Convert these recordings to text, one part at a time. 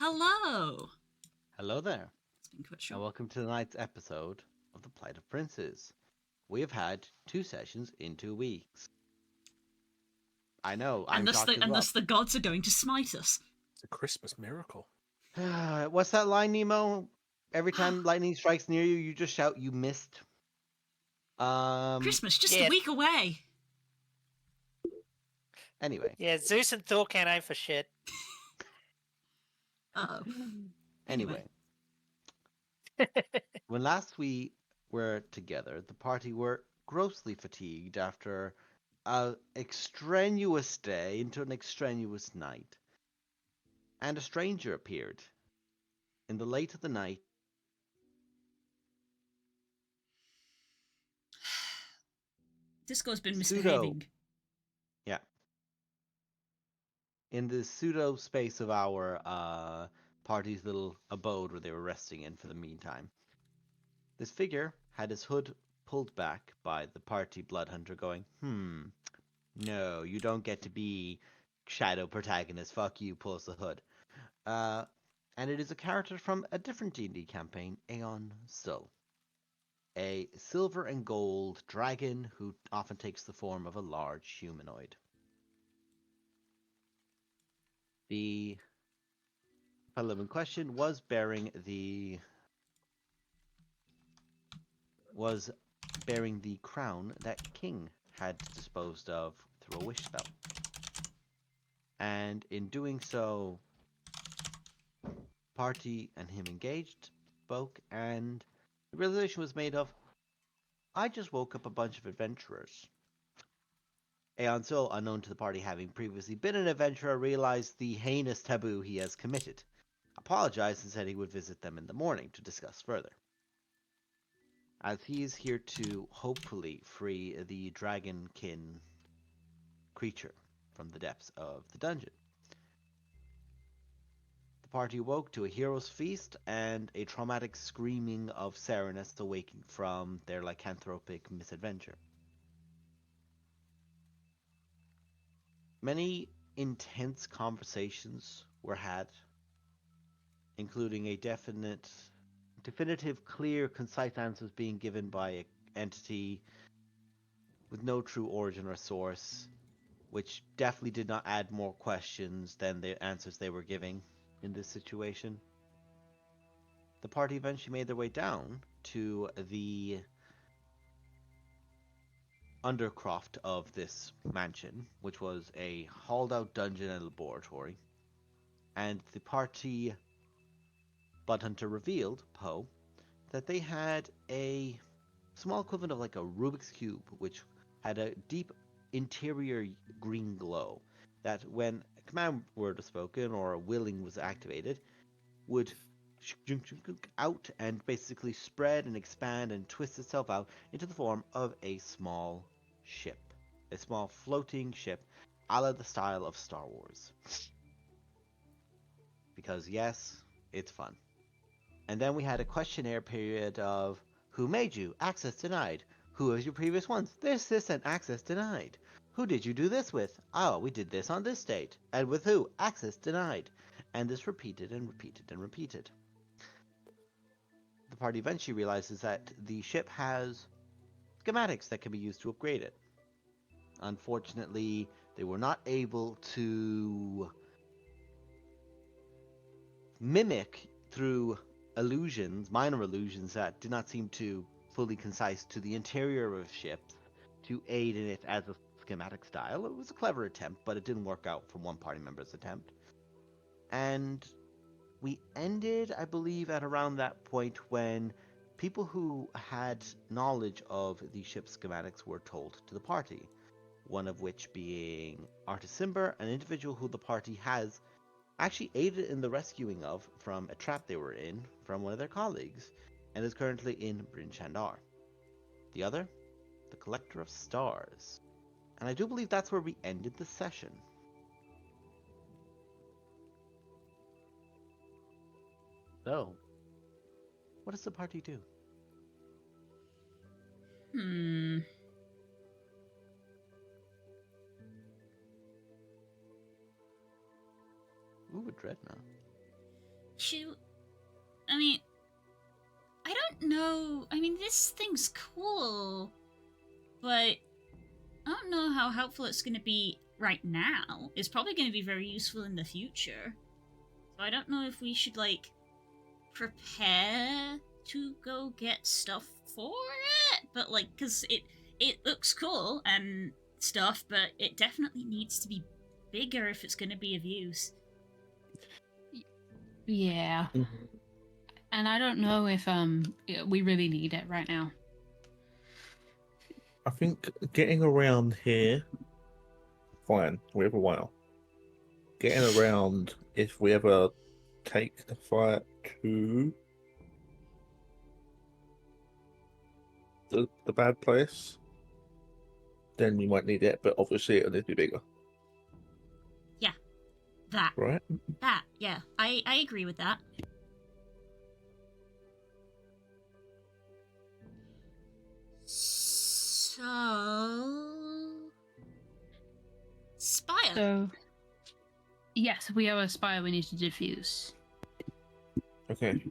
Hello. Hello there, It's been quite and short. welcome to tonight's episode of The Plight of Princes. We have had two sessions in 2 weeks. I know, I'm And thus shocked the as and well. thus the gods are going to smite us. It's a Christmas miracle. What's that line, Nemo? Every time lightning strikes near you, you just shout, "You missed." Um. Christmas just a Yeah, week away. Anyway. yeah, Zeus and Thor can't aim for shit. Oh. Anyway. When last we were together, the party were grossly fatigued after an extraneous day into an extraneous night, and a stranger appeared in the late of the night. Disco's been Pseudo, misbehaving. yeah, in the pseudo space of our party's little abode where they were resting in for the meantime. This figure had his hood pulled back by the party blood hunter, going, no, you don't get to be shadow protagonist. Fuck you, pulls the hood. Uh, and it is a character from a different D&D campaign, Aeon Still. A silver and gold dragon who often takes the form of a large humanoid. The fellow in question was bearing the crown that King had disposed of through a wish spell. And in doing so, party and him engaged, spoke, and the realization was made of, I just woke up a bunch of adventurers. Aeon Sol, unknown to the party having previously been an adventurer, realized the heinous taboo he has committed, apologized, and said he would visit them in the morning to discuss further, as he is here to hopefully free the dragonkin creature from the depths of the dungeon. The party awoke to a hero's feast and a traumatic screaming of Serenus awaking from their lycanthropic misadventure. Many intense conversations were had, including a definitive, clear, concise answers being given by an entity with no true origin or source, which definitely did not add more questions than the answers they were giving in this situation. The party eventually made their way down to the undercroft of this mansion, which was a hauled out dungeon and laboratory. And the party Bloodhunter revealed, Poe, that they had a small equivalent of like a Rubik's Cube, which had a deep interior green glow that when a command word was spoken or a willing was activated, would out and basically spread and expand and twist itself out into the form of a small ship. A small floating ship, a la the style of Star Wars. Because yes, it's fun. And then we had a questionnaire period of who made you? Access denied. Who was your previous ones? This, and access denied. Who did you do this with? Oh, we did this on this date. And with who? Access denied. And this repeated and repeated and repeated. The party eventually realizes that the ship has schematics that can be used to upgrade it. Unfortunately, they were not able to mimic through illusions, minor illusions that did not seem to fully concise to the interior of ships to aid in it as a schematic style. It was a clever attempt, but it didn't work out from one party member's attempt. And we ended, I believe, at around that point when people who had knowledge of the ship's schematics were told to the party. One of which being Artis Simber, an individual who the party has actually aided in the rescuing of from a trap they were in from one of their colleagues, and is currently in Bryn Chandar. The other, the Collector of Stars. And I do believe that's where we ended the session. So, what does the party do? Hmm. Ooh, a dreadnought. Shoot. I mean, I don't know. I mean, this thing's cool, but I don't know how helpful it's going to be right now. It's probably going to be very useful in the future. So I don't know if we should, like, prepare to go get stuff for it, but, like, because it looks cool and stuff, but it definitely needs to be bigger if it's going to be of use. Yeah. And I don't know if we really need it right now. I think getting around here, fine, we have a while. Getting around, if we ever take the fight to the bad place, then you might need it, but obviously it'll need to be bigger, That, right? yeah, I agree with that. So, Spire. So, yes, we have a spire we need to defuse. Okay.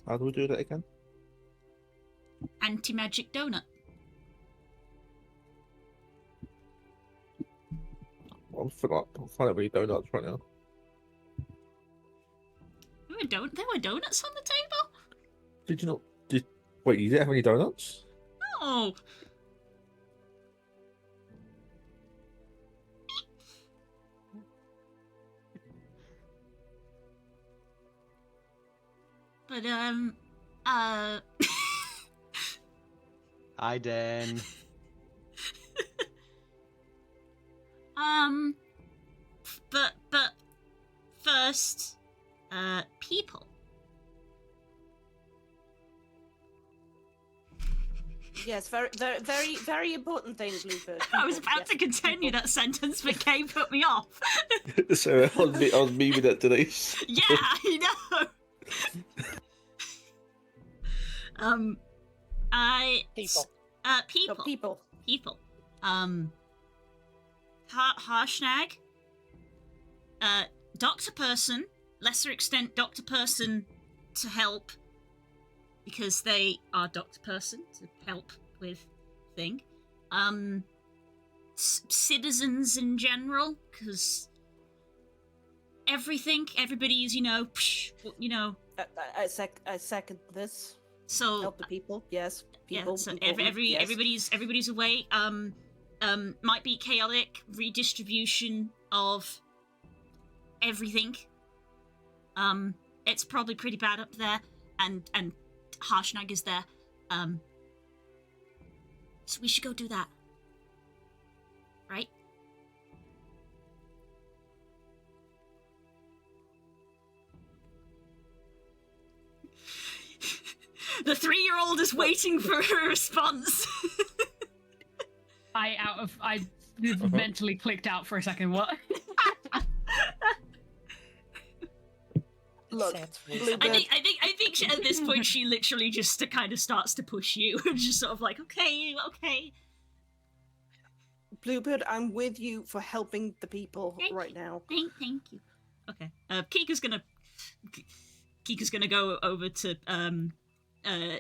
How do we do that again? Anti-magic donut. I'm finding really donuts right now. There were donuts on the table? Did you not? Wait, you didn't have any donuts? No. But, Hi, Dan. but first, people. Yes, very important thing, Bluebird. I was about to continue that sentence, but Kay put me off. So I was memeing that today. Yeah, I know. People. People. So people. People. Harshnag. Doctor Person. Lesser extent, Doctor Person to help. Because they are Doctor Person to help with thing. Citizens in general, because everybody's, I second this. so Help the people. Yes. yeah, People. so important, yes. everybody's away. Might be chaotic redistribution of everything. It's probably pretty bad up there, and Harshnag is there. So we should go do that, right? The 3-year-old is waiting for a response. I mentally clicked out for a second. What? Look, Sounds Bluebird. I think she, at this point she literally just kind of starts to push you, just sort of like, okay. Bluebird, I'm with you for helping the people right now. Thank you. Okay. Kika's gonna go over to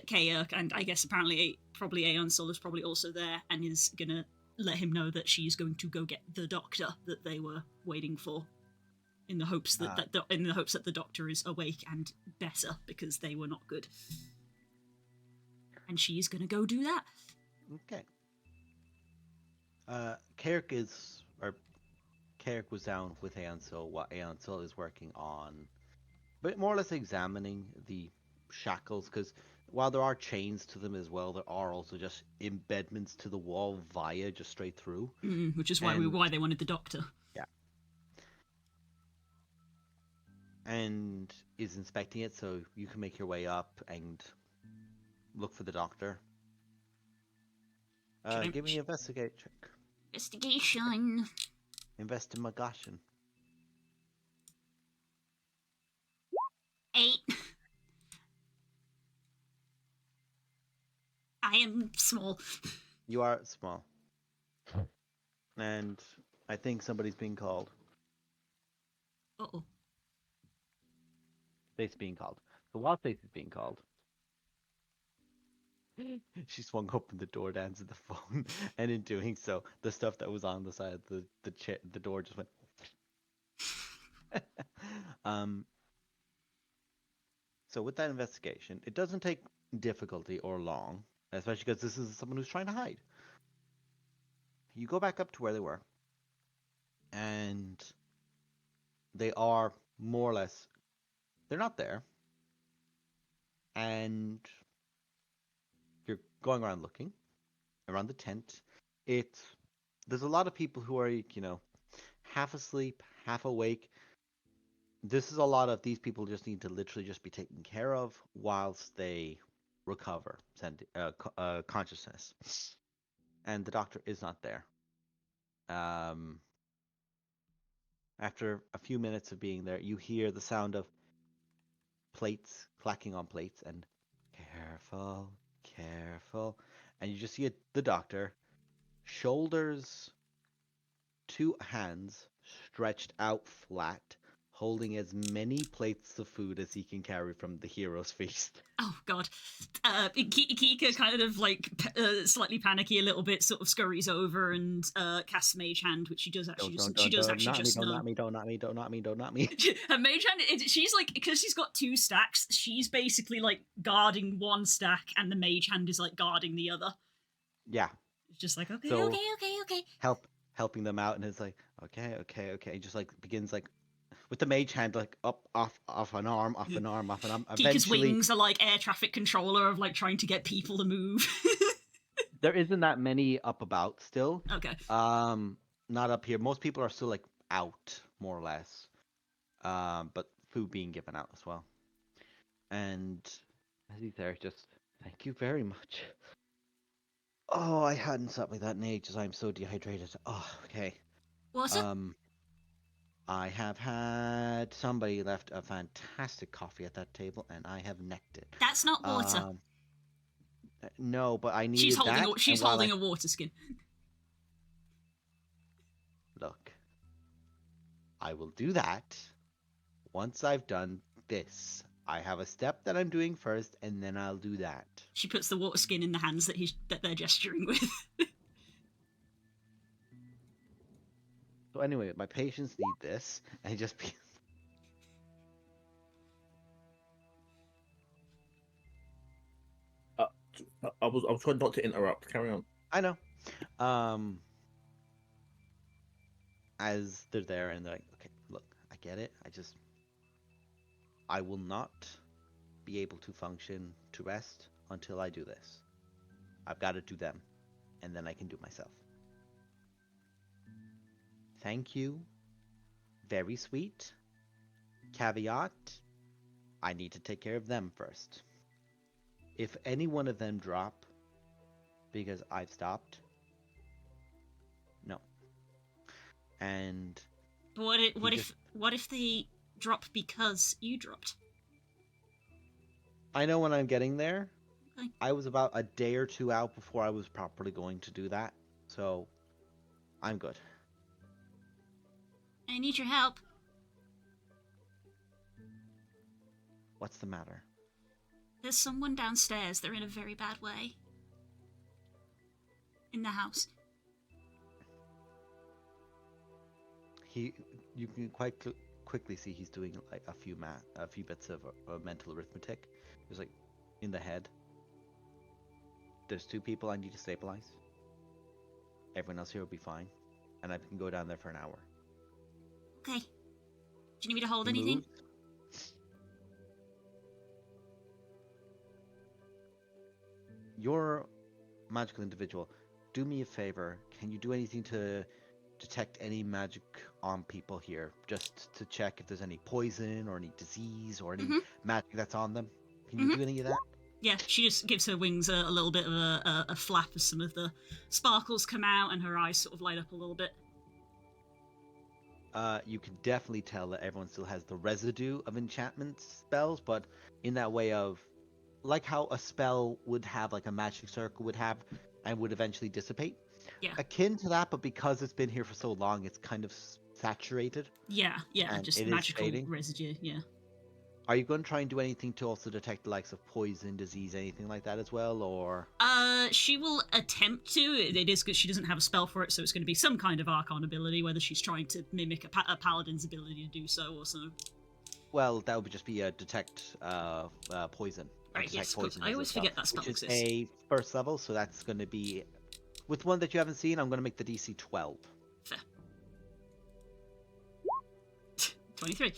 Kayak, and I guess apparently probably Aeon Sol is probably also there, and is gonna let him know that she's going to go get the doctor that they were waiting for, in the hopes that the doctor is awake and better, because they were not good. And she's gonna go do that. Okay. Kayak was down with Aeon Sol. What Aeon Sol is working on, but more or less examining the shackles, because while there are chains to them as well, there are also just embedments to the wall via just straight through. Which is why they wanted the doctor. Yeah. And is inspecting it, so you can make your way up and look for the doctor. Give me an investigate check. Investigation. Investigation. 8. I am small. You are small. And I think somebody's being called. Uh-oh. Stacy's being called. So while Stacy's being called, she swung open the door to answer the phone, and in doing so, the stuff that was on the side of the door just went. um. So with that investigation, it doesn't take difficulty or long, especially because this is someone who's trying to hide. You go back up to where they were, and they are more or less. They're not there, and you're going around looking around the tent. There's a lot of people who are, half asleep, half awake. This is a lot of these people just need to literally just be taken care of whilst they recover consciousness. And the doctor is not there. After a few minutes of being there, you hear the sound of plates clacking on plates and careful, careful. And you just see the doctor, shoulders, two hands stretched out flat, holding as many plates of food as he can carry from the hero's feast. Oh God, Kika kind of like slightly panicky a little bit, sort of scurries over and casts Mage Hand, which she does actually just Don't knock me, don't knock me, don't knock me, don't knock me. Her Mage Hand, she's like, because she's got two stacks, she's basically like guarding one stack, and the Mage Hand is like guarding the other. Yeah. It's just like okay, So, okay. Helping them out, and it's like okay. Just like begins like with the mage hand, like up, off an arm, off an arm, off an arm. Kika's wings are like air traffic controller of like trying to get people to move. There isn't that many up about still. Okay. Not up here. Most people are still like out, more or less. But food being given out as well. And as he's there, just thank you very much. Oh, I hadn't slept like that in ages. I'm so dehydrated. Oh, okay. Water? I have had somebody left a fantastic coffee at that table, and I have necked it. That's not water. No, but I needed she's holding that. She's holding a water skin. Look, I will do that once I've done this. I have a step that I'm doing first, and then I'll do that. She puts the water skin in the hands that they're gesturing with. So anyway, my patients need this, and just be. I was trying not to interrupt. Carry on. I know. As they're there, and they're like, okay, look, I get it. I will not be able to function to rest until I do this. I've got to do them, and then I can do myself. Thank you. Very sweet. Caveat, I need to take care of them first. If any one of them drop because I've stopped, no. And What if they drop because you dropped? I know when I'm getting there. Okay. I was about a day or two out before I was properly going to do that, so I'm good. I need your help. What's the matter? There's someone downstairs. They're in a very bad way. In the house. You can quite quickly see he's doing like a few bits of mental arithmetic. There's like in the head. There's two people I need to stabilize. Everyone else here will be fine, and I can go down there for an hour. Okay. Do you need me to hold He anything? moves. You're a magical individual. Do me a favor. Can you do anything to detect any magic on people here? Just to check if there's any poison or any disease or any magic that's on them. Can you do any of that? Yeah, she just gives her wings a little bit of a flap as some of the sparkles come out and her eyes sort of light up a little bit. You can definitely tell that everyone still has the residue of enchantment spells, but in that way of, like how a spell would have, like a magic circle would have, and would eventually dissipate. Yeah. Akin to that, but because it's been here for so long, it's kind of saturated. Yeah, And just it is magical fading. residue, yeah. Are you going to try and do anything to also detect the likes of poison, disease, anything like that as well, or? She will attempt to. It is because she doesn't have a spell for it, so it's going to be some kind of Archon ability, whether she's trying to mimic a paladin's ability to do so or so. Well, that would just be a detect poison. Right, Detect yes, of course. poison I as a always spell, forget that spell which is exists. a first level, so that's going to be with one that you haven't seen. I'm going to make the DC 12. Fair. 23.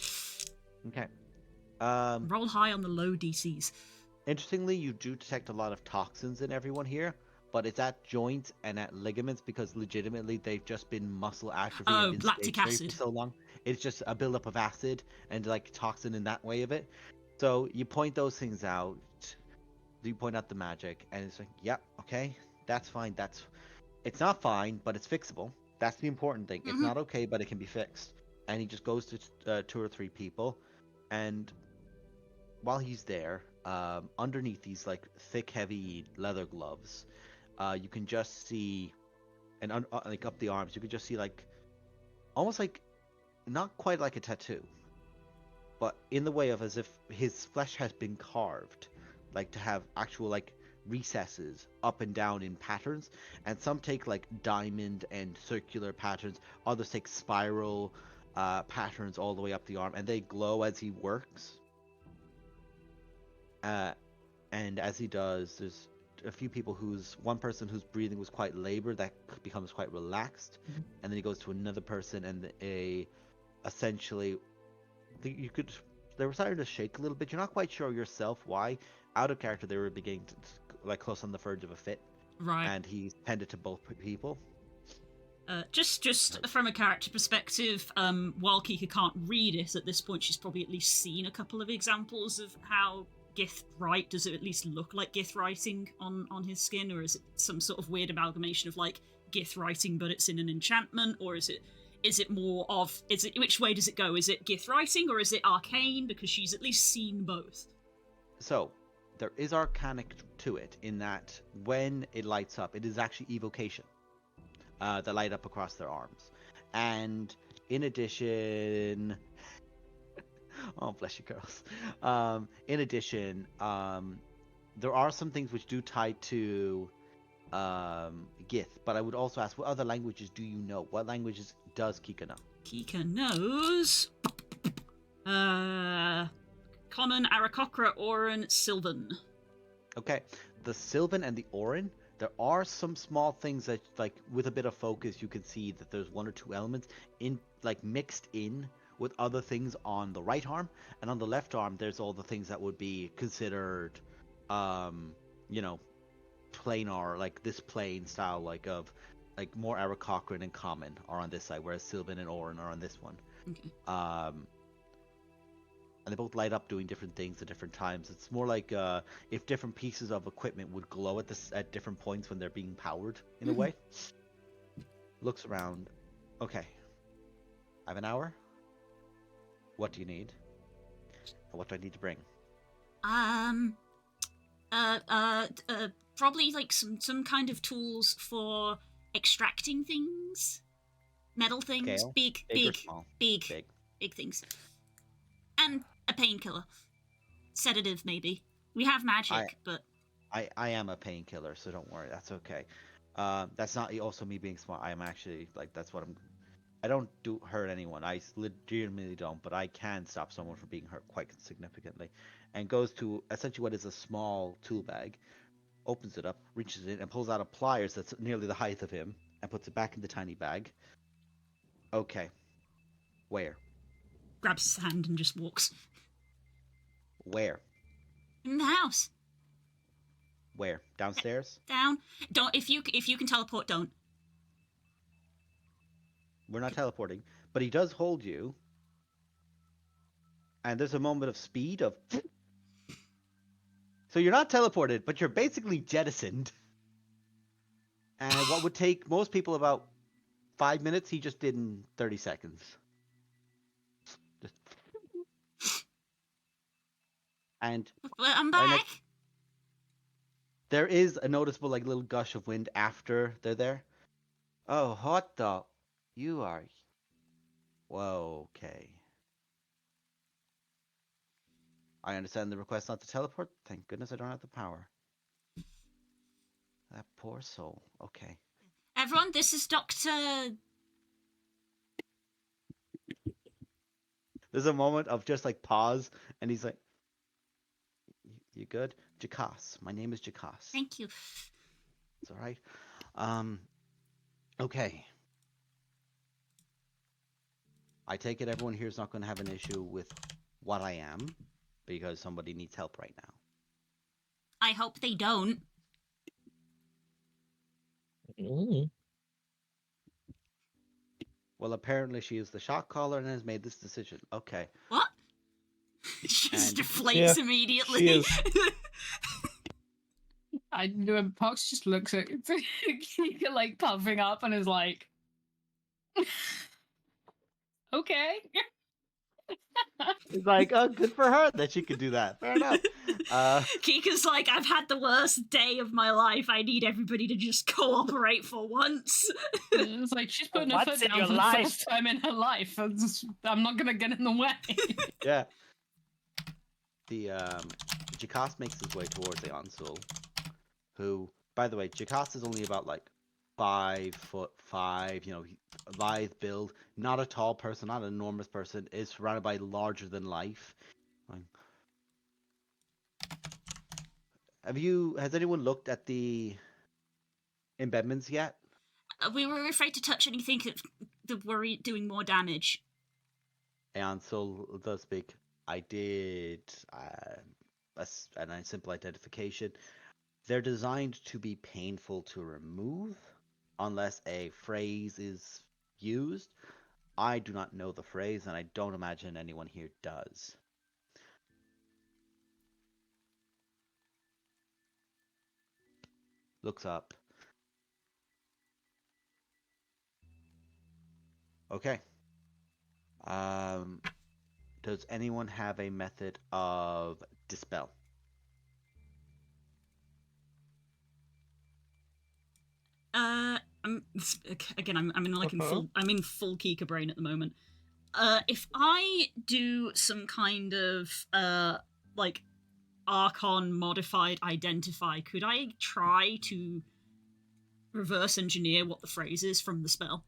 Okay. Roll high on the low DCs. Interestingly, you do detect a lot of toxins in everyone here, but it's at joints and at ligaments because legitimately they've just been muscle atrophy and Oh, been lactic stage 3 acid. for so long. It's just a buildup of acid and like toxin in that way of it. So you point those things out. You point out the magic, and it's like, yep, okay, that's fine. It's not fine, but it's fixable. That's the important thing. It's Mhm. not okay, but it can be fixed. And he just goes to 2 or 3 people, and while he's there, underneath these like thick, heavy leather gloves, you can just see, and like up the arms, you can just see like almost like not quite like a tattoo, but in the way of as if his flesh has been carved, like to have actual like recesses up and down in patterns, and some take like diamond and circular patterns, others take spiral patterns all the way up the arm, and they glow as he works. And as he does, there's a few people one person whose breathing was quite labored that becomes quite relaxed, and then he goes to another person, and essentially, you could, they were starting to shake a little bit. You're not quite sure yourself why. Out of character, they were beginning to like close on the verge of a fit, Right. and he tended to both people. Just from a character perspective, while Kika can't read it at this point, she's probably at least seen a couple of examples of how Gith write. Does it at least look like Gith writing on his skin, or is it some sort of weird amalgamation of like Gith writing, but it's in an enchantment, or is it more of which way does it go? Is it Gith writing or is it arcane? Because she's at least seen both. So there is arcanic to it in that when it lights up, it is actually evocation. That light up across their arms. And in addition, oh bless you, girls. In addition, there are some things which do tie to Gith, but I would also ask, what other languages do you know? What languages does Kika know? Kika knows. Common, Aarakocra, Oran, Sylvan. Okay, the Sylvan and the Orin. There are some small things that, like, with a bit of focus, you can see that there's 1 or 2 elements in, like, mixed in with other things on the right arm, and on the left arm, there's all the things that would be considered, you know, planar, like this plane style, like of, like more Aarakocran and Common are on this side, whereas Sylvan and Orin are on this one. Okay. And they both light up doing different things at different times. It's more like if different pieces of equipment would glow at different points when they're being powered, in a way. Looks around. Okay. I have an hour. What do you need? And what do I need to bring? Probably like some kind of tools for extracting things, metal things, Scale? big, Big or big, small? big, Big. big things, and a painkiller, sedative maybe. We have magic, but I am a painkiller, so don't worry. That's okay. That's not also me being smart. I am actually like that's what I'm. I don't hurt anyone. I legitimately don't, but I can stop someone from being hurt quite significantly. And goes to essentially what is a small tool bag, opens it up, reaches in, and pulls out a pliers that's nearly the height of him, and puts it back in the tiny bag. Okay. Where? grabs his hand and just walks Where? in the house. Where? Downstairs? Down. Don't if you can teleport. Don't. We're not teleporting, but he does hold you. And there's a moment of speed of. So you're not teleported, but you're basically jettisoned. And what would take most people about 5 minutes, he just did in 30 seconds. Just... And Well, I'm right back. next, there is a noticeable like little gush of wind after they're there. Oh, what the? You are. Whoa, okay. I understand the request not to teleport. Thank goodness I don't have the power. That poor soul. Okay. Everyone, this is Dr. There's a moment of just like pause, and he's like, "You good, Jakas? My name is Jakas. Thank you. It's all right. Okay. I take it everyone here is not going to have an issue with what I am, because somebody needs help right now. I hope they don't. Mm. Well, apparently she is the shot caller and has made this decision. Okay. What? She just And- deflates Yeah, immediately. she is. I do, and Pox just looks at Kika like puffing up and is like, okay. He's like, oh, good for her that she could do that. Fair enough. Kika's like, I've had the worst day of my life. I need everybody to just cooperate for once. It's like she's putting her Once foot in down your for the life. first time in her life. I'm not gonna get in the way. Yeah. The Jakas makes his way towards Eonsul, who, by the way, Jakas is only about like 5'5", lithe build, not a tall person, not an enormous person, is surrounded by larger than life. Has anyone looked at the embedments yet? We were afraid to touch anything that were doing more damage. Eonsul does speak. I did a simple identification. They're designed to be painful to remove unless a phrase is used. I do not know the phrase, and I don't imagine anyone here does. Looks up. Okay. Does anyone have a method of dispel? Again, I'm in like Uh-huh. I'm in full Kika brain at the moment. If I do some kind of like Archon modified identify, could I try to reverse engineer what the phrase is from the spell?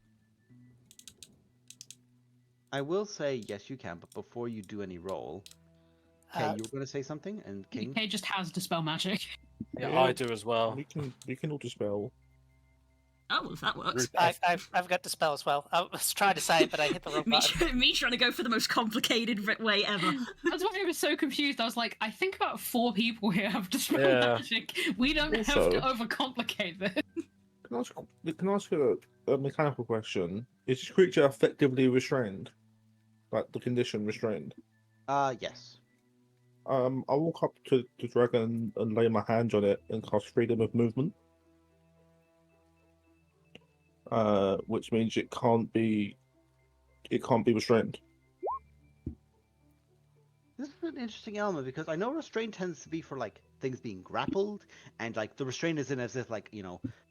I will say yes, you can, but before you do any roll, Kay, you were going to say something, and King. Kay just has dispel magic. Yeah, I do as well. We can all dispel. Oh, well, if that works. I've got the spell as well. I was trying to say it, but I hit the wrong button. me trying to go for the most complicated way ever. That's why I was so confused. I was like, I think about 4 people here have dispel Yeah. magic. We don't have Also- to overcomplicate this. Can I ask a mechanical question? Is this creature effectively restrained? Like the condition restrained? Yes. I walk up to the dragon and lay my hands on it and cast freedom of movement. Which means it can't be restrained. This is an interesting element because I know restraint tends to be for like things being grappled, and like the restraint isn't as if like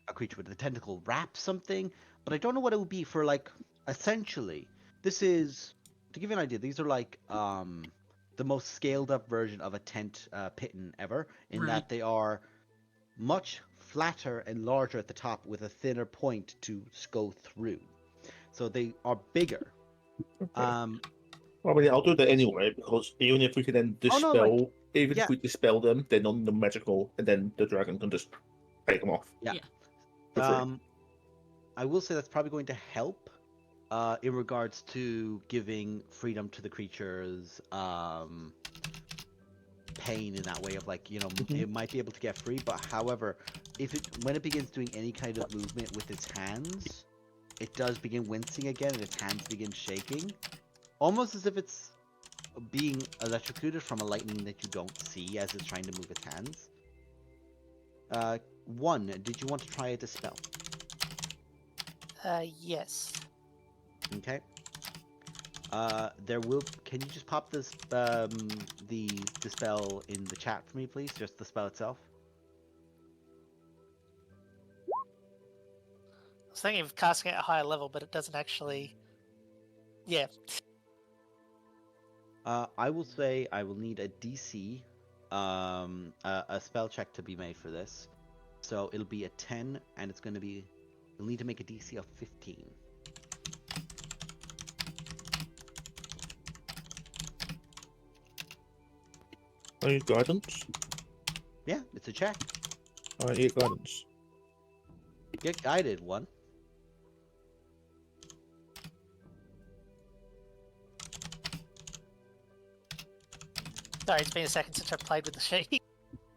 a creature with a tentacle wraps something, but I don't know what it would be for like. Essentially, this is to give you an idea. These are like the most scaled up version of a tent pitten ever, in Right. that they are much flatter and larger at the top with a thinner point to go through. So they are bigger. Okay. Well, I mean, I'll do that anyway because even if we can then dispel, no, even yeah. if we dispel them, they're non-magical, and then the dragon can just take them off. Yeah. Yeah. For free. I will say that's probably going to help in regards to giving freedom to the creatures, pain in that way of like, it might be able to get free, but however, when it begins doing any kind of movement with its hands, it does begin wincing again and its hands begin shaking. Almost as if it's being electrocuted from a lightning that you don't see as it's trying to move its hands. One, did you want to try a dispel? Yes. Okay. Can you just pop this the dispel in the chat for me, please? Just the spell itself. I was thinking of casting it at a higher level, but it doesn't actually. Yeah. I will say I will need a DC, a spell check to be made for this. So it'll be a 10, and it's going to be. You'll need to make a DC of 15. I need guidance. Yeah, it's a check. I need guidance. Get guided one. Sorry, it's been a second since I played with the sheet.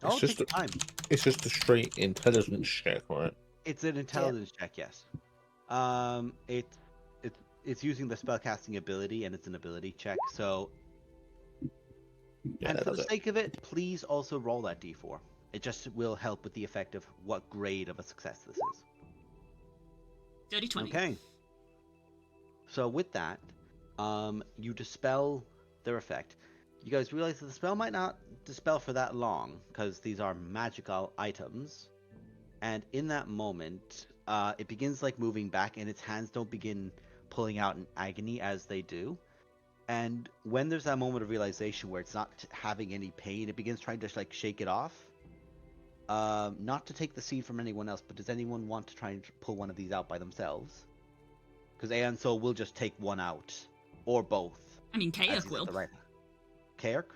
Oh, just take your time. It's just a straight intelligence check, right? It's an intelligence check, yes. It's using the spellcasting ability, and it's an ability check. So, Yeah, and that for the does it. sake of it, please also roll that d4. It just will help with the effect of what grade of a success this is. Dirty 20. Okay. So with that, you dispel their effect. You guys realize that the spell might not dispel for that long, because these are magical items. And in that moment, it begins like moving back, and its hands don't begin pulling out in agony as they do. And when there's that moment of realization where it's not having any pain, it begins trying to like shake it off. Not to take the seed from anyone else, but does anyone want to try and pull one of these out by themselves? Because Aeon Soul will just take one out, or both. I mean, as Kayak he's will. at the right. Kayak?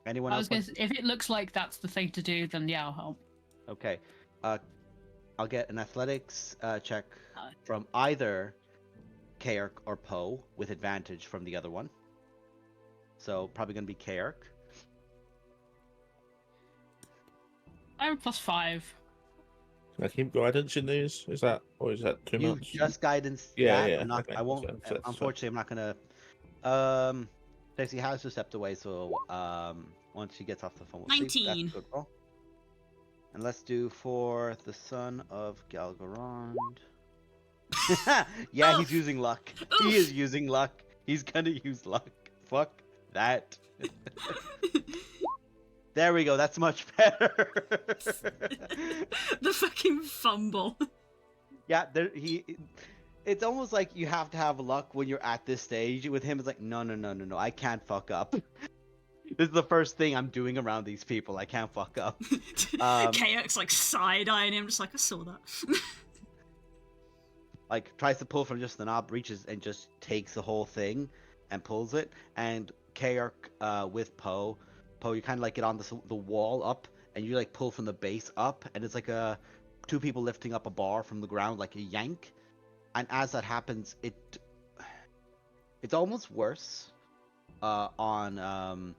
Anyone I else? was gonna say, if it looks like that's the thing to do, then yeah, I'll help. Okay. I'll get an athletics check Uh, from either Kayak or Poe with advantage from the other one. So probably going to be Kayak. I have +5. Can I keep guidance in these? Is that too You much? just guidance Yeah, that. yeah. I'm not. Okay, I won't. so- Unfortunately, I'm not gonna. Stacey has to step away, so once she gets off the phone, we'll see. That's a 19. good roll. And let's do for the son of Galgarond. Yeah, he's Oof. using luck. Oof. He is using luck. He's gonna use luck. Fuck that. There we go. That's much better. The fucking fumble. Yeah, it's almost like you have to have luck when you're at this stage. With him, it's like, no, I can't fuck up. This is the first thing I'm doing around these people. I can't fuck up. Kayak's like side-eyeing him, just like, I saw that. Like, tries to pull from just the knob, reaches and just takes the whole thing and pulls it. And Kayak with Poe, you kind of like get on the wall up, and you like pull from the base up, and it's like two people lifting up a bar from the ground, like a yank. And as that happens, it's almost worse on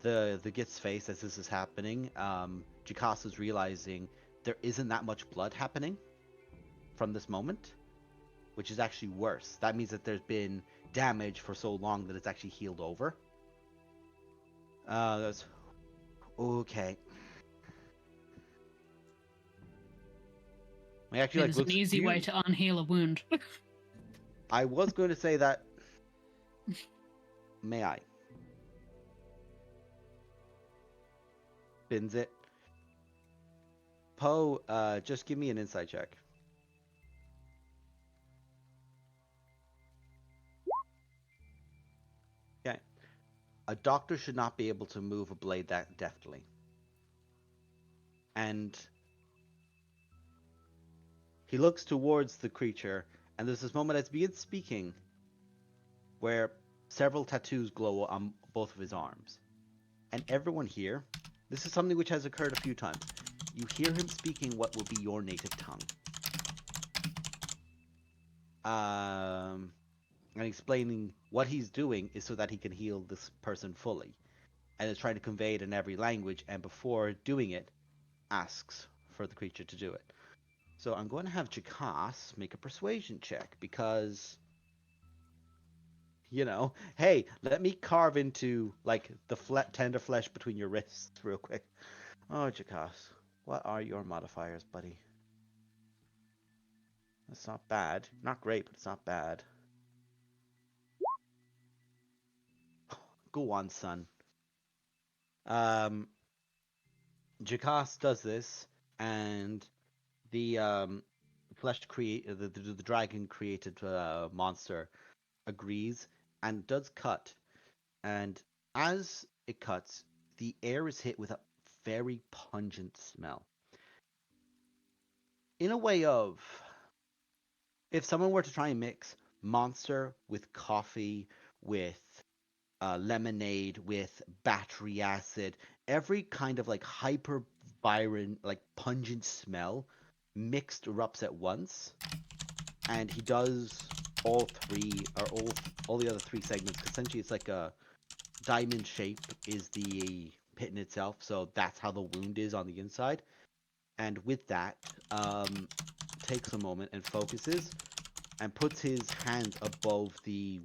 the Git's face as this is happening. Jakasa's realizing there isn't that much blood happening from this moment, which is actually worse. That means that there's been damage for so long that it's actually healed over. That's okay. I actually There's an easy way to unheal a wound. I was going to say that. May I? Spins it. Poe, just give me an insight check. Okay. A doctor should not be able to move a blade that deftly. And he looks towards the creature, and there's this moment as he begins speaking where several tattoos glow on both of his arms. And everyone here, this is something which has occurred a few times. You hear him speaking what will be your native tongue. And explaining what he's doing is so that he can heal this person fully. And is trying to convey it in every language, and before doing it, asks for the creature to do it. So I'm going to have Jakas make a persuasion check, because, you know, hey, let me carve into, like, the tender flesh between your wrists real quick. Oh, Jakas, what are your modifiers, buddy? That's not bad. Not great, but it's not bad. Go on, son. Jakas does this, and the dragon created monster agrees and does cut. And as it cuts, the air is hit with a very pungent smell. In a way of, if someone were to try and mix Monster with coffee, with lemonade, with battery acid, every kind of like hyper Byron, like pungent smell mixed erupts at once, and he does all three, or all the other three segments. 'Cause essentially, it's like a diamond shape is the pit in itself, so that's how the wound is on the inside. And with that, takes a moment and focuses, and puts his hands above the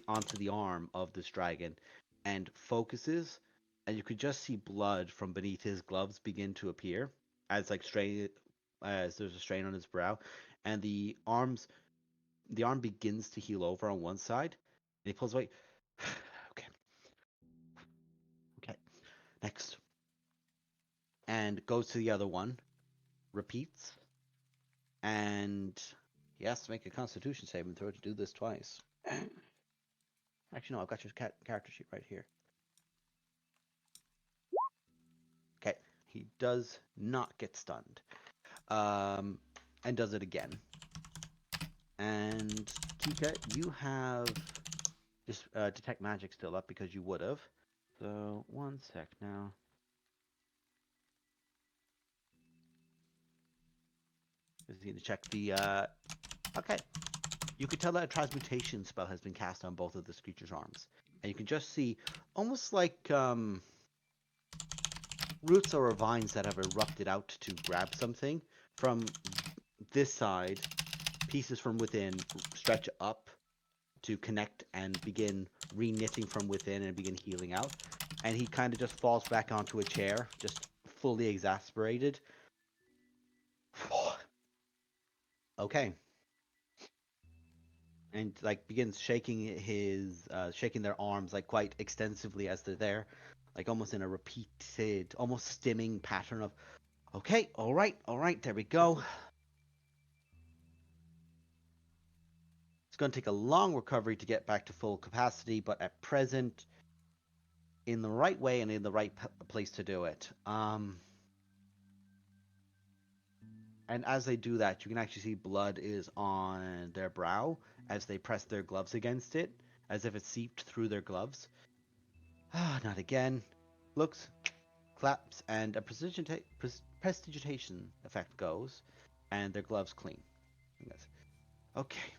onto the arm of this dragon, and focuses, and you could just see blood from beneath his gloves begin to appear as as there's a strain on his brow, and the arm begins to heal over on one side, and he pulls away. Okay, okay, next, and goes to the other one, repeats, and he has to make a Constitution saving throw to do this twice. Actually, no, I've got your character sheet right here. Okay, he does not get stunned. And does it again. And Kika, you have just detect magic still up because you would have. So 1 sec now. Just need to check the. Okay, you could tell that a transmutation spell has been cast on both of this creature's arms, and you can just see almost like roots or vines that have erupted out to grab something from this side. Pieces from within stretch up to connect and begin re-knitting from within and begin healing out. And he kind of just falls back onto a chair, just fully exasperated. Okay. And like begins shaking shaking their arms like quite extensively as they're there, like almost in a repeated, almost stimming pattern of, okay, all right, there we go. It's going to take a long recovery to get back to full capacity, but at present, in the right way and in the right place to do it. And as they do that, you can actually see blood is on their brow as they press their gloves against it, as if it seeped through their gloves. Not again. Looks, claps, and a prestidigitation effect goes, and their gloves clean. Okay.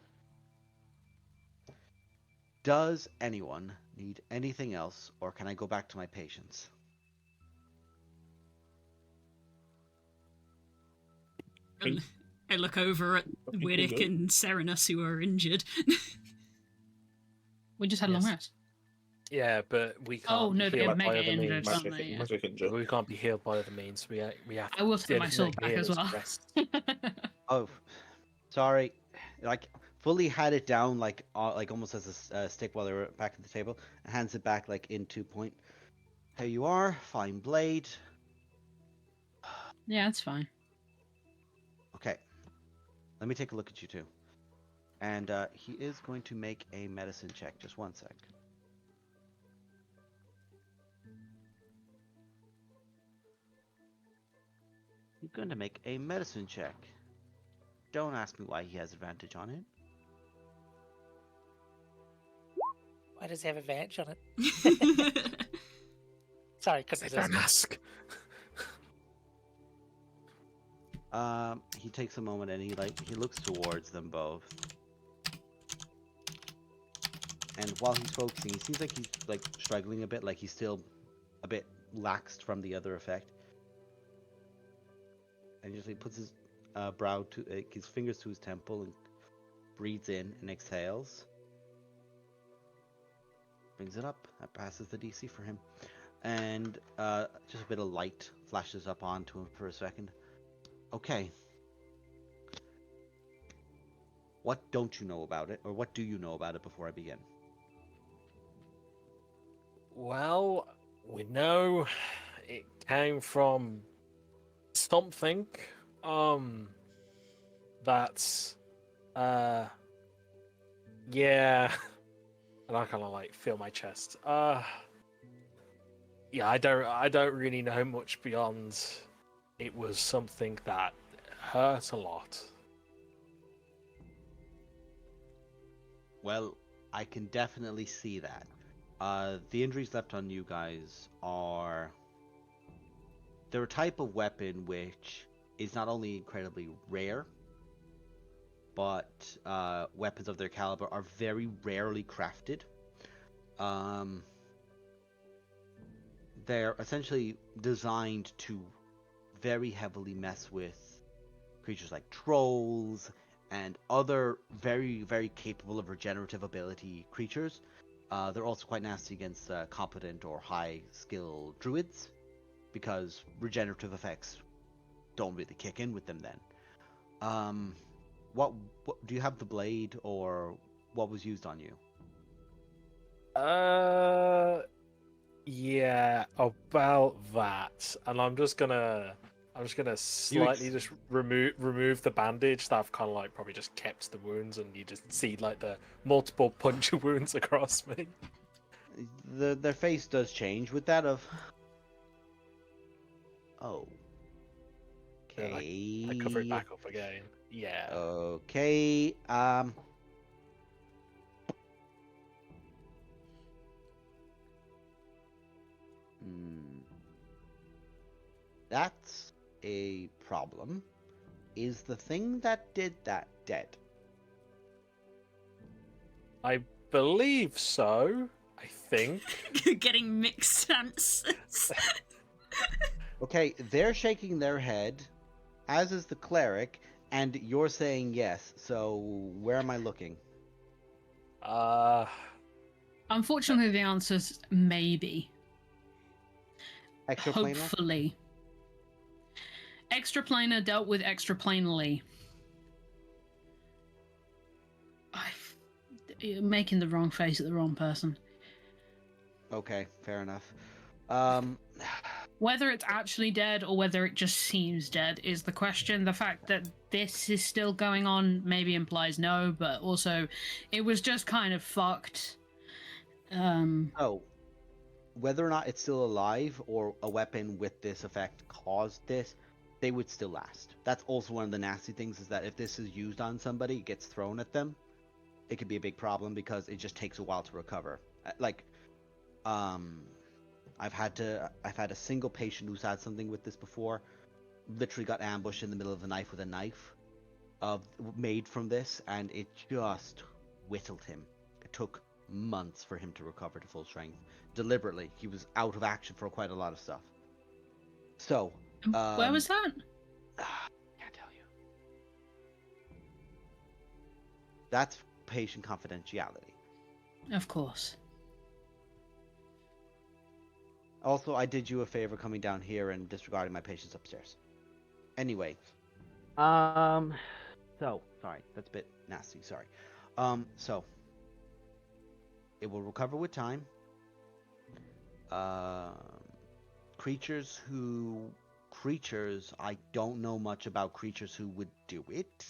Does anyone need anything else, or can I go back to my patients? I look over at Widdick and Serenus, who are injured. We just had a long rest. Yeah, but we can't. Oh no, they're heal by mega other injured, means. aren't they? Yeah. Magic injured. We can't be healed by other means. We have. I will take my sword back as well. Oh, sorry. Like fully had it down, like almost as a stick while they were back at the table. And hands it back like into point. Here you are, fine blade. Yeah, that's fine. Okay, let me take a look at you two. And he is going to make a medicine check. Just 1 sec. He's going to make a medicine check. Don't ask me why he has advantage on it. Why does he have advantage on it? Sorry, because it Don't ask. He takes a moment and he looks towards them both. And while he's focusing, he seems like he's like struggling a bit, like he's still a bit laxed from the other effect. And he puts his his fingers to his temple and breathes in and exhales. Brings it up. That passes the DC for him. And just a bit of light flashes up onto him for a second. Okay. What don't you know about it? Or what do you know about it before I begin? Well, we know it came from something. That's yeah. And I kind of like feel my chest. Yeah, I don't really know much beyond. It was something that hurt a lot. Well, I can definitely see that. The injuries left on you guys are... They're a type of weapon which is not only incredibly rare, but weapons of their caliber are very rarely crafted. Um, they're essentially designed to very heavily mess with creatures like trolls and other very, very capable of regenerative ability creatures. They're also quite nasty against competent or high skill druids because regenerative effects don't really kick in with them then. Um, what do you have the blade or what was used on you? Yeah, about that. And I'm just gonna slightly just remove the bandage that I've kind of like probably just kept the wounds, and you just see like the multiple puncture wounds across me. Their face does change with that of... Oh. And Okay. I cover it back up again. Yeah. Okay. Hmm, that's a problem. Is the thing that did that dead? I believe so. I think. Getting mixed answers. Okay, they're shaking their head, as is the cleric, and you're saying yes. So where am I looking? Uh, Unfortunately, the answer's maybe. Extraplanar? Hopefully. Extraplanar dealt with extraplanally. You're making the wrong face at the wrong person. Okay, fair enough. Whether it's actually dead or whether it just seems dead is the question. The fact that this is still going on maybe implies no, but also it was just kind of fucked. Oh, whether or not it's still alive or a weapon with this effect caused this, they would still last. That's also one of the nasty things, is that if this is used on somebody, it gets thrown at them, it could be a big problem because it just takes a while to recover. Like, I've had a single patient who's had something with this before, literally got ambushed in the middle of the night with a knife made from this, and it just whittled him. It took months for him to recover to full strength. Deliberately, he was out of action for quite a lot of stuff. So, Where was that? Can't tell you. That's patient confidentiality. Of course. Also, I did you a favor coming down here and disregarding my patients upstairs. Anyway, so sorry, that's a bit nasty. Sorry. So it will recover with time. Creatures, I don't know much about creatures who would do it.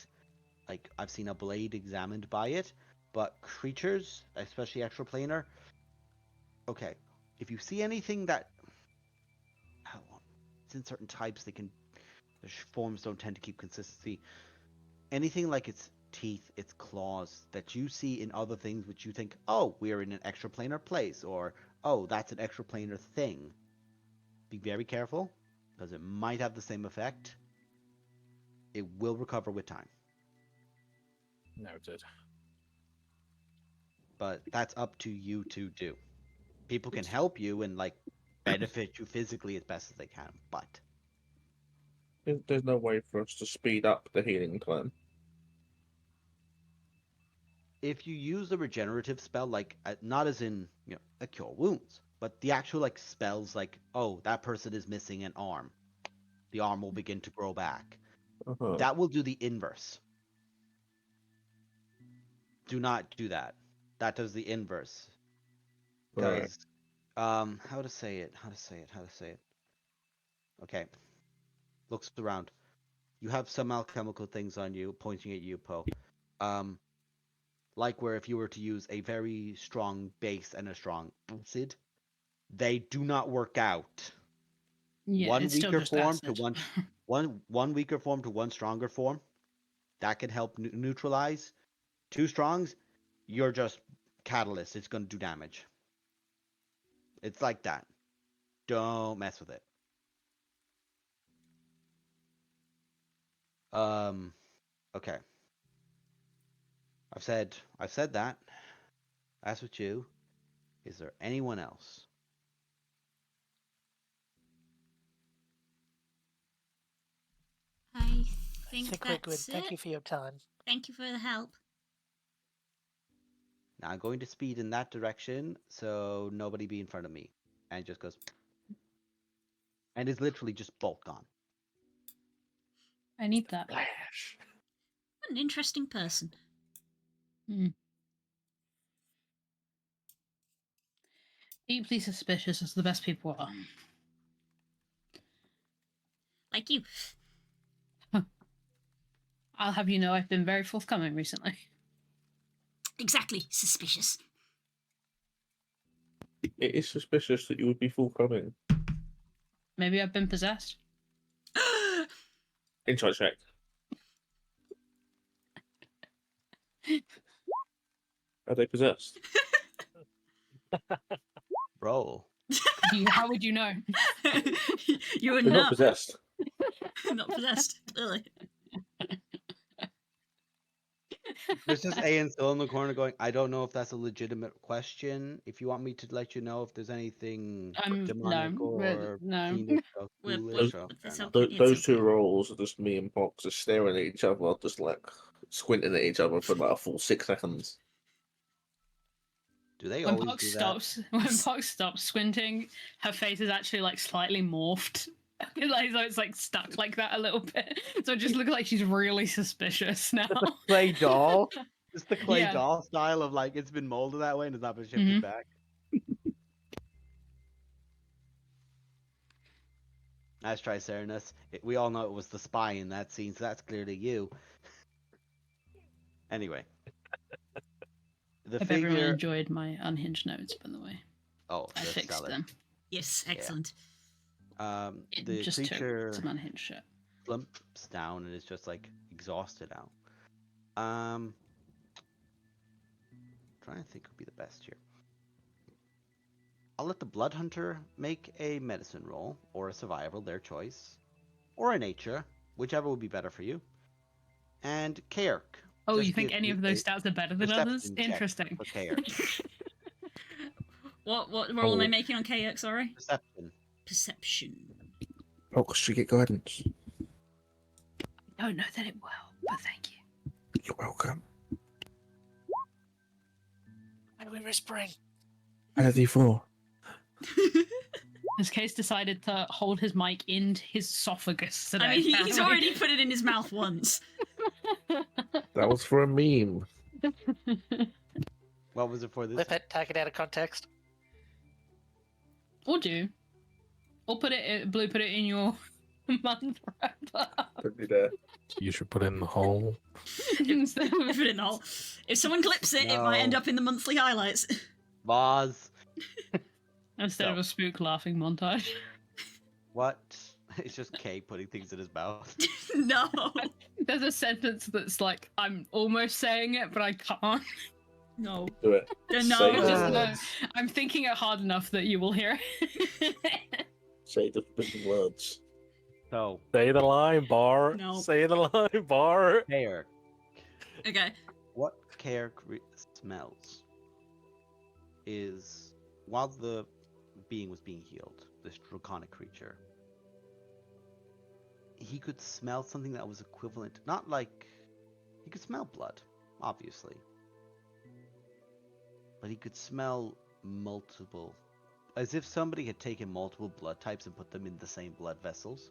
Like, I've seen a blade examined by it, but creatures, especially extraplanar, okay. If you see anything that, it's in certain types, their forms don't tend to keep consistency. Anything like its teeth, its claws, that you see in other things which you think, oh, we're in an extraplanar place, or oh, that's an extraplanar thing. Be very careful, because it might have the same effect. It will recover with time. noted. But that's up to you to do. People can help you and like benefit you physically as best as they can, but There's no way for us to speed up the healing time. if you use the regenerative spell, like not as in a cure wounds, but the actual like spells, like, oh, that person is missing an arm, the arm will begin to grow back. Uh-huh. That will do the inverse. Do not do that. That does the inverse. Right. Because how to say it? Okay. Looks around. You have some alchemical things on you, pointing at you, Poe. like where if you were to use a very strong base and a strong acid, they do not work out. Yeah, One it's still weaker just form to acid. one weaker form to one stronger form, that can help neutralize. Two strongs, you're just catalyst. It's going to do damage. It's like that. Don't mess with it. Okay. I've said that. That's with you. Is there anyone else? I I think think we're good. that's Thank you it. for your time. Thank you for the help. Now I'm going to speed in that direction, so nobody be in front of me. And it just goes, and is literally just bolt gone. I need that. Flash. What an interesting person. Deeply suspicious as the best people are. Like you. I'll have you know I've been very forthcoming recently. Exactly. Suspicious. It is suspicious that you would be forthcoming. Maybe I've been possessed. Insight check. Are they possessed? Roll. How would you know? You are They're not not possessed. not possessed. Clearly. There's just Ayan still in the corner going, I don't know if that's a legitimate question. If you want me to let you know if there's anything demonic or no. fiendish or We're, ghoulish. we're, Or, it's fair enough. okay. It's Those two okay. rolls are just me and Pox just staring at each other, just like squinting at each other for like a full 6 seconds. Do they When always Pox do that? stops squinting, her face is actually like slightly morphed. Like, so it's like stuck like that a little bit. So it just looks like she's really suspicious now. Clay doll? It's the clay Yeah. doll style of like it's been molded that way and it's not been shifted Mhm. back. Nice try, Serenus. We all know it was the spy in that scene, so that's clearly you. Anyway. The Hope everyone figure. enjoyed my unhinged notes, by the way. Oh, I they're fixed stellar. them. Yes, excellent. It The just took creature some unhinged shit. slumps down and is just like exhausted out. Trying to think would be the best here. I'll let the Blood Hunter make a medicine roll or a survival, their choice, or a nature, whichever would be better for you. And Kairk. Oh, just you think give any me of those a stats are better than others? perception check Interesting. for Kairk. What roll am I Oh. making on KX, sorry? Perception. Perception. Pox should get guidance. I don't know that it will, but thank you. You're welcome. Why are we whispering? And a D4. Has Case decided to hold his mic in his esophagus today? I mean, he's apparently. already put it in his mouth once. That was for a meme. What was it for this? Flip it, take it out of context. Or do. Or put it in your month wrapper. Put me there. You should put it in the hole. Instead Put of it in the hole. If someone clips it, it might end No. up in the monthly highlights. Vaz. of a spook laughing montage. What? It's just Kay putting things in his mouth. No. There's a sentence that's like, I'm almost saying it, but I can't. No. Do it. No. Say the Just, words. I'm thinking it hard enough that you will hear it. Say the freaking words. So, Say the line, Bar. No. Say the line, Bar. Kairk. Okay. What Kairk smells is, while the being was being healed, this draconic creature, he could smell something that was equivalent, not like, he could smell blood, obviously, but he could smell multiple, as if somebody had taken multiple blood types and put them in the same blood vessels.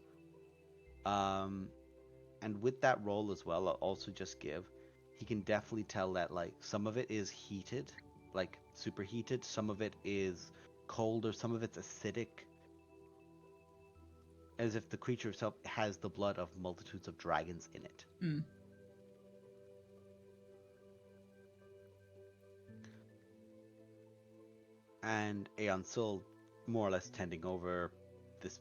And with that roll as well, I'll also just give, he can definitely tell that like some of it is heated, like super heated, some of it is cold, or some of it's acidic, as if the creature itself has the blood of multitudes of dragons in it. and Aeon Sul more or less tending over this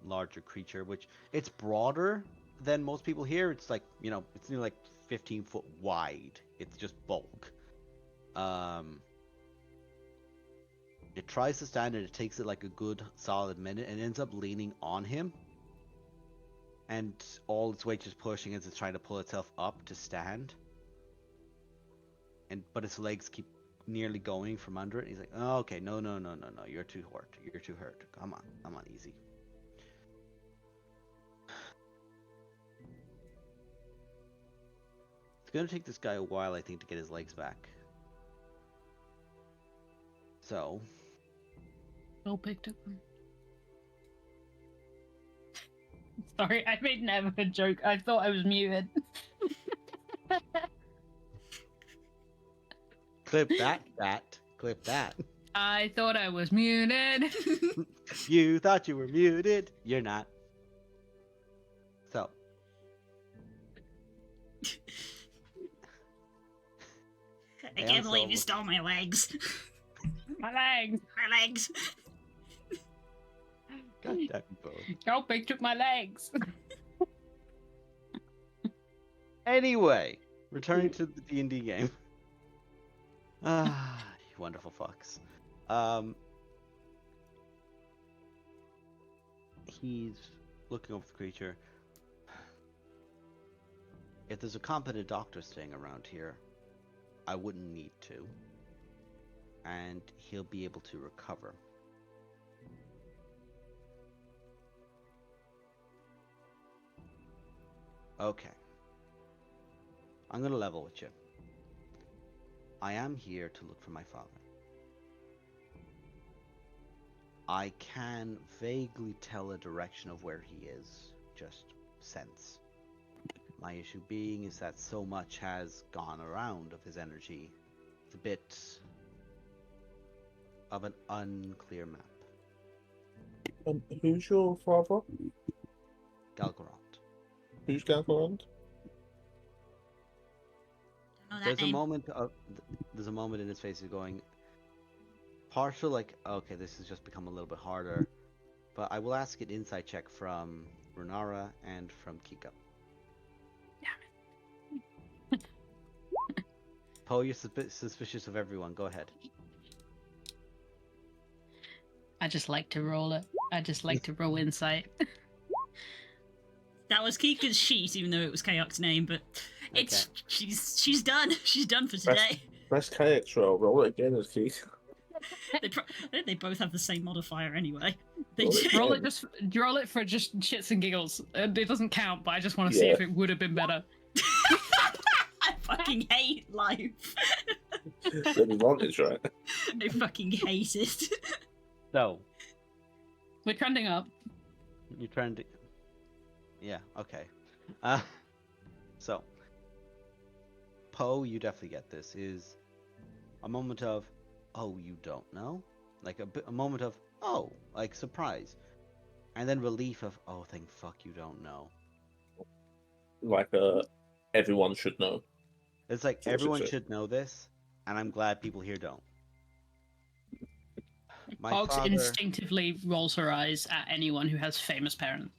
larger creature, which it's broader than most people here. It's like, it's nearly like 15 foot wide. It's just bulk. It tries to stand and it takes it like a good solid minute and ends up leaning on him. And all its weight is pushing as it's trying to pull itself up to stand. But its legs keep nearly going from under it. He's like, oh, okay, no, you're too hurt. You're too hurt. Come on, easy. It's gonna take this guy a while, I think, to get his legs back. So. Bill picked up. Sorry, I made never a joke. I thought I was muted. Clip that. Clip that. I thought I was muted. You thought you were muted. You're not. So. I can't believe you stole my legs. My legs. My legs. God damn you both. Y'all picked up my legs. Anyway, returning to the D&D game. Ah, you wonderful fucks. He's looking over the creature. If there's a competent doctor staying around here, I wouldn't need to. And he'll be able to recover. Okay. I'm gonna level with you. I am here to look for my father. I can vaguely tell a direction of where he is, just sense. My issue being is that so much has gone around of his energy. It's a bit of an unclear map. Who's your father? Galgarond. Who's Galgarond? Know that There's a name. moment in his face of going partial, like, okay, this has just become a little bit harder. But I will ask an insight check from Renara and from Kiko. Poe, you're suspicious of everyone. Go ahead. I just like to roll it. I just like to roll insight. That was Kika's sheet, even though it was Kayok's name, but it's she's done. She's done for today. Best KX roll. Roll it again as Keith. They both have the same modifier anyway. They Roll it do. Roll it for just shits and giggles. It doesn't count, but I just want to see if it would have been better. I fucking hate life. The advantage, right? I fucking hate it. So, We're trending up. you're trying to... Yeah, okay. So, Poe, you definitely get this, is a moment of, oh, you don't know? Like a moment of, oh, like surprise. And then relief of, oh, thank fuck you don't know. Like, everyone should know. It's like, Sure, everyone sure. should know this, and I'm glad people here don't. My Pogs father... instinctively rolls her eyes at anyone who has famous parents.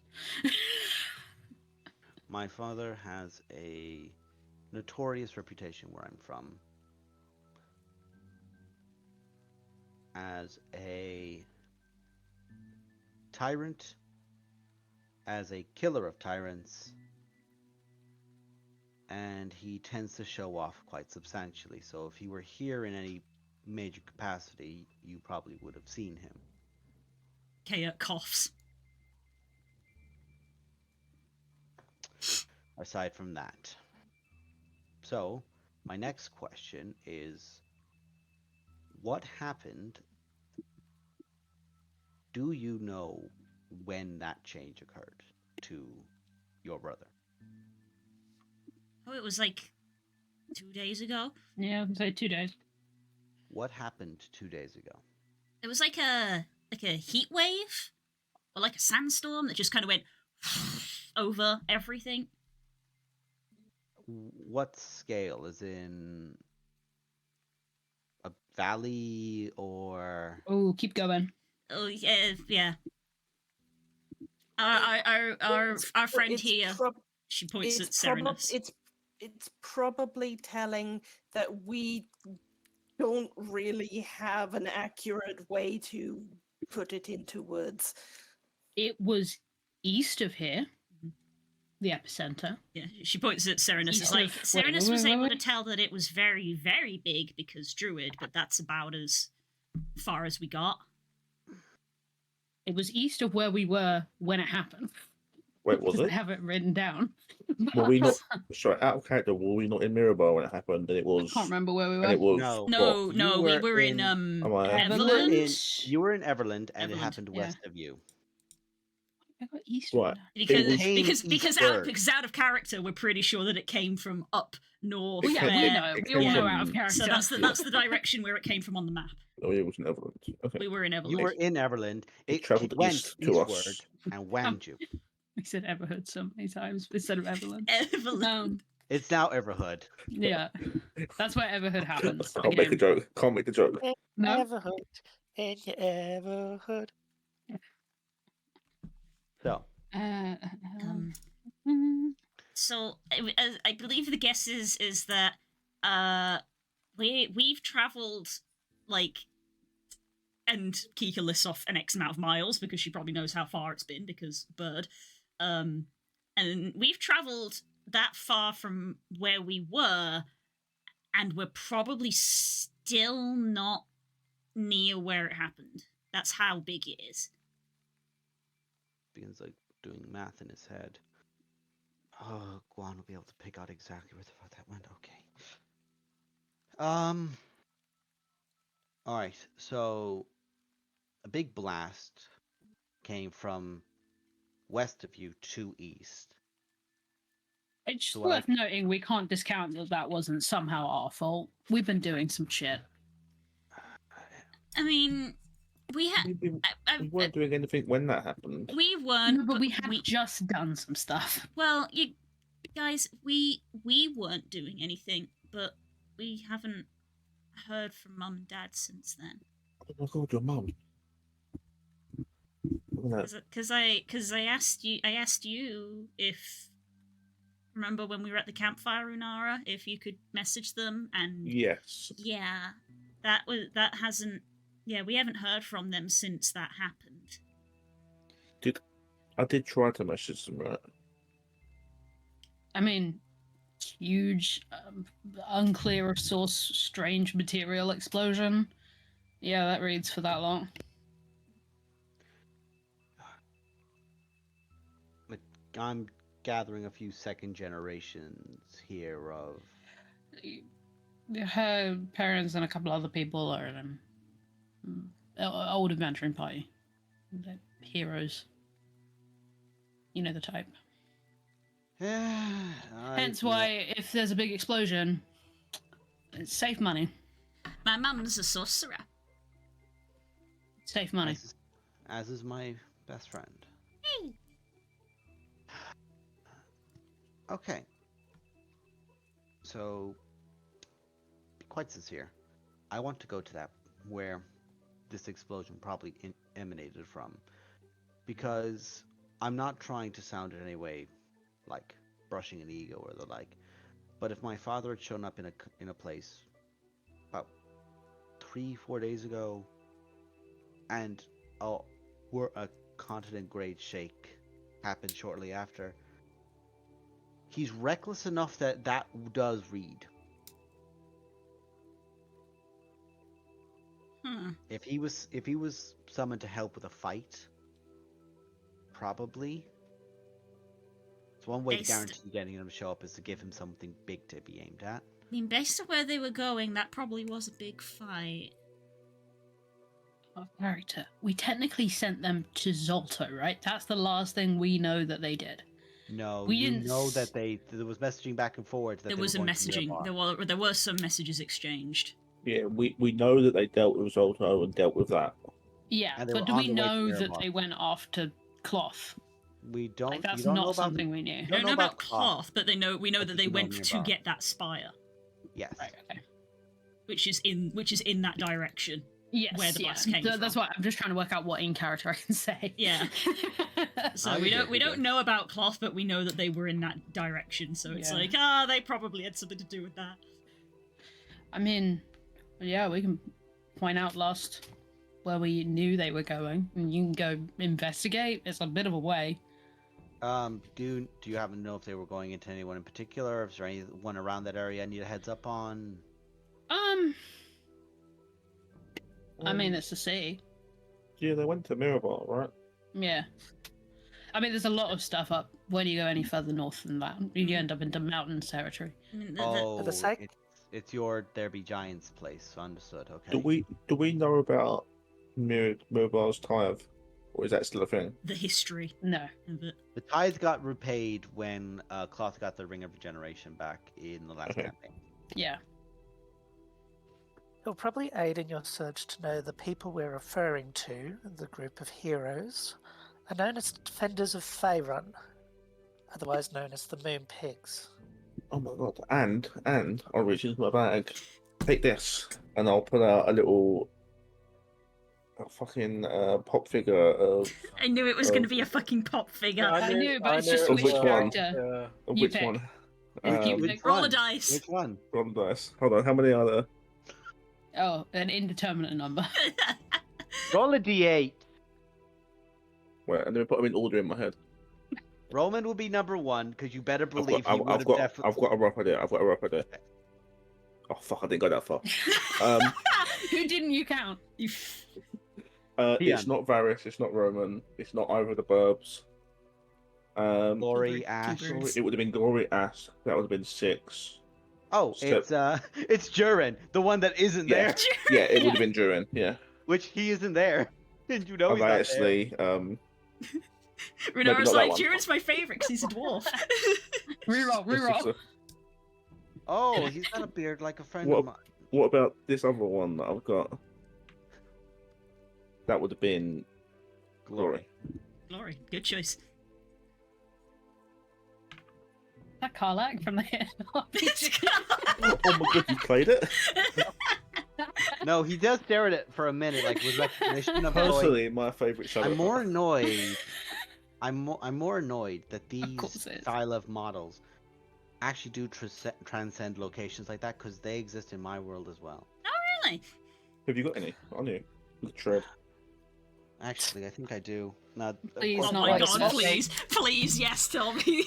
My father has a notorious reputation where I'm from as a tyrant, as a killer of tyrants, and he tends to show off quite substantially. So if he were here in any major capacity, you probably would have seen him. Kayok coughs. Aside from that. So, my next question is, what happened? Do you know when that change occurred to your brother? Oh, it was like 2 days ago. Yeah, I would say 2 days. What happened 2 days ago? It was like a heat wave or like a sandstorm that just kind of went over everything. What scale? Is in valley or? Oh, keep going. Oh yeah. Our friend It's here. prob- She points it's at Serenus. it's probably telling that we don't really have an accurate way to put it into words. It was east of here, the epicenter. Yeah, she points at Serenus. It's East like of- wait, Serenus wait, was wait, able to wait. tell that it was very, very big because Druid, but that's about as far as we got. It was east of where we were when it happened. Wait, was Because I it? have it written down. Were we not? Sorry, out of character. Were we not in Mirror when it happened? And it I was. can't remember where we And were. it was. No. No, what? no, we were in Am I- Everland? You were in Everland, and it Everland, happened yeah. west of you. I got east. Right. Because It was- came because eastward. out of character, we're pretty sure that it came from up north. Well, yeah, we where- know. It We all came know from- out of character. So that's the direction where it came from on the map. Oh, it was in Everland. Okay. We were in Everland. You were in Everland. It travelled went east to us. eastward and wound you. We said Everhood so many times instead of Everland. Everland. It's now Everhood. Yeah, that's where Everhood happens. the Can't make a game. joke. Can't make the joke. No, Ever heard? And you ever heard? So, Um, mm, So I believe the guess is that we've travelled like, and Kika lists off an X amount of miles because she probably knows how far it's been because bird, and we've travelled that far from where we were, and we're probably still not near where it happened. That's how big it is. begins like doing math in his head. Oh, Guan will be able to pick out exactly where the fuck that went. Okay. All right. So, a big blast came from west of you to east. it's just So what I- worth noting we can't discount that that wasn't somehow our fault. We've been doing some shit. I mean, we had. We weren't doing anything when that happened. We weren't, No, but we have just done some stuff. Well, you guys, we weren't doing anything, but we haven't heard from Mum and Dad since then. Oh my god, your mum. Because I asked you if, remember when we were at the campfire, Unara, if you could message them, and Yes. yeah, we haven't heard from them since that happened. I did try to message them, right? I mean, huge, unclear of source, strange material explosion. Yeah, that reads for that long. I'm gathering a few second generations here of. Her parents and a couple other people are old adventuring party. They're heroes. You know the type. Hence why, if there's a big explosion, it's safe money. My mum's a sorcerer. Safe money. As is my best friend. Hey. Okay. So, be quite sincere. I want to go to that where this explosion probably emanated from, because I'm not trying to sound in any way like brushing an ego or the like. But if my father had shown up in a place about 3-4 days ago, and a continent grade shake happened shortly after, he's reckless enough that does read. If he was summoned to help with a fight, probably. So one way to guarantee getting him to show up is to give him something big to be aimed at. I mean, based on where they were going, that probably was a big fight. Of character. We technically sent them to Zolto, right? That's the last thing we know that they did. No, We you didn't know that there was messaging back and forward. That There they was were a going to messaging. Miramar. There were some messages exchanged. Yeah, we know that they dealt with Zolto and dealt with that. Yeah, And they but were do on we the way to know that Miramar. they went off to Cloth? We don't. Like, that's you don't know not about, something we knew. you We don't don't know about Cloth. Cloth, but we know But that you they know went to Miramar. get that spire. Yes. Right, okay. which is in that direction. Yes, where the yeah. blast came That's from. why I'm just trying to work out what in character I can say. Yeah. So Oh, we you're don't good, you're good. know about cloth, but we know that they were in that direction. So it's Yeah. like, they probably had something to do with that. I mean, yeah, we can point out Lost where we knew they were going, and you can go investigate. It's a bit of a way. Do you happen to know if they were going into anyone in particular? Is there anyone around that area I need a heads up on? I mean, it's the sea. Yeah, they went to Mirabar, right? Yeah. I mean, there's a lot of stuff up when you go any further north than that. You end up into mountains territory. I mean, Oh, the sake- it's your There Be Giants place. Understood. Okay. Do we know about Mirabar's tithe, or is that still a thing? the history No. of it. The tithe got repaid when Cloth got the Ring of Regeneration back in the last Okay. campaign. Yeah. It'll probably aid in your search to know the people we're referring to, the group of heroes, are known as Defenders of Faerun, otherwise known as the Moon Pigs. Oh my god! And I'll reach into my bag, take this, and I'll pull out a fucking pop figure of I knew it was going to be a fucking pop figure. I knew, but it's just Of which which one? character. of You which pick. one? You Which pick. Roll a one? dice. Which one? Roll the dice. Hold on, how many are there? Oh, an indeterminate number. Roll a d8. Wait, and then put them in order in my head. Roman will be number 1 because you better I've believe got, he would I've have got, definitely. I've got a rough idea. Oh fuck! I didn't go that far. Who didn't you count? Ian. It's not Varys. It's not Roman. It's not either of the Burbs. Glory, Two Ash. birds. It would have been Glory Ash. That would have been 6. Oh, So- it's Durin, the one that isn't Yeah. there, Yeah, it would Yeah. have been Durin. Yeah. which he isn't there, and you know he's not Obviously, Renara's not that like, one. Jiren's my favourite because he's a dwarf. Reroll, it's just reroll. a- Oh, he's got a beard like a friend What- of mine. what about this other one that I've got? That would have been Glory. Glory, good choice. That Karlak from the RPG. Oh my god, you played it? No, he does stare at it for a minute, like with recognition of going. Personally, my favourite show. I'm more annoyed. I'm more annoyed that these course it is. style of models actually do transcend locations like that because they exist in my world as well. Really? Have you got any on you? With Tread. Actually, I think I do. No, of Please, course Oh not my like god, this. please, yes, tell me.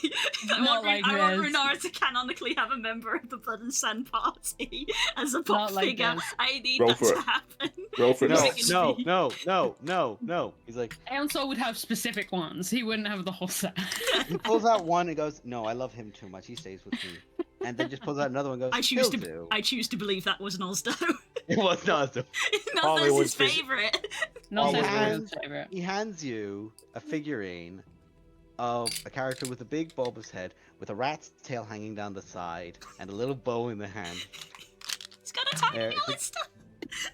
I Not want, like I want this. Renara to canonically have a member of the Blood and Sand Party as a pop Not like figure. this. I need Roll that for to it. happen. Roll for it. No, Make it no, be. no. He's like, Aeon Sol would have specific ones. He wouldn't have the whole set. he pulls out one and goes, "No, I love him too much. He stays with me." And then just pulls out another one and goes, I choose "He'll to do." I choose to believe that was Nosdo. It was Nazdo. Nosdo's was his his- favourite. Not he his hands- favorite. He hands you a figurine of a character with a big bulbous head, with a rat's tail hanging down the side, and a little bow in the hand. He's got a tiny There, it's a- Alistair.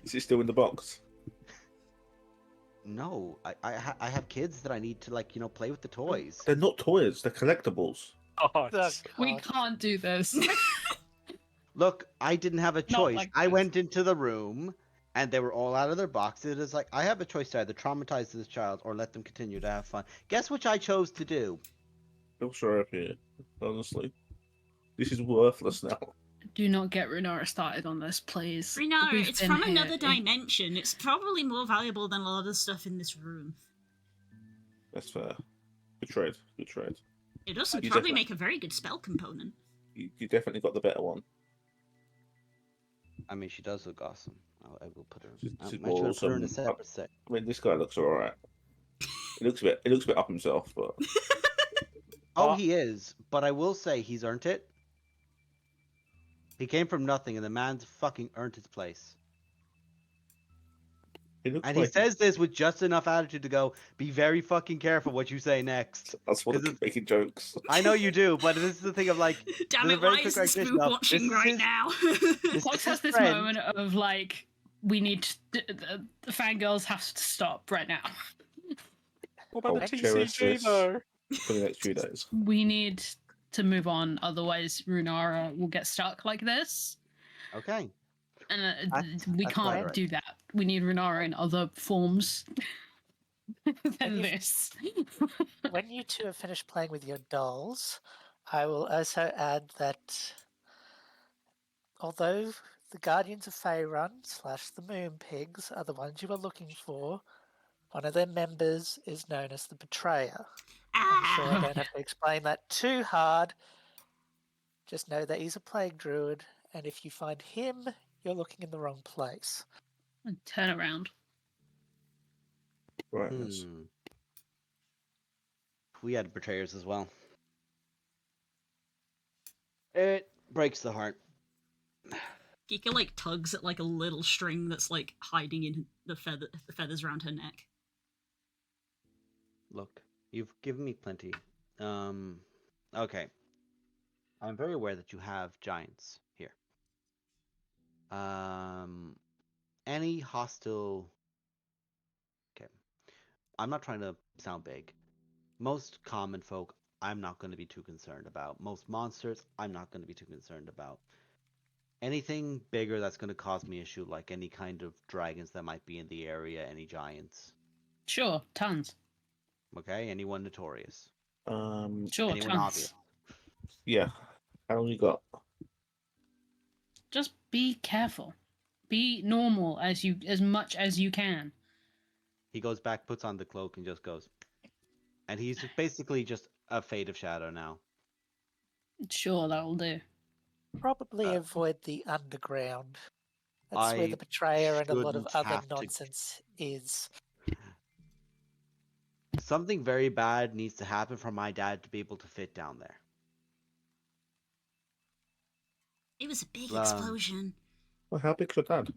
Is it still in the box? No, I have kids that I need to play with the toys. They're not toys. They're collectibles. God. Oh, We God. can't do this. Look, I didn't have a choice. like I this. went into the room, and they were all out of their boxes. It's like I have a choice to either traumatize this child or let them continue to have fun. Guess which I chose to do. I'm sorry up here. Honestly, this is worthless now. Do not get Runara started on this, please. Renara, We've it's been from here. another dimension. It's probably more valuable than a lot of the stuff in this room. That's fair. Good trade. Good trade. It also You probably definitely- make a very good spell component. You definitely got the better one. I mean, she does look awesome. I will put her. She's I might more try to put her in a awesome. separate set. I mean, this guy looks alright. It looks a bit up himself, but Oh, Uh, he is, but I will say he's earned it. He came from nothing, and the man's fucking earned his place. he looks And like he says this with just enough attitude to go, "Be very fucking careful what you say next." that's what Is I it- keep making jokes. I know you do, but this is the thing of like, Damn There's it, a very why quick isn't recognition Spook of- watching this is right his- now? this Fox is has his this friend. moment of like, we need the fangirls have to stop right now. What about Oh, the cherish TCG this. though? For the next few days. We need to move on, otherwise Runara will get stuck like this. Okay. And we that's can't quite do that. We need Renara in other forms than you- this. When you two have finished playing with your dolls, I will also add that although the Guardians of Faerun / the Moon Pigs are the ones you are looking for, one of their members is known as the Betrayer. I'm sure I Ah! don't have to explain that too hard. Just know that he's a plague druid, and if you find him, you're looking in the wrong place. Turn around. Right. Yes. Hmm. We had betrayers as well. It breaks the heart. Kika like tugs at like a little string that's like hiding in the feathers around her neck. Look, you've given me plenty. Okay. I'm very aware that you have giants here. Any hostile. Okay. I'm not trying to sound big. Most common folk, I'm not going to be too concerned about. Most monsters, I'm not going to be too concerned about. Anything bigger that's going to cause me issue, like any kind of dragons that might be in the area, any giants. Sure, tons. Okay, anyone notorious. Sure, Anyone tons. obvious. Yeah. How long you got? Just be careful. Be normal as much as you can. He goes back, puts on the cloak, and just goes. And he's basically just a fade of shadow now. Sure, that'll do. Probably avoid the underground. That's where I the Betrayer and a lot of shouldn't other have to- nonsense is. Something very bad needs to happen for my dad to be able to fit down there. It was a big Um, explosion. Well, how big's your dad?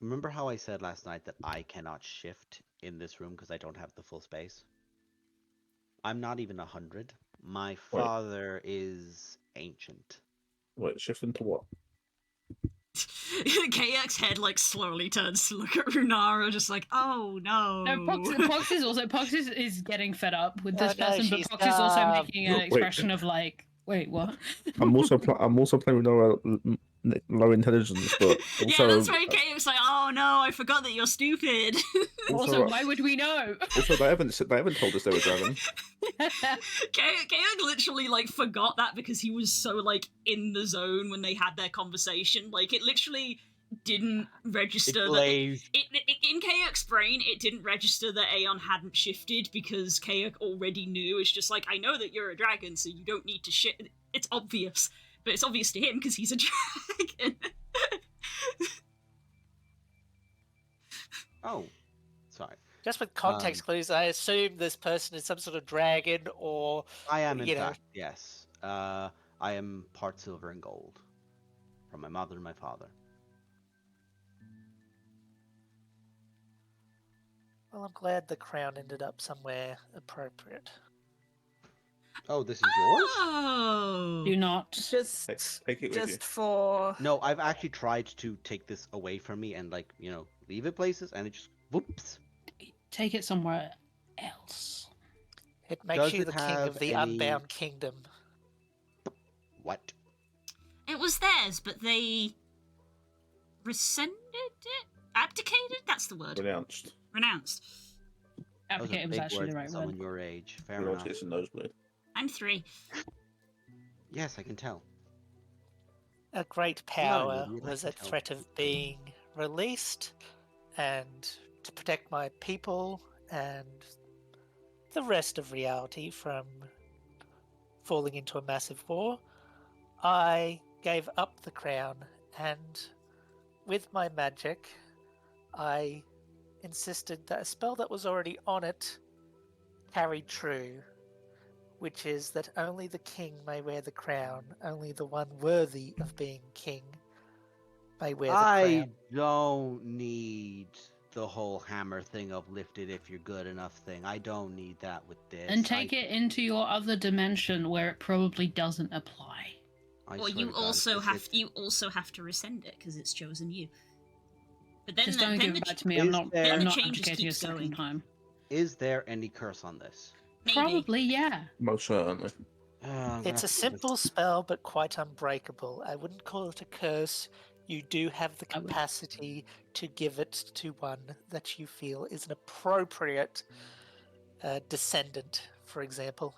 Remember how I said last night that I cannot shift in this room because I don't have the full space? I'm not even 100. My father is ancient. Wait, shift into what? KX head like slowly turns to look at Runara, just like, oh no. No, Pox is also Pox is getting fed up with this No, person, but she's Pox is also dumb. making an Wait. expression of like, wait, what? I'm also playing with low intelligence, but also Yeah, that's why KX like, oh no, I forgot that you're stupid. Also, why would we know? also they haven't told us they were dragon. KX literally like forgot that because he was so like in the zone when they had their conversation. Like it literally didn't register that in KX's brain it didn't register that Aeon hadn't shifted because KX already knew. It's just like, I know that you're a dragon, so you don't need to shift. It's obvious, but it's obvious to him because he's a dragon. Oh, sorry. Just with context clues, I assume this person is some sort of dragon or... I am, in you know. fact, yes. I am part silver and gold. From my mother and my father. Well, I'm glad the crown ended up somewhere appropriate. Oh, this is yours? Oh. Do not. Just, Take it with you. just for No, I've actually tried to take this away from me and, like, leave it places, and it just, whoops. Take it somewhere else. It makes Does you it the king have of the any- unbound kingdom. What? It was theirs, but they rescinded it? Abdicated? That's the word. Renounced. Renounced. Those are Abdicate was big actually words the for right someone word. your age. Fair We're all enough. chasing nosebleed. I'm 3. Yes, I can tell. A great not power an idiot, I was can at tell. threat of being released, and to protect my people and the rest of reality from falling into a massive war, I gave up the crown, and with my magic, I insisted that a spell that was already on it carried true, which is that only the king may wear the crown, only the one worthy of being king may wear the I crown. don't need the whole hammer thing of lifted if you're good enough thing. I don't need that with this. And take it into your other dimension where it probably doesn't apply. Or you also have to rescind it because it's chosen you. But then Just the, don't then give the, it back to me. is I'm not. there- I'm the not changes abdicating a keeps second going. time. Is there any curse on this? maybe. Probably, yeah. Most certainly. I'm gonna It's a have to do this. simple spell, but quite unbreakable. I wouldn't call it a curse. you do have the I would. capacity to give it to one that you feel is an appropriate descendant, for example.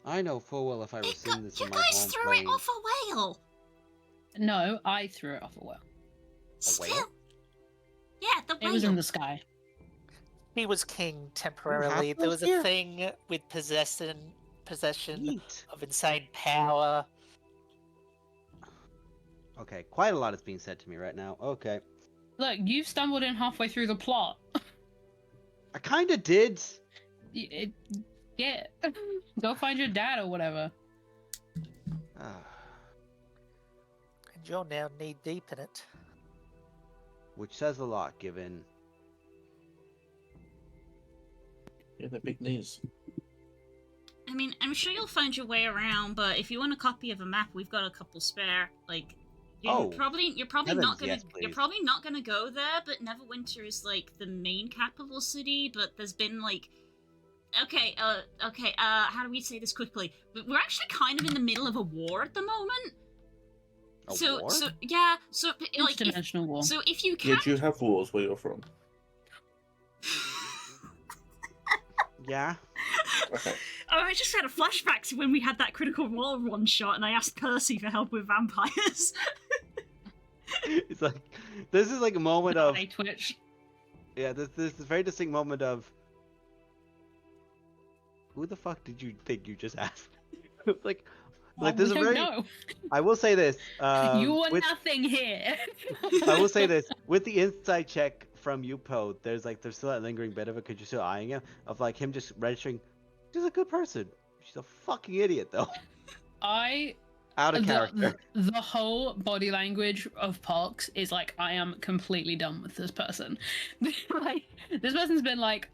I know full well if I rescind this You in my guys home threw plane, it off a whale. No, I threw it off a well. Still. whale? Yeah, the whale. It was in the sky. He was king temporarily. There was a thing with possession Neat. of insane power. Okay, quite a lot is being said to me right now. Okay. Look, you've stumbled in halfway through the plot. I kind of did. Yeah. Go find your dad or whatever. Ah, And you're now knee deep in it. which says a lot, given... Yeah, they're big knees. I mean, I'm sure you'll find your way around, but if you want a copy of a map, we've got a couple spare. Like, you're probably heavens, not gonna yes, you're please. probably not gonna go there. But Neverwinter is like the main capital city. But there's been like, how do we say this quickly? We're actually kind of in the middle of a war at the moment. A so war? so yeah, so like Interdimensional war. so if you Yeah, can do you have wars where you're from? Yeah. Okay. Oh, I just had a flashback to when we had that Critical Role one shot, and I asked Percy for help with vampires. It's like... This is like a moment of... I twitch. Yeah, this is a very distinct moment of... Who the fuck did you think you just asked? like there's a we don't very... know. I will say this. You were with... nothing here. I will say this. With the insight check from Upo, there's still that lingering bit of it, because you're still eyeing him, of like him just registering, she's a good person. She's a fucking idiot, though. Out of character. The whole body language of Pox is like, I am completely done with this person. Like, this person's been like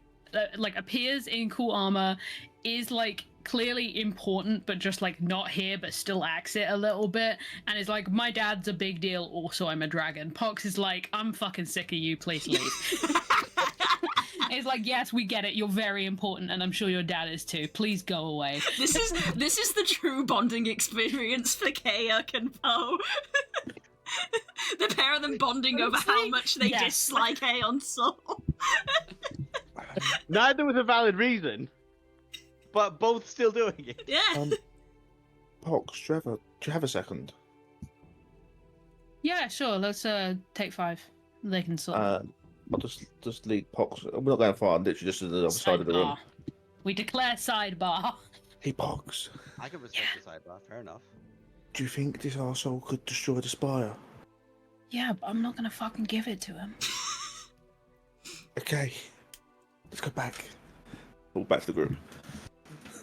appears in cool armor, is like clearly important, but just like not here, but still acts it a little bit, and is like, my dad's a big deal, also I'm a dragon. Pox is like, I'm fucking sick of you, please leave. It's like, yes, we get it, you're very important, and I'm sure your dad is too. Please go away. This is the true bonding experience for Kayak and Poe. The pair of them bonding over how much they dislike Aeon's soul. Neither with a valid reason, but both still doing it. Yeah. Pox, do you have a second? Yeah, sure, let's take 5. They can sort I'll just lead Pox. We're not going far, literally just to the other side of the room. sidebar. We declare sidebar. Hey, Pox, I can respect the sidebar, fair enough. do you think this arsehole could destroy the spire? Yeah, but I'm not gonna fucking give it to him. Okay, let's go back. All back to the group.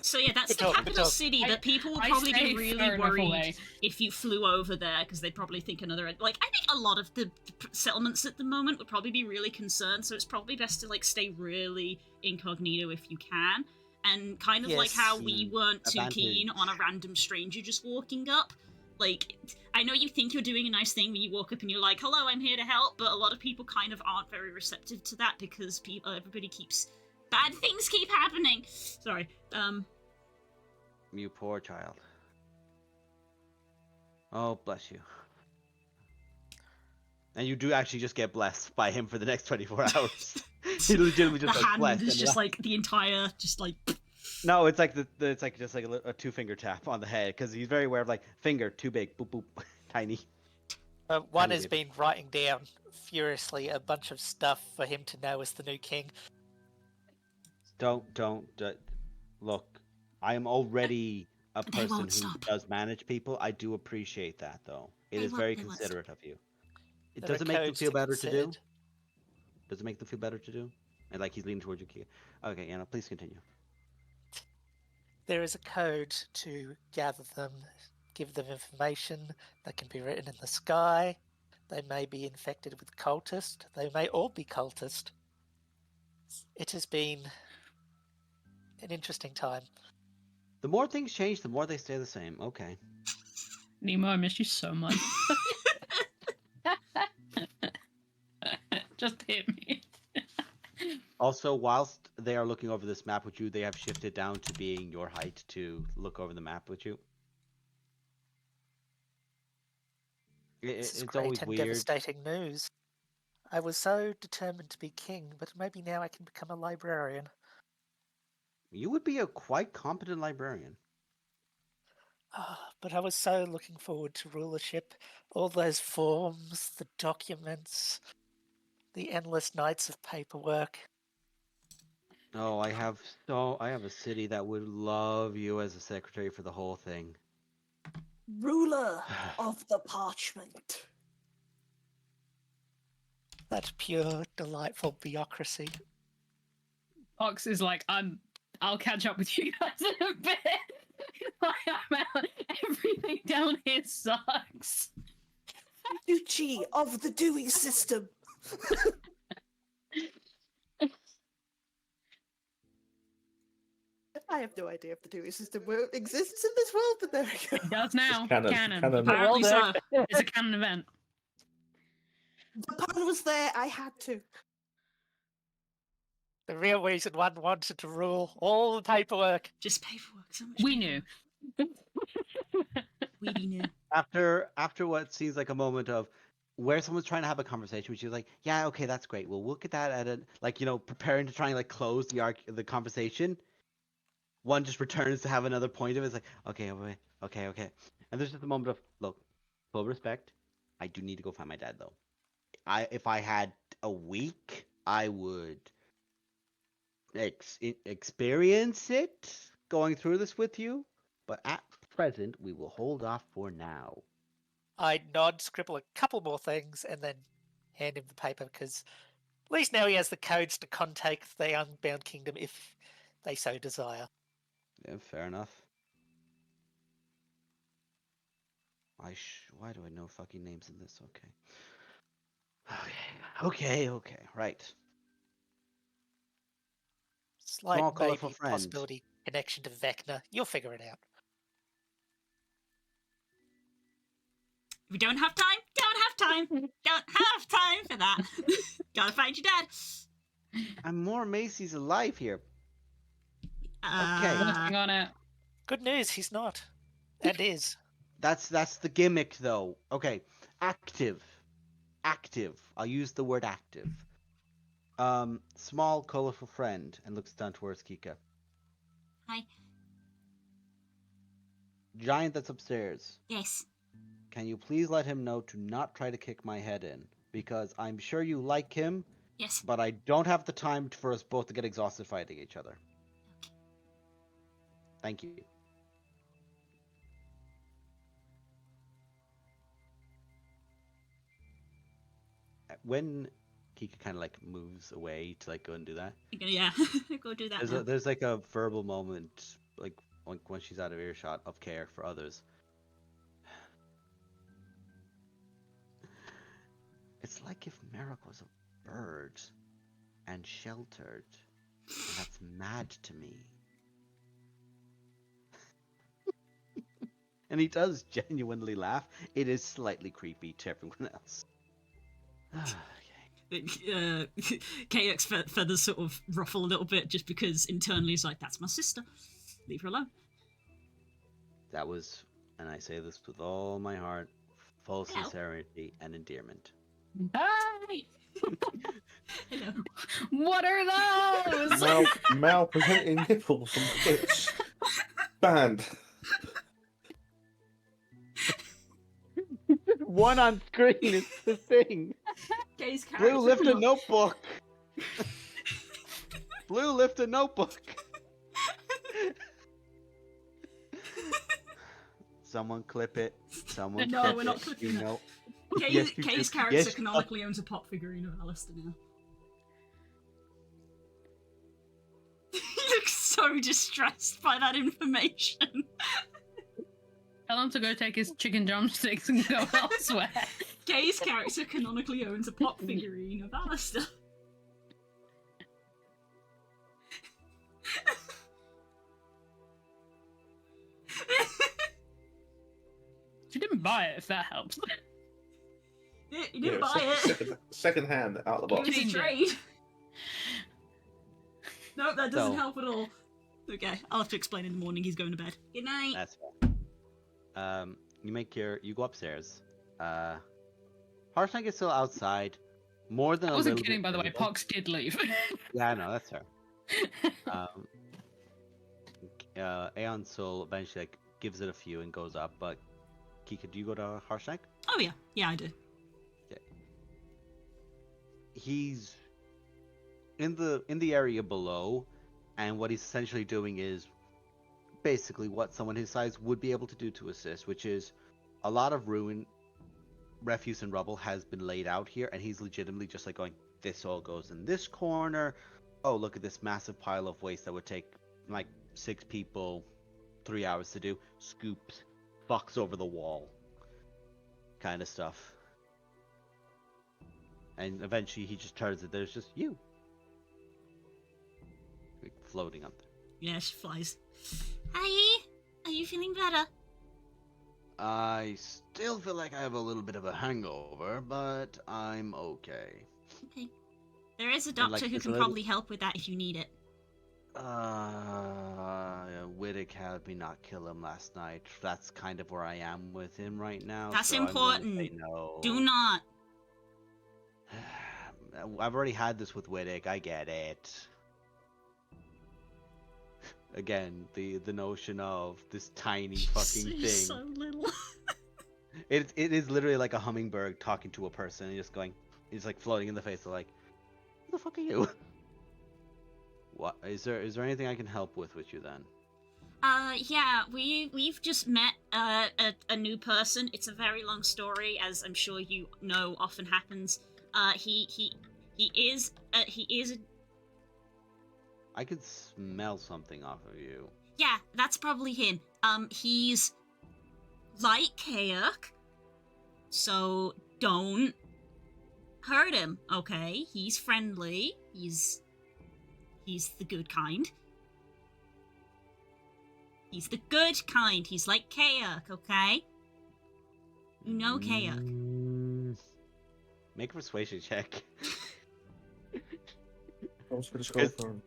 So yeah, that's Good the talk, good capital talk. city that people would I probably be stay really far enough worried away. if you flew over there, because they'd probably think another... Like, I think a lot of the settlements at the moment would probably be really concerned, so it's probably best to, like, stay really incognito if you can. And kind of like Yes. how we weren't too Advantage. keen on a random stranger just walking up. Like, I know you think you're doing a nice thing when you walk up and you're like, hello, I'm here to help, but a lot of people kind of aren't very receptive to that because everybody keeps... Bad things keep happening! Sorry, You poor child. Oh, bless you. And you do actually just get blessed by him for the next 24 hours. He legitimately just the like hand blessed. is and just then- like the entire, just like... No, it's like it's like just like a 2-finger tap on the head, because he's very aware of like finger too big, boop boop, tiny. One Tiny has bit. been writing down furiously a bunch of stuff for him to know as the new king. Don't look. I am already a They person who won't stop. does manage people. I do appreciate that, though. It They is won't- very they won't stop. considerate of you. It There are does it make them codes feel better to do? considered. Does it make them feel better to do? And like he's leaning towards you, Kia. Okay, Anna, please continue. There is a code to gather them, give them information that can be written in the sky. They may be infected with cultist. They may all be cultist. It has been an interesting time. The more things change, the more they stay the same. Okay. Nemo, I miss you so much. Just hit me. Also, whilst they are looking over this map with you, they have shifted down to being your height to look over the map with you. This is It's great always and weird. devastating news. I was so determined to be king, but maybe now I can become a librarian. You would be a quite competent librarian. But I was so looking forward to rulership. All those forms, the documents, the endless nights of paperwork. Oh, I have a city that would love you as a secretary for the whole thing. Ruler of the parchment. That pure, delightful bureaucracy. Fox is like, I'll catch up with you guys in a bit. Like, I'm out. Everything down here sucks. Duchy of the Dewey system. I have no idea if the Dewey system exists in this world, but there we go. It does now. canon. Canon. Canon. Apparently Well so. It's a canon event. The pun was there, I had to. The real reason one wanted to rule all the paperwork. Just paperwork. So much. We knew. We knew. After what seems like a moment of where someone's trying to have a conversation, which is like, yeah, okay, that's great. We'll look at that at a preparing to try and like close the conversation. One just returns to have another point of it. It's like, okay, okay. And there's just a moment of, look, full respect. I do need to go find my dad though. If I had a week, I would experience it going through this with you. But at present, we will hold off for now. I nod, scribble a couple more things, and then hand him the paper, because at least now he has the codes to contact the Unbound Kingdom if they so desire. Yeah, fair enough. Why do I know fucking names in this? Okay, right. Slight Small, colourful maybe friend. possibility connection to Vecna. You'll figure it out. If we don't have time, don't have time for that. Gotta find your dad. I'm more Macy's alive here. Working on it. Good news, he's not. And is. That's the gimmick, though. Okay, active. I'll use the word active. Small, colorful friend, and looks down towards Kika. Hi. Giant that's upstairs. Yes. Can you please let him know to not try to kick my head in? Because I'm sure you like him, Yes. but I don't have the time for us both to get exhausted fighting each other. Thank you. When Kika kind of like moves away to like go and do that, Yeah. Go do that. Now. there's like a verbal moment, like when she's out of earshot, of care for others. It's like if Merrick was a bird and sheltered, and that's mad to me. And he does genuinely laugh. It is slightly creepy to everyone else. KX feathers sort of ruffle a little bit just because internally he's like, that's my sister. Leave her alone. That was, and I say this with all my heart, full sincerity and endearment. Hi! Hello. What are those? Mal presenting nipples on Twitch. Banned. One on screen is the thing. Kay's character. Blue, lift a notebook. Blue, lift a notebook. Someone clip it. Someone No, clip we're it. not clipping You it. know. Kay's Yes, character yes. canonically owns a pop figurine of Alistair now. He looks so distressed by that information. Tell him to go take his chicken drumsticks and go elsewhere. Kay's character canonically owns a pop figurine of Alistair. She didn't buy it, if that helps. You didn't buy it. Second hand out of the It box. was a trade. Nope, that doesn't So- help at all. Okay, I'll have to explain in the morning. He's going to bed. Good night. That's fair. You go upstairs. Harshnag is still outside, more than I a wasn't little kidding, bit by the way. visible. Pox did leave. Yeah, I know, that's fair. Um, Aeon Soul eventually gives it a few and goes up, but Kika, do you go to Harshnag? Oh yeah, yeah, I do. He's in the area below, and what he's essentially doing is basically what someone his size would be able to do to assist, which is a lot of ruin, refuse, and rubble has been laid out here, and he's legitimately just like going, this all goes in this corner. Oh, look at this massive pile of waste that would take like 6 people 3 hours to do. Scoops, fucks over the wall, kind of stuff. And eventually he just turns it. There's just you, like, floating up there. Yeah, she flies. Hi, are you feeling better? I still feel like I have a little bit of a hangover, but I'm okay. Okay. There is a And, doctor like, who it's a can little- probably help with that if you need it. Whittick had me not kill him last night. That's kind of where I am with him right now. That's so I'm going to say important. no. Do not. I've already had this with Whittick. I get it. Again, the notion of this tiny fucking thing. He's so little. It is literally like a hummingbird talking to a person and just going, he's like floating in the face of like, who the fuck are you? What is there anything I can help with you then? Yeah, we've just met a new person. It's a very long story, as I'm sure you know often happens. He is a I could smell something off of you. yeah, that's probably him. He's like Kayak, so don't hurt him, okay? He's friendly. He's the good kind. He's the good kind. He's like Kayak, okay? You know Kayak. Make a persuasion check. I was going to go for him.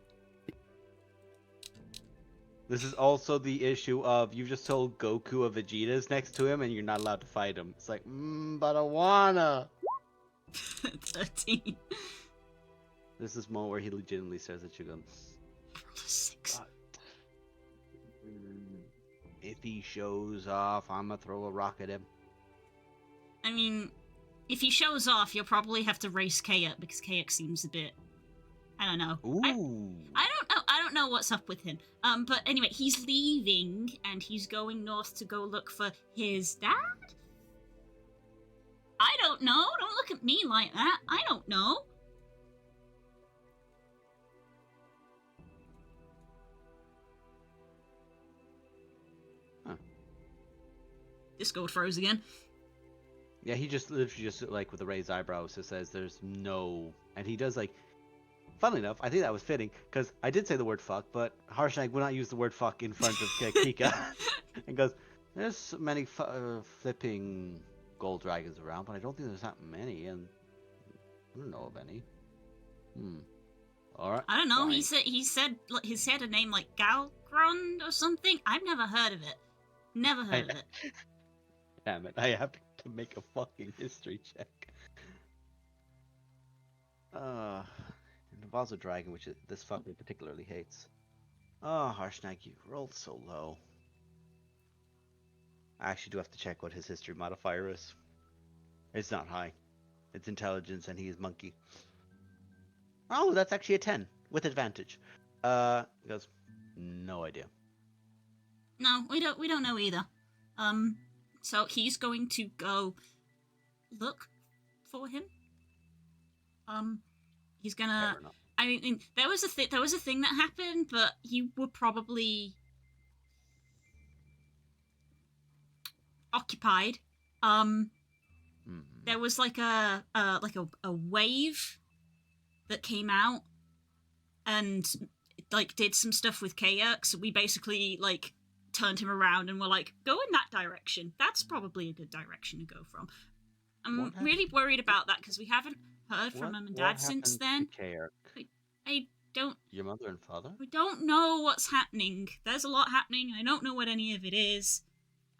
This is also the issue of you just told Goku a Vegeta's next to him and you're not allowed to fight him. It's like, but I wanna. 13. This is more where he legitimately stares at you going, Roll a 6. if he shows off, I'm gonna throw a rock at him. I mean, if he shows off, you'll probably have to race Kayak because Kayak seems a bit. I don't know. Ooh. I don't know what's up with him. But anyway, he's leaving and he's going north to go look for his dad. I don't know. Don't look at me like that. I don't know. Huh. Discord froze again. Yeah, he just literally just like with the raised eyebrows just says there's no, and he does like. Funnily enough, I think that was fitting because I did say the word fuck, but Harshnag would not use the word fuck in front of Kika. And goes, there's many flipping gold dragons around, but I don't think there's that many, and I don't know of any. All right. I don't know. fine. He said a name like Galgrond or something. I've never heard of it. Never heard of it. Damn it! I have to make a fucking history check. It involves a dragon, which this fucker particularly hates. Oh, Harshnag, you rolled so low. I actually do have to check what his history modifier is. It's not high. It's intelligence, and he is monkey. Oh, that's actually a 10 with advantage. He goes, no idea. No, we don't know either. So he's going to go look for him. He's gonna. Fair enough. I mean, there was a thing that happened, but you were probably occupied. There was like a wave that came out and like did some stuff with Kayak, so we basically like turned him around and were like, go in that direction. That's probably a good direction to go from. I'm really worried about that because we haven't heard from mum and dad since then. I don't. Your mother and father? We don't know what's happening. There's a lot happening. I don't know what any of it is.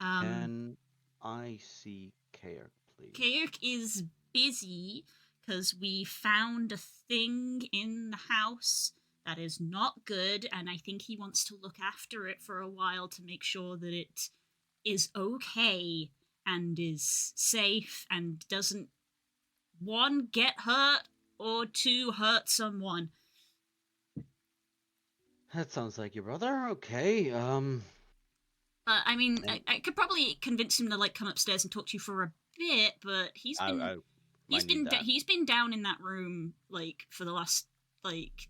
Can I see Kayak, please? Kayak is busy because we found a thing in the house that is not good, and I think he wants to look after it for a while to make sure that it is okay and is safe and doesn't, one, get hurt, or two, hurt someone. That sounds like your brother. Okay. I mean, And- I could probably convince him to like come upstairs and talk to you for a bit, but he's I might need that. he's been down in that room like for the last like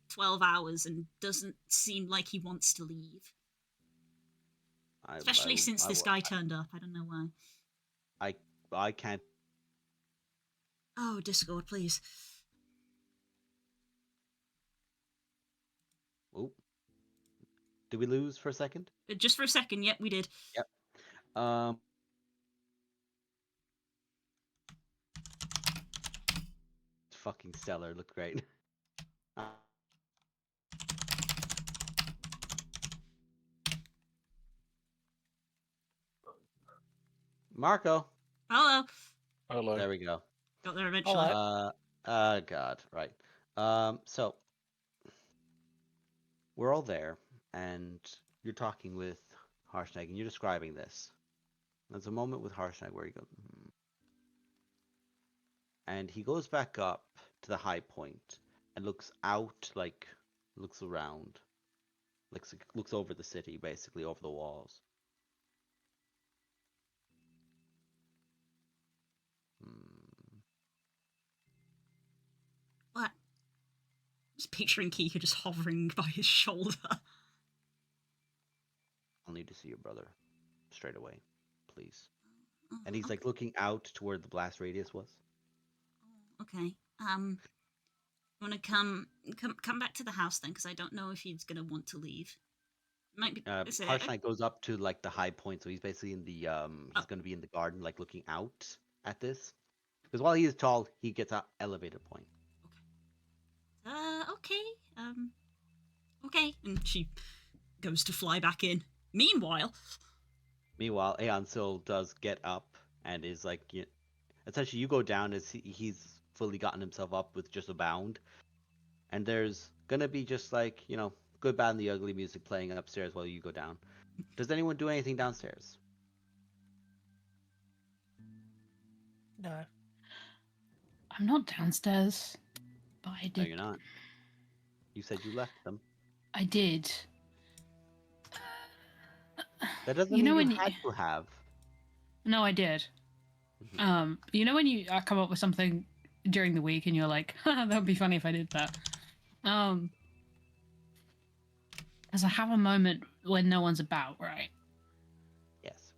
12 hours and doesn't seem like he wants to leave. Especially since this guy turned up. I don't know why. I can't. Oh, Discord, please. Oh. Did we lose for a second? Just for a second, yep, we did. Yep. Fucking stellar. Looked great. Marco. Hello. Hello. There we go. Got there eventually. God, right. So we're all there, and you're talking with Harshnag, and you're describing this. There's a moment with Harshnag where he goes, and he goes back up to the high point and looks out, like looks around, looks over the city, basically over the walls. What? Just picturing Kika just hovering by his shoulder. I'll need to see your brother straight away, please. Oh, And he's like looking out to where the blast radius was. okay. You want to come back to the house then, because I don't know if he's gonna want to leave. Might be. Harshnag goes up to like the high point, so he's basically in the he's going to be in the garden, like looking out at this. Because while he is tall, he gets an elevated point. Okay. Okay. And she goes to fly back in. Meanwhile, Aeon still does get up and is like, essentially, you go down as he's fully gotten himself up with just a bound, and there's gonna be just like good, bad, and the ugly music playing upstairs while you go down. Does anyone do anything downstairs? No. I'm not downstairs, but I did. No, you're not. You said you left them. I did. That doesn't You know mean when you had to have. No, I did. You know when you come up with something during the week and you're like, that would be funny if I did that. As I have a moment when no one's about, right? Yes.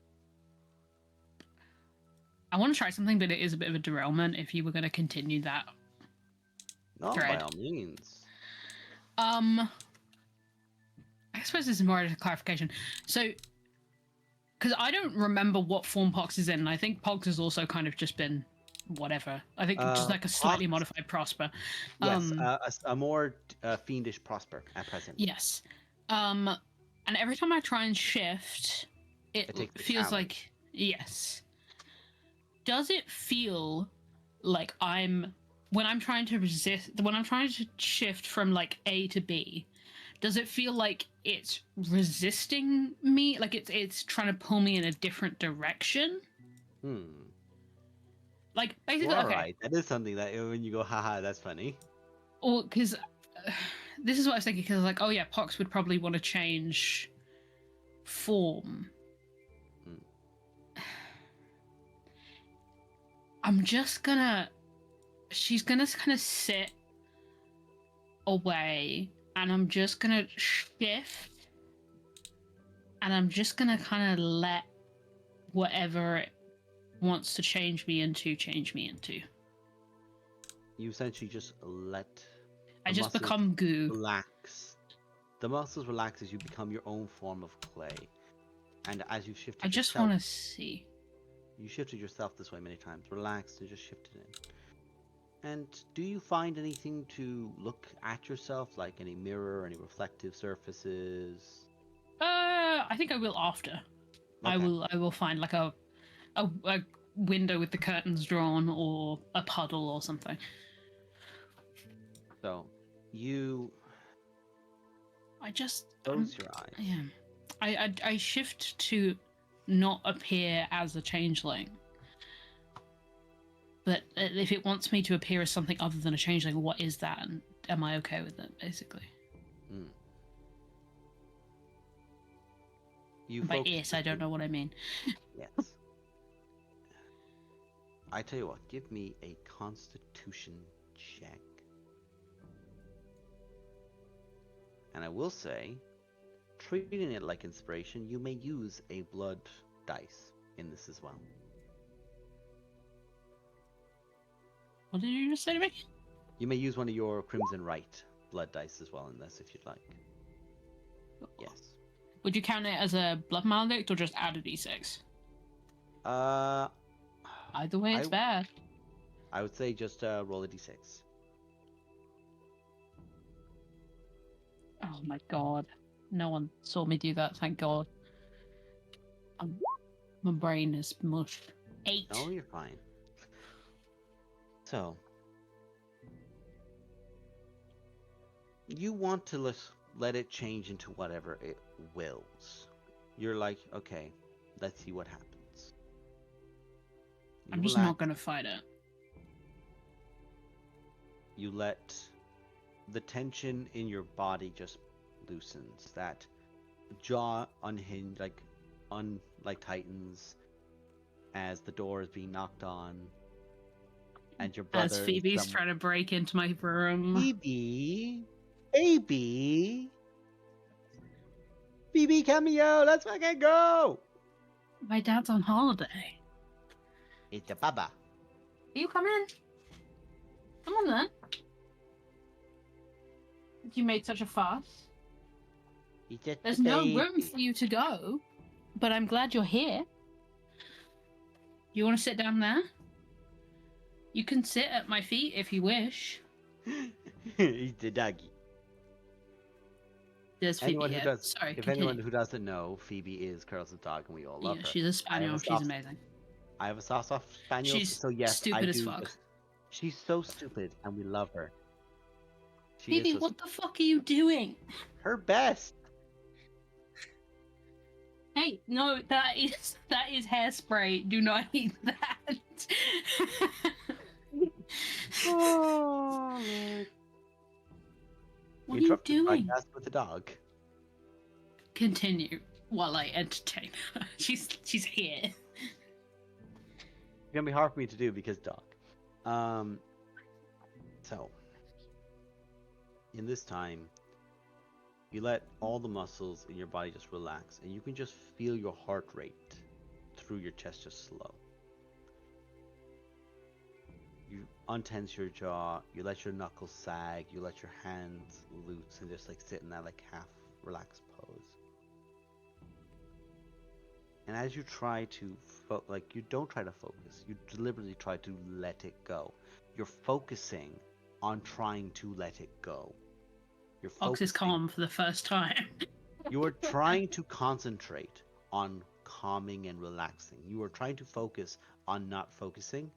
I want to try something, but it is a bit of a derailment if you were going to continue that. No, Thread. by all means. I suppose this is more of a clarification. So, because I don't remember what form Pox is in, and I think Pox has also kind of just been whatever. I think just like a slightly Pox- modified Prosper. Yes, a more fiendish Prosper at present. Yes. And every time I try and shift, it It takes the feels challenge. like yes. Does it feel like when I'm trying to shift from like A to B, does it feel like it's resisting me? Like it's trying to pull me in a different direction? Like basically, Well, okay. right. That is something that when you go, haha, that's funny. Or because this is what I was thinking. Because like, oh yeah, Pox would probably want to change form. I'm just gonna. She's gonna kind of sit away, and I'm just gonna shift, and I'm just gonna kind of let whatever it wants to change me into. You essentially just let. I the just muscles become goo. Relax. The muscles relax as you become your own form of clay, and as you shift. I just want to see. You shifted yourself this way many times. Relaxed and just shifted in. And do you find anything to look at yourself, like any mirror, any reflective surfaces? I think I will after. Okay. I will find like a window with the curtains drawn or a puddle or something. So you I just close your eyes. yeah. I shift to not appear as a changeling. But if it wants me to appear as something other than a changeling, what is that? And am I okay with it, basically? Mm. You And by focus it, I don't know what I mean. Yes. I tell you what, give me a constitution check. And I will say, treating it like inspiration, you may use a blood dice in this as well. What did you just say to me? You may use one of your Crimson Right blood dice as well in this if you'd like. Yes. Would you count it as a blood maledict or just add a d6? Either way, it's bad. I would say just roll a d6. Oh my god. No one saw me do that, thank god. My brain is mush. 8. No, you're fine. So, you want to let it change into whatever it wills. You're like, okay, let's see what happens. I'm just not gonna fight it. You let the tension in your body just loosens. That jaw unhinged, like tightens as the door is being knocked on, and your brother. As Phoebe's trying to break into my room. Phoebe, baby, Phoebe, cameo. Let's fucking go. My dad's on holiday. It's a baba. You come in. Come on then. You made such a fuss. There's no room for you to go, but I'm glad you're here. You want to sit down there? You can sit at my feet if you wish. He's the doggy. There's Phoebe Anyone here. who does, Sorry, if continue. anyone who doesn't know, Phoebe is Carl's dog, and we all love her. She's a spaniel. She's amazing. I have a soft spaniel, She's so yes, stupid I as do. fuck. She's so stupid, and we love her. Phoebe, so what the fuck are you doing? Her best. Hey, no, that is hairspray. Do not eat that. Oh, Lord. What are you doing? Podcast with the dog. Continue while I entertain her. She's here. It's gonna be hard for me to do because dog. So in this time, you let all the muscles in your body just relax, and you can just feel your heart rate through your chest just slow. You untense your jaw, you let your knuckles sag, you let your hands loose and just like sit in that like half relaxed pose. And as you try to you don't try to focus, you deliberately try to let it go. You're focusing on trying to let it go. You're Fox is calm for the first time. You are trying to concentrate on calming and relaxing. You are trying to focus on not focusing.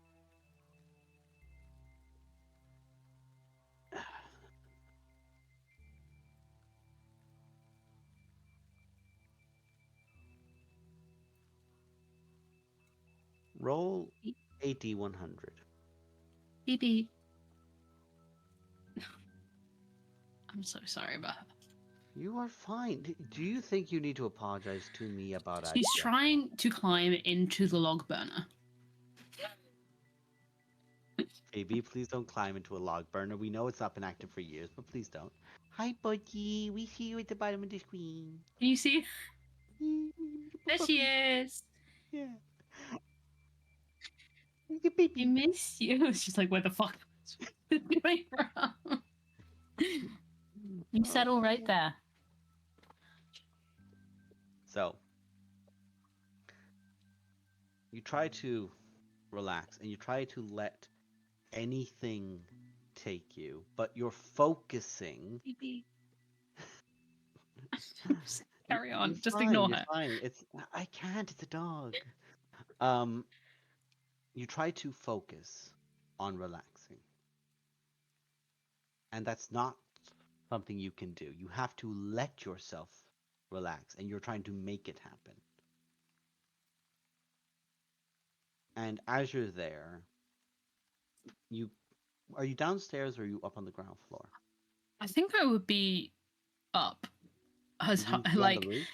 Roll AD100. Phoebe. I'm so sorry about her. You are fine. Do you think you need to apologize to me about She's trying to climb into the log burner. AB, please don't climb into a log burner. We know it's not been active for years, but please don't. Hi, buddy. We see you at the bottom of the screen. Can you see? There she is. Yeah. Baby. I miss you. She's like, where the fuck is it coming from? You settle right there. So, you try to relax and you try to let anything take you, but you're focusing. Carry on. You're Just fine, ignore you're her. Fine. I can't. It's a dog. you try to focus on relaxing. And that's not something you can do. You have to let yourself relax, and you're trying to make it happen. And as you're there, you are you downstairs or are you up on the ground floor? I think I would be up. As You hi- be on the like, roof?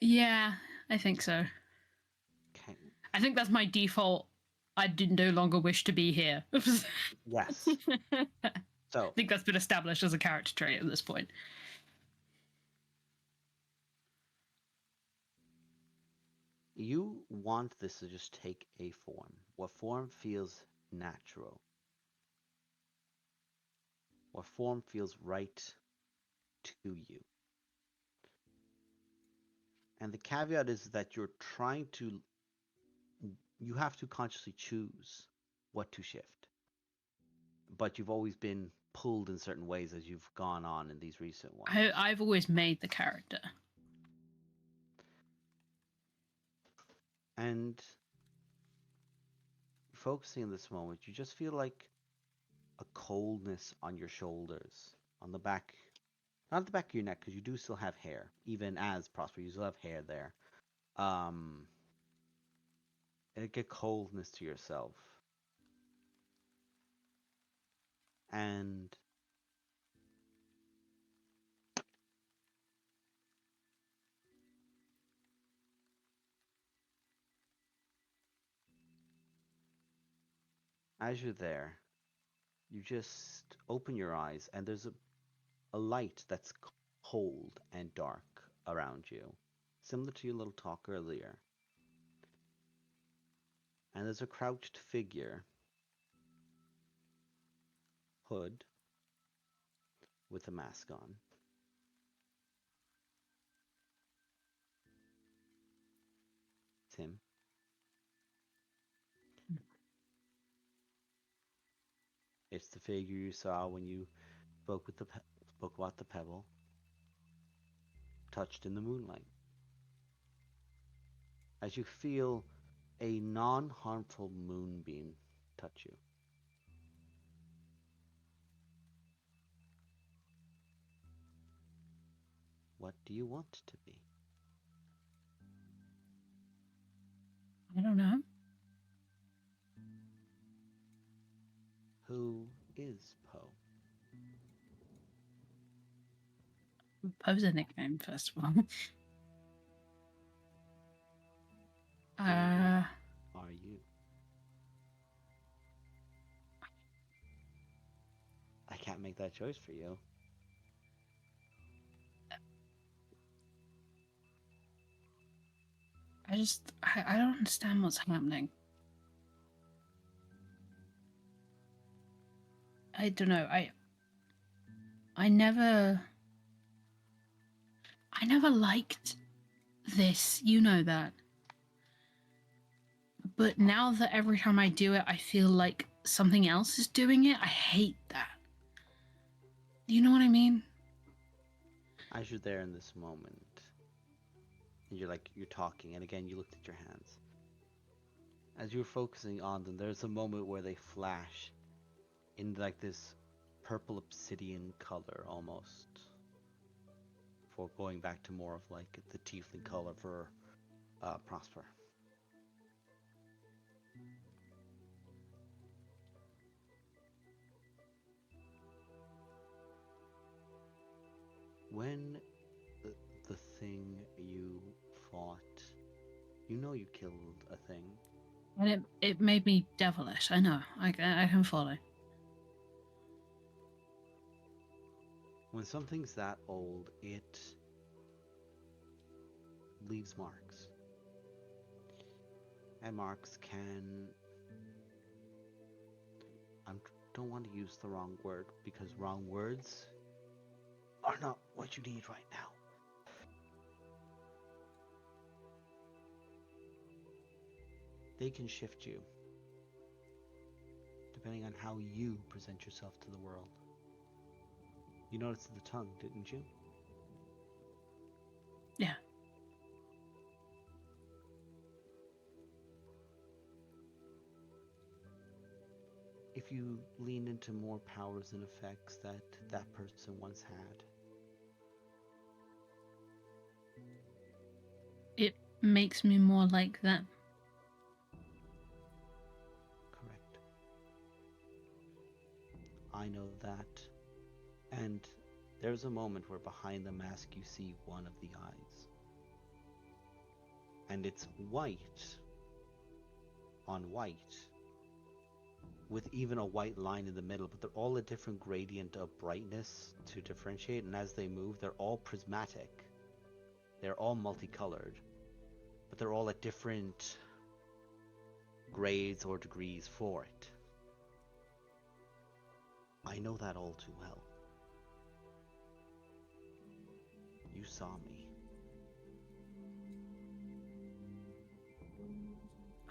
yeah, I think so. Okay. I think that's my default. I did no longer wish to be here. Yes. I So think that's been established as a character trait at this point. you want this to just take a form. What form feels natural? What form feels right to you? And the caveat is that you have to consciously choose what to shift. But you've always been pulled in certain ways as you've gone on in these recent ones. I've always made the character. And focusing in this moment, you just feel like a coldness on your shoulders, on the back, not the back of your neck, because you do still have hair, even as Prosper, you still have hair there. And get coldness to yourself. And as you're there, you just open your eyes, and there's a light that's cold and dark around you, similar to your little talk earlier. And there's a crouched figure, hood, with a mask on. Tim. It's the figure you saw when you spoke about the pebble, touched in the moonlight. As you feel a non-harmful moonbeam touch you. What do you want to be? I don't know. Who is Poe? Poe's a nickname, first of all. Who are you? I can't make that choice for you. I don't understand what's happening. I don't know. I never liked this. You know that. But now that every time I do it, I feel like something else is doing it. I hate that. You know what I mean? As you're there in this moment, and you're talking, and again you looked at your hands. As you're focusing on them, there's a moment where they flash in like this purple obsidian color almost. For going back to more of like the tiefling color for Prosper. When the thing you fought, you killed a thing. And it made me devilish. I know. I can follow. When something's that old, it leaves marks. And marks can... I don't want to use the wrong word, because wrong words are not what you need right now. They can shift you, depending on how you present yourself to the world. You noticed the tongue, didn't you? Yeah. if you lean into more powers and effects that that person once had? It makes me more like them. Correct. I know that. And there's a moment where behind the mask you see one of the eyes. And it's white on white, with even a white line in the middle, but they're all a different gradient of brightness to differentiate, and as they move, they're all prismatic. They're all multicolored, but they're all at different grades or degrees for it. I know that all too well. You saw me.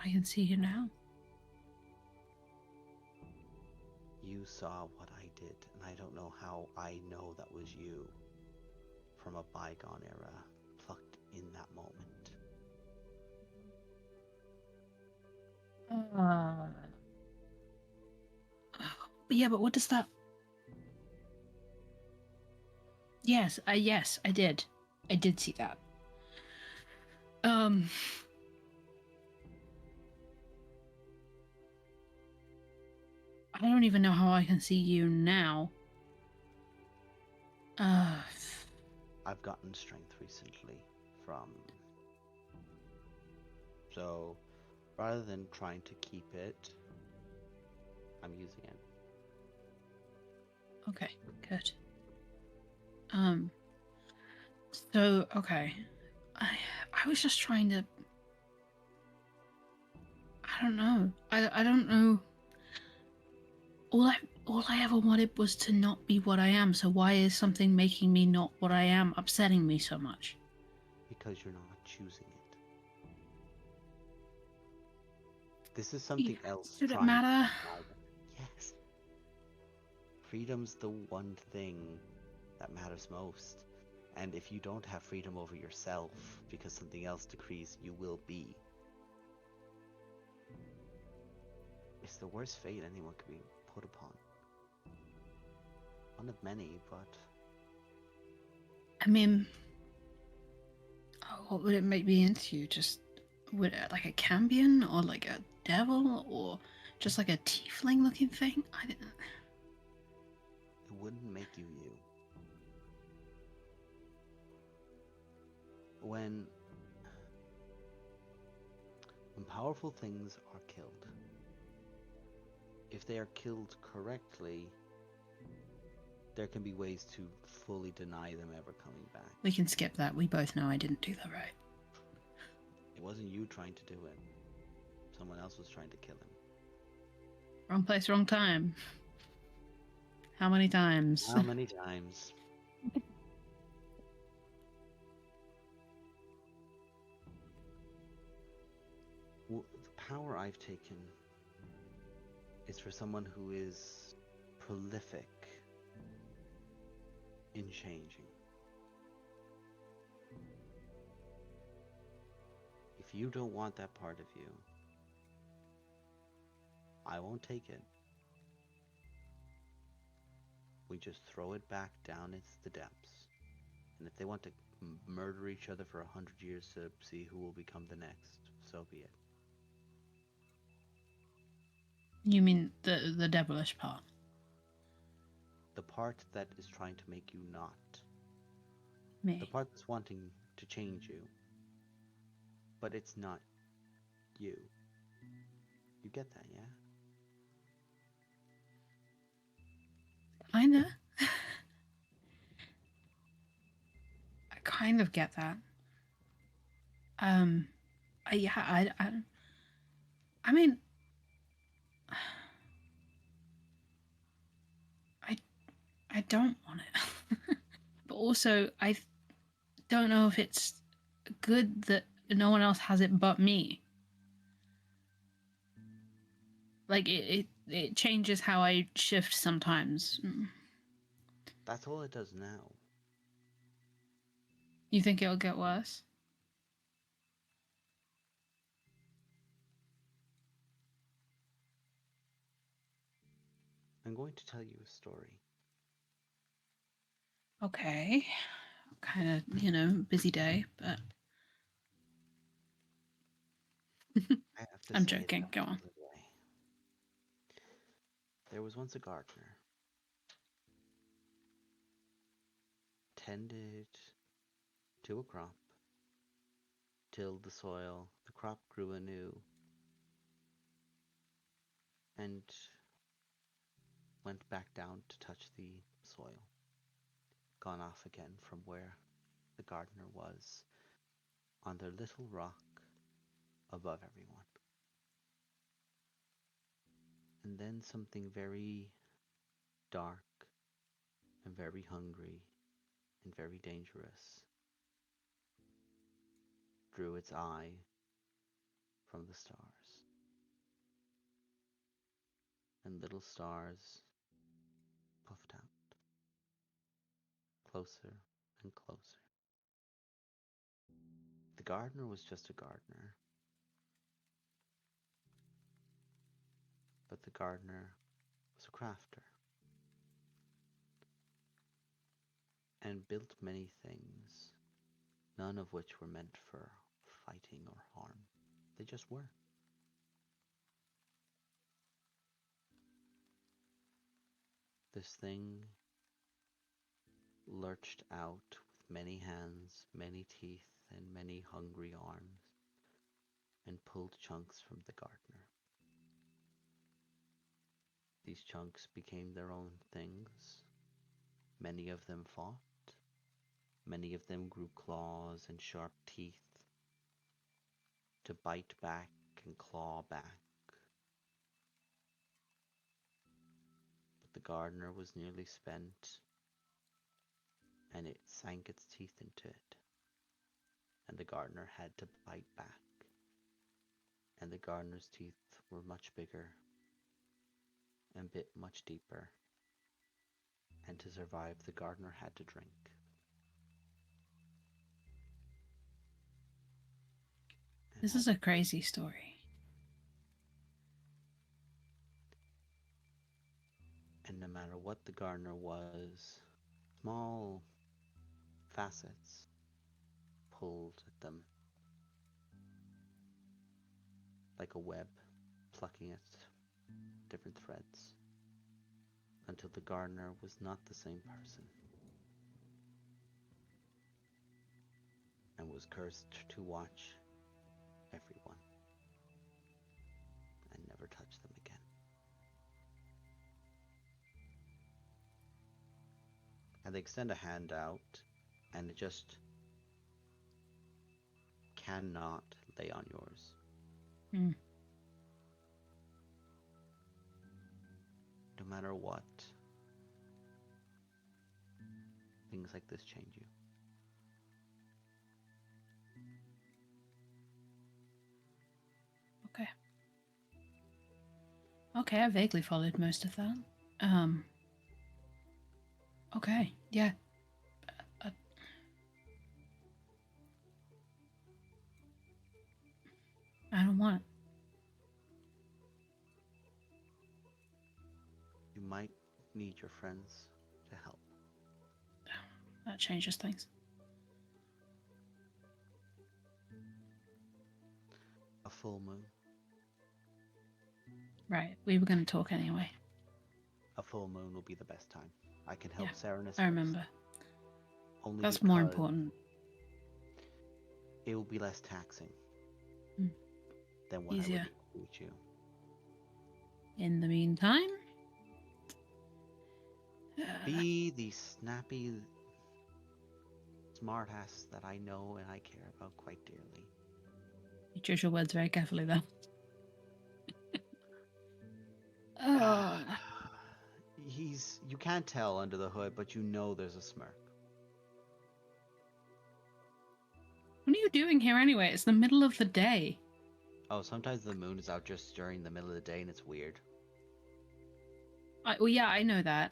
I can see you now. You saw what I did, and I don't know how I know that was you from a bygone era, plucked in that moment. Yeah, but what does that? Yes, I did. I did see that. I don't even know how I can see you now. I've gotten strength recently from... So, rather than trying to keep it, I'm using it. Okay, good. So, okay. I was just trying to... I don't know. I don't know. All I ever wanted was to not be what I am, so why is something making me not what I am upsetting me so much? Because you're not choosing it. This is something else Did it trying matter? to deny them. Yes. Freedom's the one thing that matters most. And if you don't have freedom over yourself because something else decrees, you will be. It's the worst fate anyone could be put upon. One of many, but... I mean, what would it make me into? Just would it, like a cambion or like a devil or just like a tiefling looking thing? I didn't. It wouldn't make you you. When powerful things are killed, if they are killed correctly, there can be ways to fully deny them ever coming back. We can skip that. We both know I didn't do that right. It wasn't you trying to do it. Someone else was trying to kill him. Wrong place, wrong time. How many times? How many times? Well, the power I've taken is for someone who is prolific in changing. If you don't want that part of you, I won't take it. We just throw it back down into the depths. And if they want to murder each other for 100 years to see who will become the next, so be it. You mean the devilish part? The part that is trying to make you not. Me. The part that's wanting to change you. But it's not you. You get that, yeah? Kinda. I kind of get that. Yeah, I mean, I don't want it. But also, I don't know if it's good that no one else has it but me. Like, it changes how I shift sometimes. That's all it does now. You think it'll get worse? I'm going to tell you a story. Okay. Kind of, busy day, but I have to I'm say joking. that Go on. anyway. There was once a gardener. Tended to a crop, tilled the soil, the crop grew anew, and went back down to touch the soil. Gone off again from where the gardener was, on their little rock above everyone. And then something very dark and very hungry and very dangerous drew its eye from the stars. And little stars puffed out, closer and closer. The gardener was just a gardener, but the gardener was a crafter and built many things, none of which were meant for fighting or harm. They just were. This thing lurched out with many hands, many teeth, and many hungry arms, and pulled chunks from the gardener. These chunks became their own things. Many of them fought. Many of them grew claws and sharp teeth to bite back and claw back. But the gardener was nearly spent, and it sank its teeth into it. And the gardener had to bite back. And the gardener's teeth were much bigger and bit much deeper. And to survive, the gardener had to drink. This is a crazy story. And no matter what the gardener was, small facets pulled at them like a web, plucking at different threads, until the gardener was not the same person, and was cursed to watch everyone and never touch them again. And they extend a hand out, and it just cannot lay on yours. Hmm. No matter what, things like this change you. Okay. Okay, I vaguely followed most of that. Okay, yeah. I don't want it. You might need your friends to help. That changes things. A full moon. Right, we were going to talk anyway. A full moon will be the best time. I can help Yeah, Serenus I remember. only That's because more important. it will be less taxing than what Easier. I would do with you. In the meantime, Be the snappy smartass that I know and I care about quite dearly. you choose your words very carefully, though. Oh, You can't tell under the hood, but you know there's a smirk. what are you doing here anyway? It's the middle of the day. Oh, sometimes the moon is out just during the middle of the day and it's weird. Well, yeah, I know that,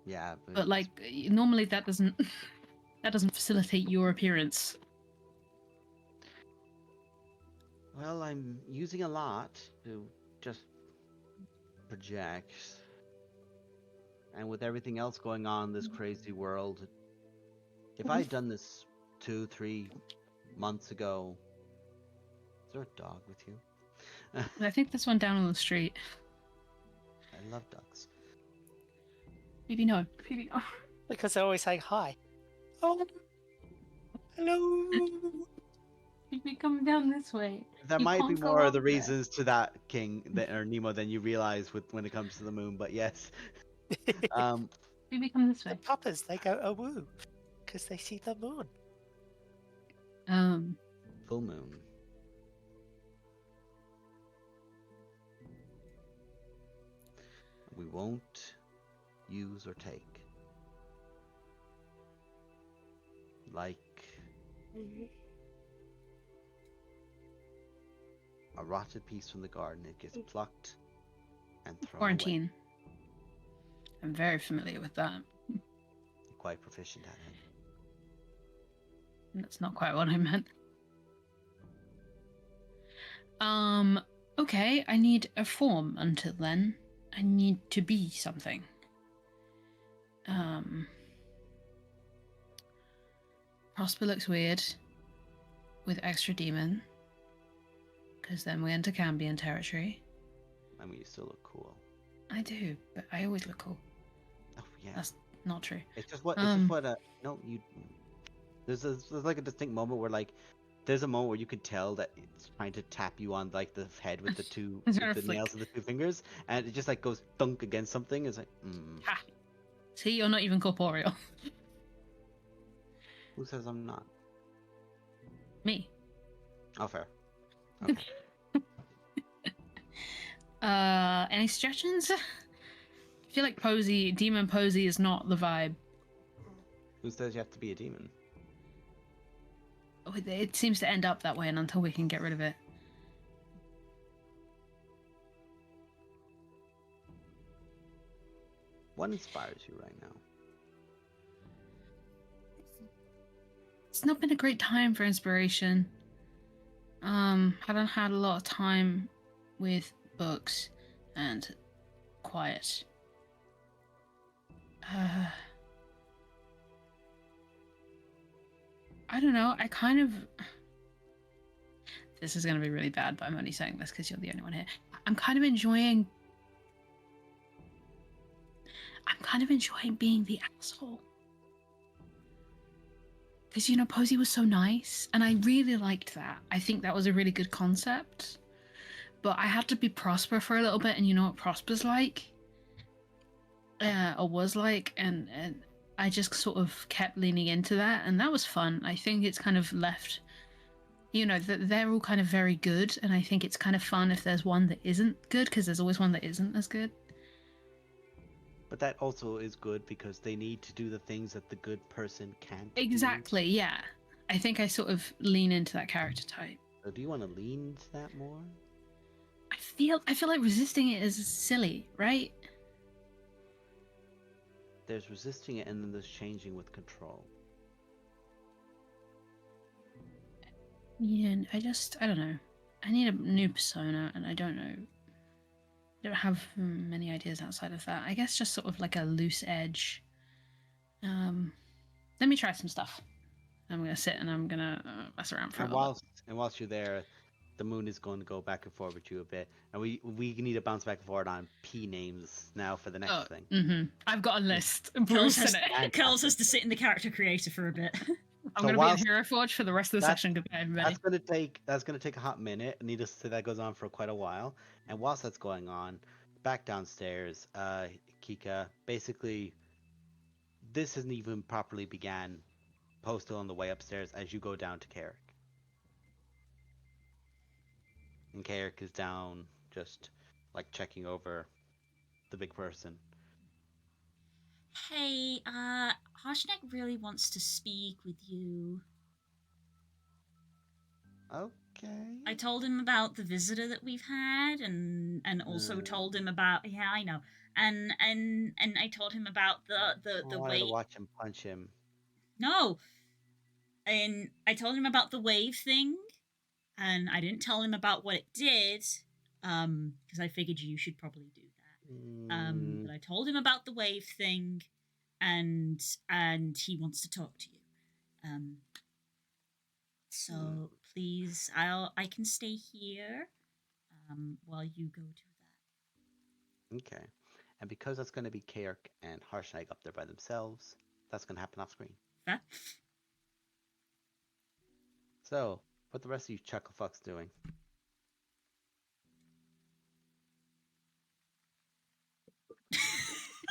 Yeah, but like normally that doesn't facilitate your appearance. well, I'm using a lot to just project. and with everything else going on in this crazy world, if I had done this 2-3 months ago, is there a dog with you? I think this one down on the street. I love dogs. Maybe no. Maybe no. Because they're always saying hi. Oh, hello. Maybe come down this way. There You might be can't go more of up the there. reasons to that, King, or Nemo, than you realize when it comes to the moon. But yes, Maybe come this The way. puppers, they go awoo because they see the moon. full moon. We won't use or take. Like a rotted piece from the garden, it gets plucked and thrown away. Quarantine. I'm very familiar with that. Quite proficient at it. That's not quite what I meant. Okay, I need a form until then. I need to be something. Prosper looks weird with extra demon. Because then we enter Cambion territory. I mean, you still look cool. I do, but I always look cool. Oh yeah. That's not true. It's just what. It's just what. No, you. There's like a distinct moment where like, there's a moment where you could tell that it's trying to tap you on like the head with the two It's with gonna the flick. nails of the two fingers, and it just like goes thunk against something. It's like, Ha! See, you're not even corporeal. who says I'm not? Me. Oh, fair. Okay. Any suggestions? I feel like demon Posey is not the vibe. Who says you have to be a demon? It seems to end up that way, and until we can get rid of it. What inspires you right now? It's not been a great time for inspiration. Haven't had a lot of time with books and quiet. I don't know. I kind of. This is going to be really bad, but I'm only saying this because you're the only one here. I'm kind of enjoying being the asshole. Because, Posey was so nice, and I really liked that. I think that was a really good concept. But I had to be Prosper for a little bit, and you know what Prosper's like? Or was like, and I just sort of kept leaning into that, and that was fun. I think it's kind of left, they're all kind of very good, and I think it's kind of fun if there's one that isn't good, because there's always one that isn't as good. But that also is good because they need to do the things that the good person can't do. Exactly, yeah. I think I sort of lean into that character type. So do you want to lean into that more? I feel like resisting it is silly, right? There's resisting it, and then there's changing with control. Yeah, I don't know. I need a new persona, and I don't know. I don't have many ideas outside of that. I guess just sort of like a loose edge. Let me try some stuff. I'm gonna sit and I'm gonna mess around for a while. And whilst you're there, the moon is going to go back and forth with you a bit, and we need to bounce back and forth on P names now for the next thing. Mm-hmm. I've got a list. Curls Bruce in it. Curls has to sit in the character creator for a bit. I'm gonna be in Hero Forge for the rest of the session. Goodbye, everybody. That's gonna take a hot minute. Needless to say, that goes on for quite a while. And whilst that's going on, back downstairs, Kika, basically, this hasn't even properly began. Postal on the way upstairs as you go down to Carrick. And Carrick is down, just like checking over the big person. Hey, Harshnag really wants to speak with you. Okay. I told him about the visitor that we've had, and also told him about I know, and I told him about the way to way. watch him punch him. No, and I told him about the wave thing, and I didn't tell him about what it did, because I figured you should probably do that. But I told him about the wave thing, and he wants to talk to you. So please, I can stay here while you go to that. Okay. And because that's going to be Kairk and Harshnag up there by themselves, that's going to happen off screen. Fair? So, what the rest of you chuckle fucks doing?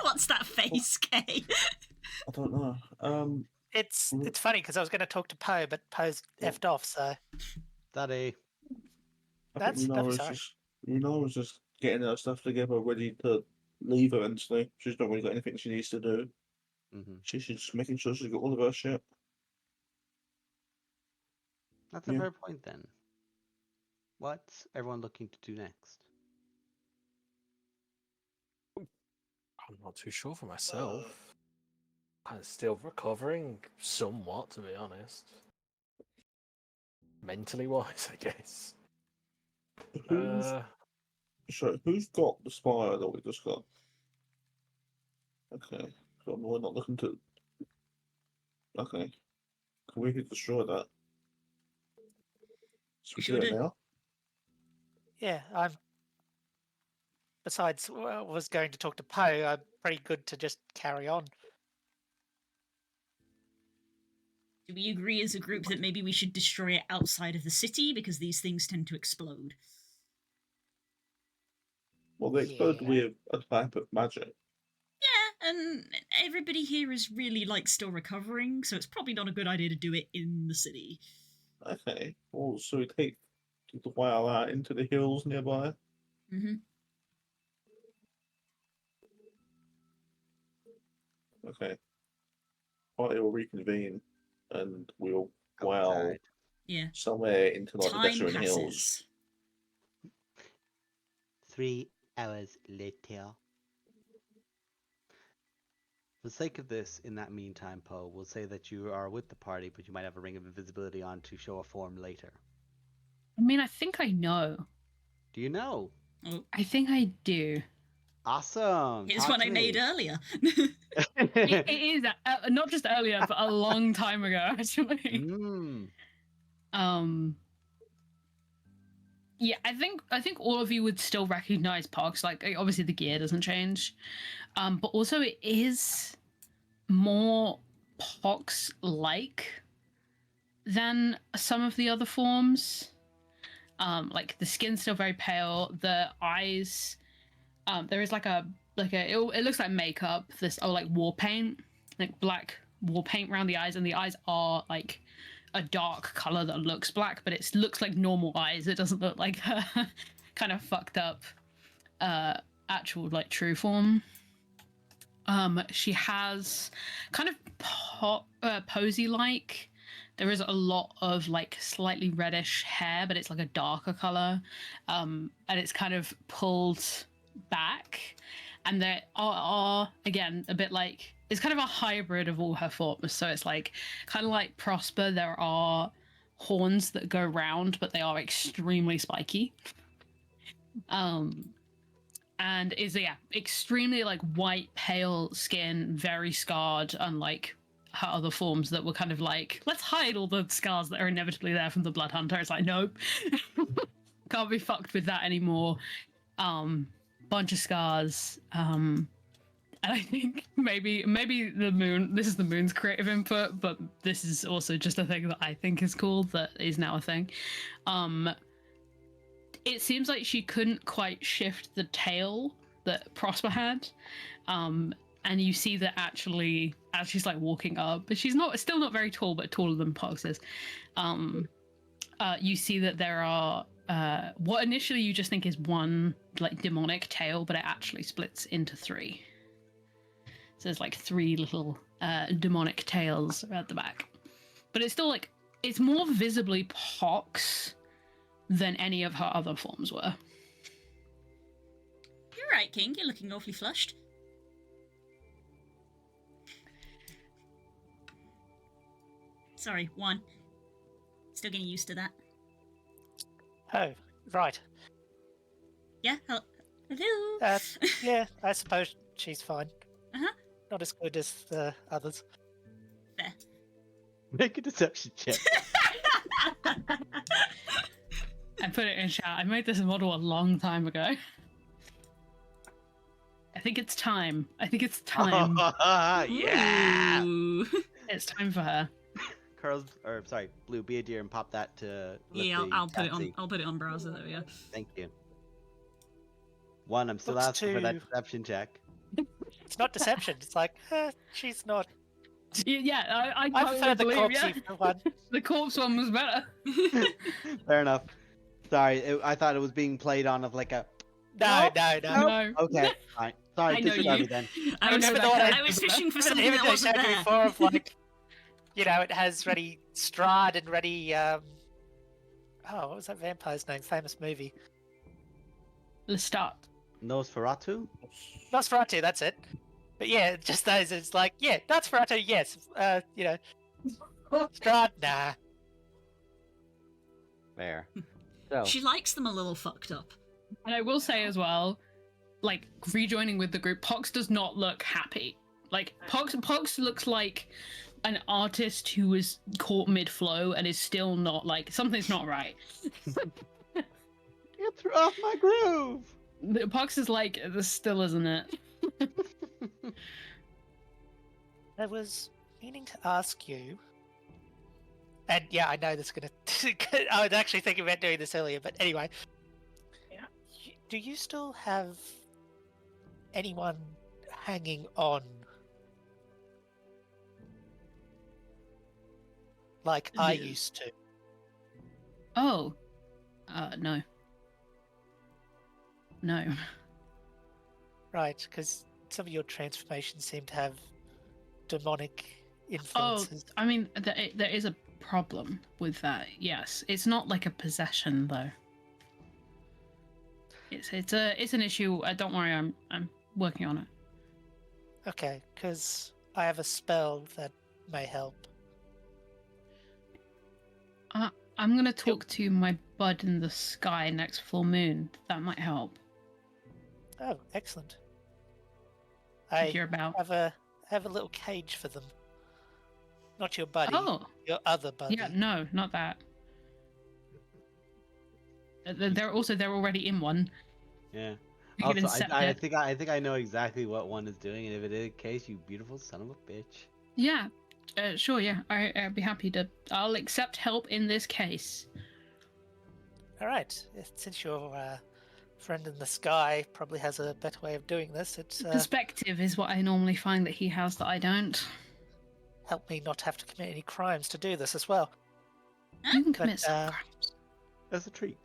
What's that face, Kay? I don't know. It's funny because I was going to talk to Poe, but Poe's effed off, so Daddy. I That's- think that'd be sorry. Minoru was just getting her stuff together, ready to leave eventually. She's not really got anything she needs to do. Mm-hmm. She's just making sure she's got all of her shit. That's a Yeah. fair point then. What's everyone looking to do next? I'm not too sure for myself. I'm still recovering somewhat, to be honest. Mentally wise, I guess. Who's got the spire that we just got? Okay, so we're not looking to. Okay, can we destroy that? Should we do it Should. now? yeah, I'm. Besides, I was going to talk to Poe. I'm pretty good to just carry on. Do we agree as a group that maybe we should destroy it outside of the city because these things tend to explode? Well, they explode Yeah. with a type of magic. Yeah, and everybody here is really like still recovering, so it's probably not a good idea to do it in the city. Okay, well, so we take the whale out into the hills nearby. Mm-hmm. Okay, party will reconvene, and we'll whale Outside. Yeah. somewhere into like the Time Desert Hills. passes. 3 hours later. For the sake of this, in that meantime, Poe, we'll say that you are with the party, but you might have a ring of invisibility on to show a form later. I mean, I think I know. Do you know? Oh, I think I do. Awesome. here's Talk one to I made me. earlier. It is not just earlier, but a long time ago, actually. Mm. Yeah, I think all of you would still recognize Pox. Like, obviously the gear doesn't change, but also it is more Pox-like than some of the other forms. Like the skin's still very pale. The eyes, there is it looks like makeup. Like war paint, like black war paint around the eyes, and the eyes are like a dark color that looks black, but it looks like normal eyes. It doesn't look like a kind of fucked up actual like true form. She has kind of posy like. There is a lot of like slightly reddish hair, but it's like a darker color, and it's kind of pulled back. And there are again a bit like it's kind of a hybrid of all her forms. So it's like kind of like Prosper. There are horns that go round, but they are extremely spiky. And is extremely like white, pale skin, very scarred, unlike her other forms that were kind of like, let's hide all the scars that are inevitably there from the Blood Hunter. It's like, nope, can't be fucked with that anymore. Bunch of scars. And I think maybe the moon. This is the moon's creative input, but this is also just a thing that I think is cool. That is now a thing. It seems like she couldn't quite shift the tail that Prosper had. And you see that actually, as she's like walking up, but she's still not very tall, but taller than Pox is. You see that there are what initially you just think is one like demonic tail, but it actually splits into 3. So there's like 3 little demonic tails at the back. But it's still like, it's more visibly Pox than any of her other forms were. You're right, King. You're looking awfully flushed. Sorry, 1. Still getting used to that. Oh, right. Yeah, Hello. Yeah, I suppose she's fine. Uh-huh. Not as good as the others. Fair. Make a deception check. I put it in chat. I made this model a long time ago. I think it's time. Yeah. Ooh. It's time for her. Blue, be a dear and pop that to. let Yeah, the I'll put it chat on. see. I'll put it on browser. There we go. Thank you. One, I'm still Looks asking for that too- deception check. It's not deception. It's like, she's not. Yeah, I I totally prefer the believe corpsey you. one. The corpse one was better. Fair enough. Sorry, I thought it was being played on of like a. No. No. Okay, fine. Sorry, I know disregard you. me then. I was, know that one I was fishing for something that wasn't there. Before of like, it has ready Strahd and ready. What was that vampire's name? Famous movie. Lestat. Nosferatu? Nosferatu. That's it. But yeah, just those. It's like, yeah, Nosferatu. Yes. Strahd. Nah. Fair. So, She likes them a little fucked up. And I will say as well, like rejoining with the group, Pox does not look happy. Like Pox looks like an artist who was caught mid-flow and is still not like something's not right. you threw off my groove! Pox is like, this still isn't it. I was meaning to ask you, and yeah, I know this is gonna. I was actually thinking about doing this earlier, but anyway. Yeah. Do you still have anyone hanging on? Like I Yeah. used to. Oh. No. No. Right, because some of your transformations seem to have demonic Oh, influences. I mean, there is a problem with that. Yes, it's not like a possession though. It's an issue. Don't worry, I'm working on it. Okay, because I have a spell that may help. I'm gonna talk to my bud in the sky next full moon. That might help. Oh, excellent. If I you're about. have a little cage for them. Not your buddy, Oh, your other buddy. yeah, no, not that. They're already in one. Yeah. You can Also, incept I it. think I know exactly what one is doing, and if it is the case, you beautiful son of a bitch. Yeah, sure. Yeah, I'd be happy to. I'll accept help in this case. All right. Since your friend in the sky probably has a better way of doing this, it's Perspective is what I normally find that he has that I don't. helped me not have to commit any crimes to do this as well. You can But, commit some crimes. That's a treat.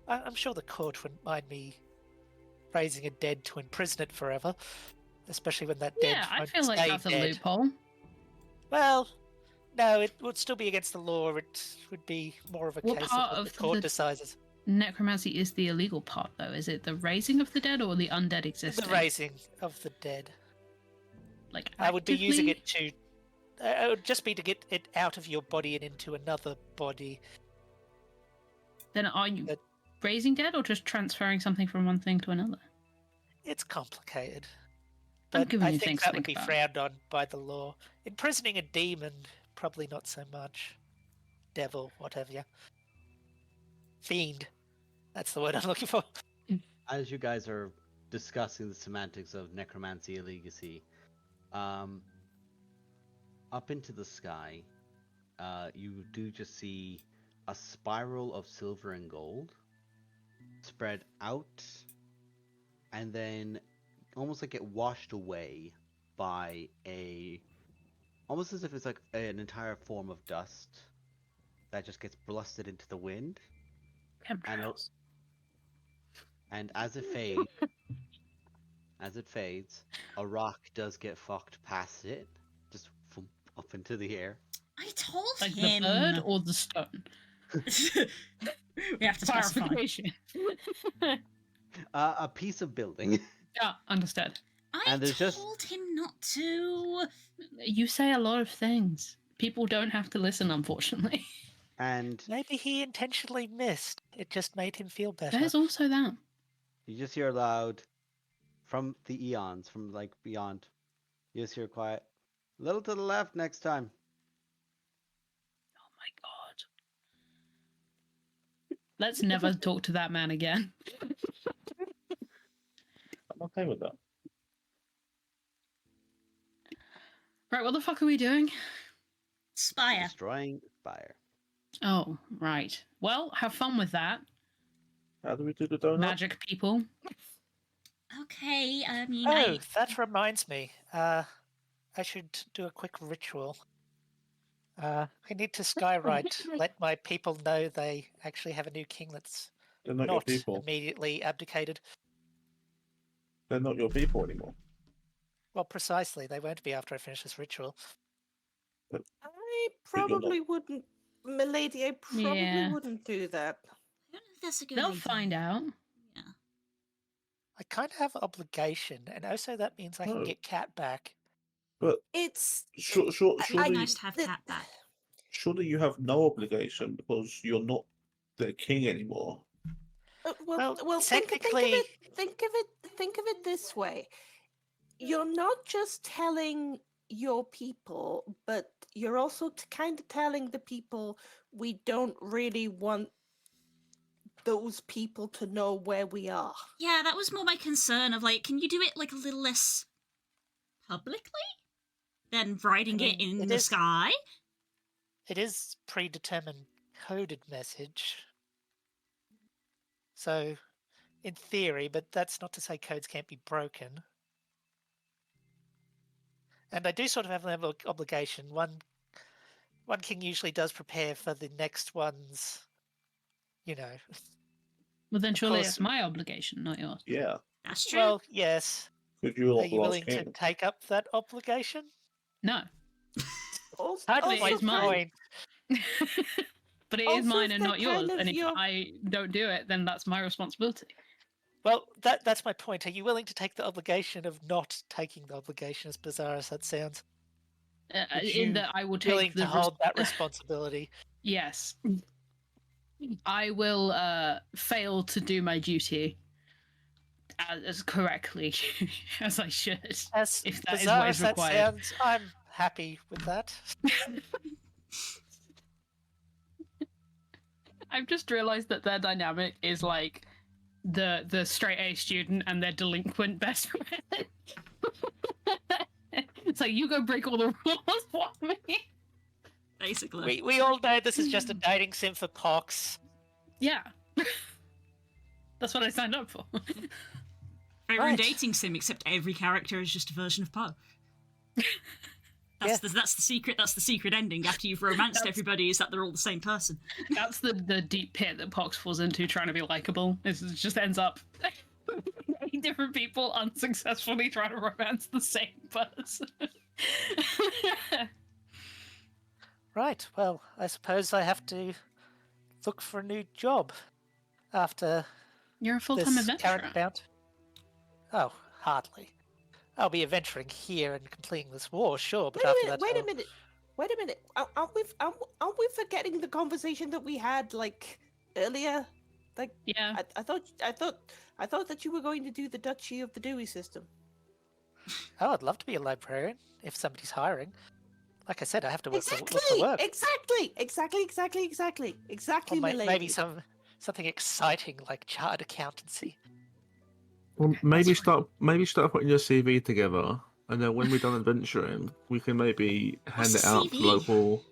I'm sure the court wouldn't mind me raising a dead to imprison it forever, especially when that dead Yeah, I won't feel like stay that's a dead. loophole. Well, no, it would still be against the law. It would be more of a What case part of what of the court the- decides. Necromancy is the illegal part, though. Is it the raising of the dead or the undead existing? The raising of the dead. Like I would be using actively? it to. It would just be to get it out of your body and into another body. Then are you But- raising dead or just transferring something from one thing to another? It's complicated. I'm But giving I you think things to that would think be about. frowned on by the law. Imprisoning a demon, probably not so much. Devil, whatever you. Fiend. That's the word I'm looking for. As you guys are discussing the semantics of necromancy and legacy, up into the sky, you do just see a spiral of silver and gold spread out, and then almost like get washed away by almost as if it's like an entire form of dust that just gets blasted into the wind. Chemtrails. And as it fades, a rock does get fucked past it, just up into the air. I told Like the him. bird or the stone? We have to specify. Clarification. A piece of building. Yeah, understood. I And there's just- told him not to. You say a lot of things. People don't have to listen, unfortunately. And Maybe he intentionally missed. It just made him feel better. There's also that. you just hear loud from the eons, from like beyond. You just hear quiet. A little to the left next time. Oh my god. Let's never talk to that man again. I'm okay with that. Right, what the fuck are we doing? Spire. Destroying Spire. Oh, right. Well, have fun with that, How do we do the donut? magic people. Okay, I mean, Oh, that reminds me. I should do a quick ritual. I need to skywrite, let my people know they actually have a new king that's They're not your not people. immediately abdicated. They're not your people anymore. Well, precisely. They won't be after I finish this ritual. I But you're not. probably wouldn't, milady. I probably Yeah. wouldn't do that. I don't know if that's a good They'll idea. find out. Yeah. I kind of have obligation, and also that means I can Oh. get Cat back. But It's surely, It'd be nice to have the- Cat back. surely you have no obligation because you're not their king anymore. well, Well, think technically- of it this way. You're not just telling your people, but you're also kind of telling the people we don't really want those people to know where we are. Yeah, that was more my concern of like, can you do it like a little less publicly than writing it mean, in it the is- sky? It is predetermined coded message. So, in theory, but that's not to say codes can't be broken. And I do sort of have an obligation. One king usually does prepare for the next one's, you know. Well, then Of surely course. it's my obligation, not yours. Yeah, That's true. Well, yes. because you're Are not the you last willing to king. take up that obligation? No. Also, Hardly Also is mine. point. But it Also, is mine if and they're not yours. kind of And if your- I don't do it, then that's my responsibility. Well, that's my point. Are you willing to take the obligation of not taking the obligation, as bizarre as that sounds? Would In you that I will Willing take the to hold that responsibility? Yes. I will fail to do my duty as correctly as I should. As If that is bizarre what as is that required. sounds, I'm happy with that. I've just realised that their dynamic is like the straight A student and their delinquent best friend. It's like, you go break all the rules for me. Basically. We all know this is just a dating sim for Pox. Yeah. That's what I signed up for. Favorite Right. dating sim, except every character is just a version of Poe. That's the secret. That's the secret ending. After you've romanced everybody, is that they're all the same person. That's the deep pit that Pox falls into trying to be likable. It just ends up 8 different people unsuccessfully trying to romance the same person. Right, well, I suppose I have to look for a new job after You're a full-time this adventurer. current bout. Oh, hardly. I'll be adventuring here and completing this war, sure, but after that, Wait a I'll- minute. Wait a minute. Aren't we forgetting the conversation that we had like earlier? Like Yeah. I thought that you were going to do the Duchy of the Dewey system. Oh, I'd love to be a librarian if somebody's hiring. Like I said, I have to look for work. Exactly, Or my lady. maybe something exciting like chartered accountancy. Well, maybe start putting your CV together, and then when we're done adventuring, we can maybe hand What's it a out to CV? local.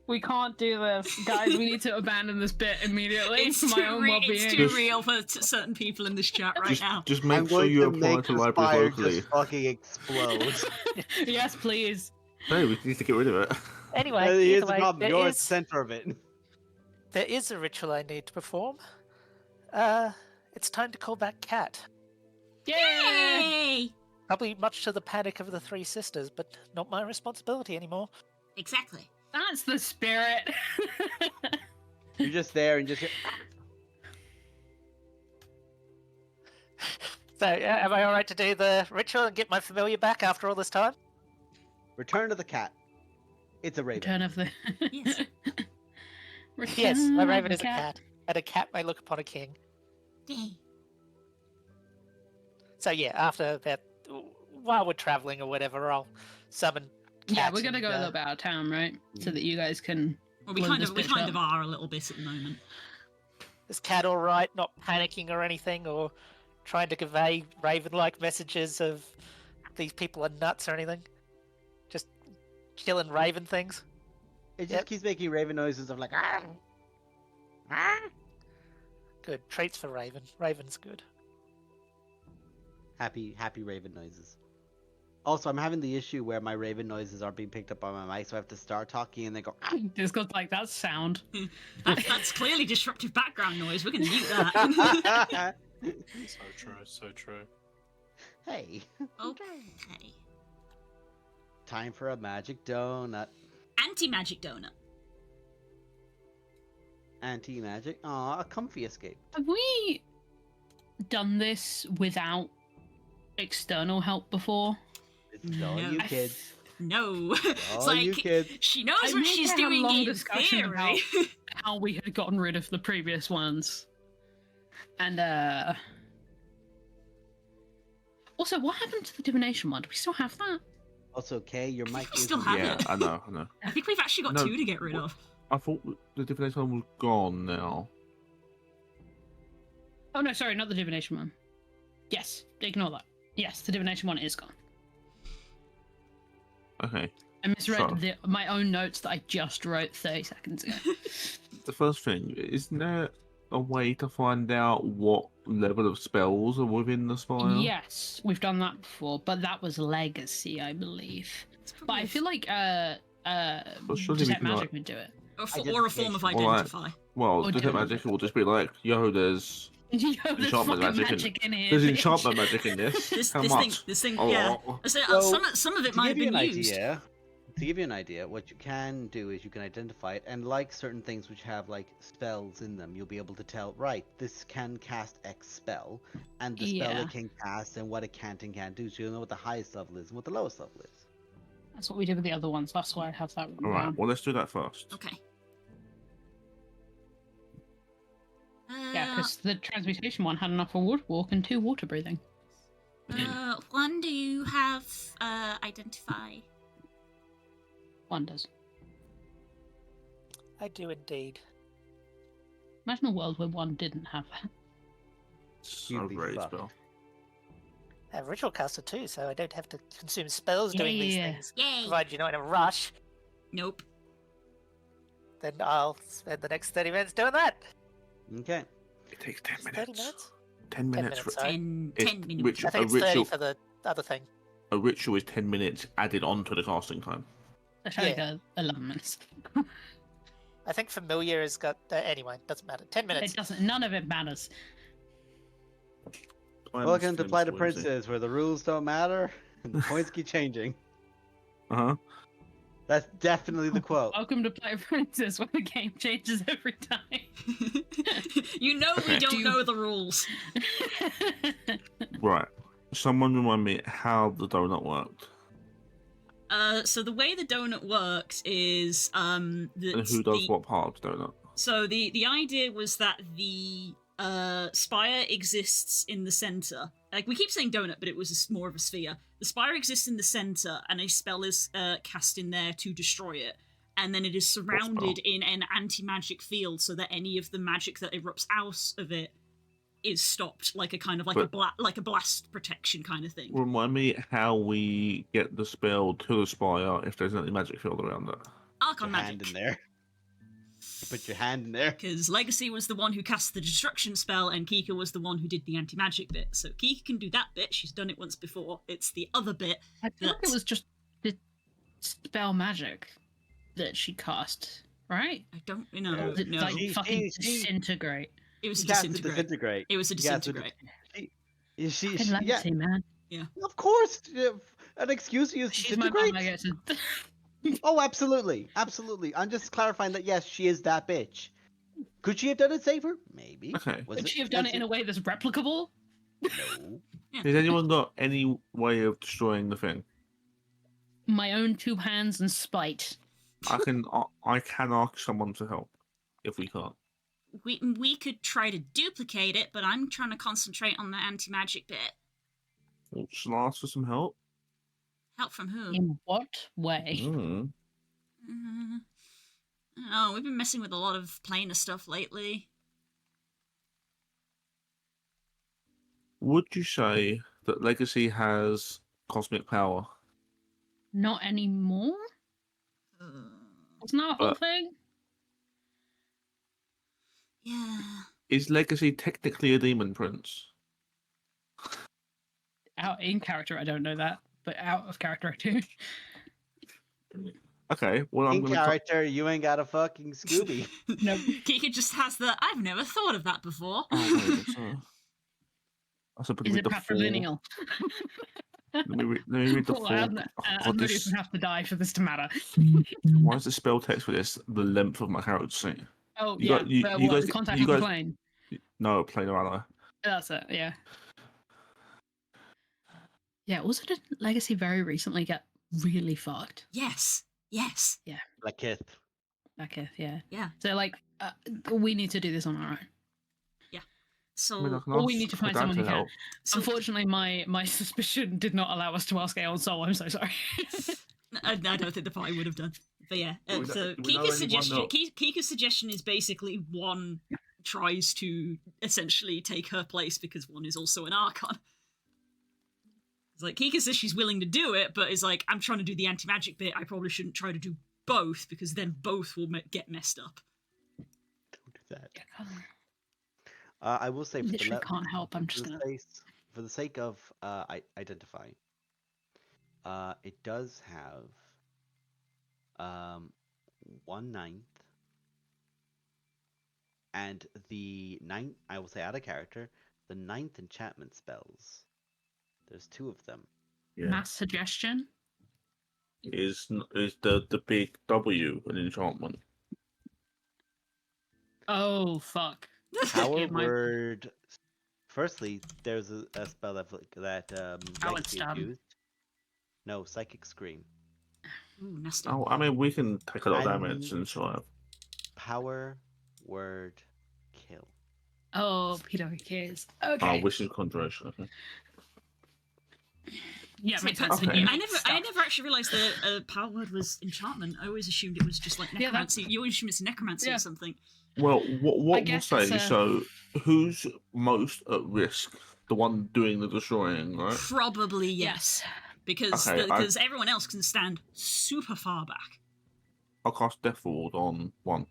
We can't do this. Guys, we need to abandon this bit immediately It's for my own well-being. it's too Just- real for certain people in this chat right now. Just I'm make sure going you to apply make to the libraries spire locally. just fucking explode. Yes, please. No, we need to get rid of it. Anyway, Here's either the way, problem. there You're at is- the center of it. there is a ritual I need to perform. It's time to call back Cat. Yay! Yay! Probably much to the panic of the 3 sisters, but not my responsibility anymore. Exactly. That's the spirit. You're just there and just hear, So, am I alright to do the ritual and get my familiar back after all this time? Return to the cat. It's a raven. Return of the. Yes. Yes, my Return raven of is a cat, and a cat may look upon a king. Yay. So yeah, after that, while we're traveling or whatever, I'll summon Cat. Yeah, we're gonna go a and, little bit out of town, right? So that you guys can. Well, we blow kind this of we bitch kind up. of are a little bit at the moment. Is Cat all right? Not panicking or anything, or trying to convey raven-like messages of these people are nuts or anything? Just killing raven things. It just Yep. keeps making raven noises of like, ah, ah. Good treats for Raven. Raven's good. Happy raven noises. Also, I'm having the issue where my raven noises are being picked up by my mic, so I have to start talking and then go, ah. Just got like that sound. That's clearly disruptive background noise. We're gonna mute that. So true, so true. Hey, Okay. time for a magic donut. Anti-magic donut. Anti-magic. Aw, a comfy escape. Have we done this without external help before? This is all No. you kids. No. It's All you like kids. she knows I what remember she's having a doing long in discussion theory. about how we had gotten rid of the previous ones. And also, what happened to the divination one? Do we still have that? Also, Kay, your mic we is still have Yeah, it. I know. I think we've actually got No, 2 to get rid what- of. I thought the divination one was gone now. Oh no, sorry, not the divination one. Yes, ignore that. Yes, the divination one is gone. Okay. I misread So- my own notes that I just wrote 30 seconds ago. The first thing, isn't there a way to find out what level of spells are within the spire? Yes, we've done that before, but that was legacy, I believe. It's But probably I feel like surely we detect can, like- magic would do it. or a form of Identification. Or like- identify. Well, Or detect don't. magic will just be like, yo, there's Yo, there's enchantment fucking magic in- magic in here. there's bitch. enchantment magic in this. This How this much? thing, Oh, yeah. oh, I said, So, some of it To might have give you been an used. idea, what you can do is you can identify it, and like certain things which have like spells in them, you'll be able to tell, right, this can cast X spell, and the spell Yeah. it can cast, and what it can't and can't do, so you'll know what the highest level is and what the lowest level is. That's what we did with the other ones. That's why I have that written Alright, down. well, let's do that first. Okay. Yeah, because the transmutation one had enough for wood walk and 2 water breathing. One, do you have identify? One does. I do indeed. Imagine a world where one didn't have that. So You'd be great fucked. spell. I have ritual caster too, so I don't have to consume spells doing these Yeah. things. Yay! Provided you're not in a rush, Nope. then I'll spend the next 30 minutes doing that. Okay. It takes 10 Is it minutes. 30 minutes? 10 minutes. minutes, for, sorry. 10 It's minutes. ritual- I think a it's 30 ritual- for the other thing. A ritual is 10 minutes added on to the casting time. That's like Yeah. 11 minutes. I think familiar has got anyway. Doesn't matter. 10 minutes. It doesn't. None of it matters. Welcome to Plight of Princes, where the rules don't matter and the points keep changing. Uh-huh. That's definitely the quote. Welcome to Play Princess, where the game changes every time. You know we Okay. don't Do you- know the rules. Right. Someone remind me how the donut worked. So the way the donut works is that And who does what part of the donut? So the idea was that the spire exists in the center. Like, we keep saying donut, but it was more of a sphere. The spire exists in the center, and a spell is cast in there to destroy it. And then it is surrounded in an anti-magic field, so that any of the magic that erupts out of it is stopped, like a kind of like a blast protection kind of thing. Remind me how we get the spell to the spire if there's any magic field around it. Archon Your hand magic. in there. Put your hand in there. Because Legacy was the one who cast the destruction spell, and Kika was the one who did the anti-magic bit. So Kika can do that bit. She's done it once before. It's the other bit. I feel like it That's- was just the spell magic that she cast, right? I don't know. Or did it, No, like She- fucking she- disintegrate. it was a You cast it disintegrate. disintegrate. It was a You cast it disintegrate. She, Fucking yeah, legacy, man. of course. An excuse to use She's my disintegrate. mum, I get to. Oh, absolutely, absolutely. I'm just clarifying that yes, she is that bitch. Could she have done it safer? Maybe. Okay. Was Would she have done it in a way that's replicable? No. Has anyone got any way of destroying the thing? My own 2 hands and spite. I can ask someone to help. if we can't? We could try to duplicate it, but I'm trying to concentrate on the anti-magic bit. Well, shall I ask for some help? Help from who? In what way? Oh, we've been messing with a lot of planar stuff lately. Would you say that Legacy has cosmic power? Not anymore? Wasn't that a whole thing? Yeah. Is Legacy technically a demon prince? Out in character, I don't know that, but out of character, I do. Okay, well, I'm In going character, you ain't got a fucking Scooby. No. Kika just has the, I've never thought of that before. Oh, wait, that's a pretty Is read it the full. patrilineal? Let me read the Well, full. I'm God, not this, even have to die for this to matter. why is the spell text for this the length of my character sheet? Oh, You yeah. got- you- but you what, guys- contact you with the guys- plane? No, planar ally. That's it, yeah. Yeah, also did Legacy very recently get really fucked? Yes. Yes. Like Kith. Okay, yeah. Yeah. So, like, we need to do this on our own. So, I mean, I can Or we ask need to for find Dad someone to who can. help. Unfortunately, my suspicion did not allow us to ask Aeon Soul. I'm so sorry. I don't think the party would have done. But yeah, Do we know- so do we know Kika's anyone suggestion, that- Kika's suggestion is basically one tries to essentially take her place because one is also an Archon. It's like Kika says she's willing to do it, but it's like, I'm trying to do the anti-magic bit, I probably shouldn't try to do both because then both will get messed up. Don't do that. I will say, Literally can't help. I'm just gonna. For the sake of identifying, it does have 1/9, and the 9th, I will say out of character, the 9th enchantment spells. There's 2 of them. Yeah. Mass suggestion. Is the big W an enchantment? Oh fuck. Power It might- word. Firstly, there's a spell that Powered Legacy stab. used. No, psychic scream. Ooh, nasty. Oh, I mean, we can take a lot of And- damage and survive. Power word kill. Oh, Peter cares. Oh, Okay. wishing conjuration. Okay. Yeah, It's makes like, sense. Okay. You I make never stuff. actually realised that power word was enchantment. I always assumed it was just like Yeah, necromancy. You always assume it's necromancy Yeah. or something. Well, what we'll guess say, it's, so who's most at risk? The one doing the destroying, right? Probably yes, because Okay, because everyone else can stand super far back. I'll cast Death Ward on one.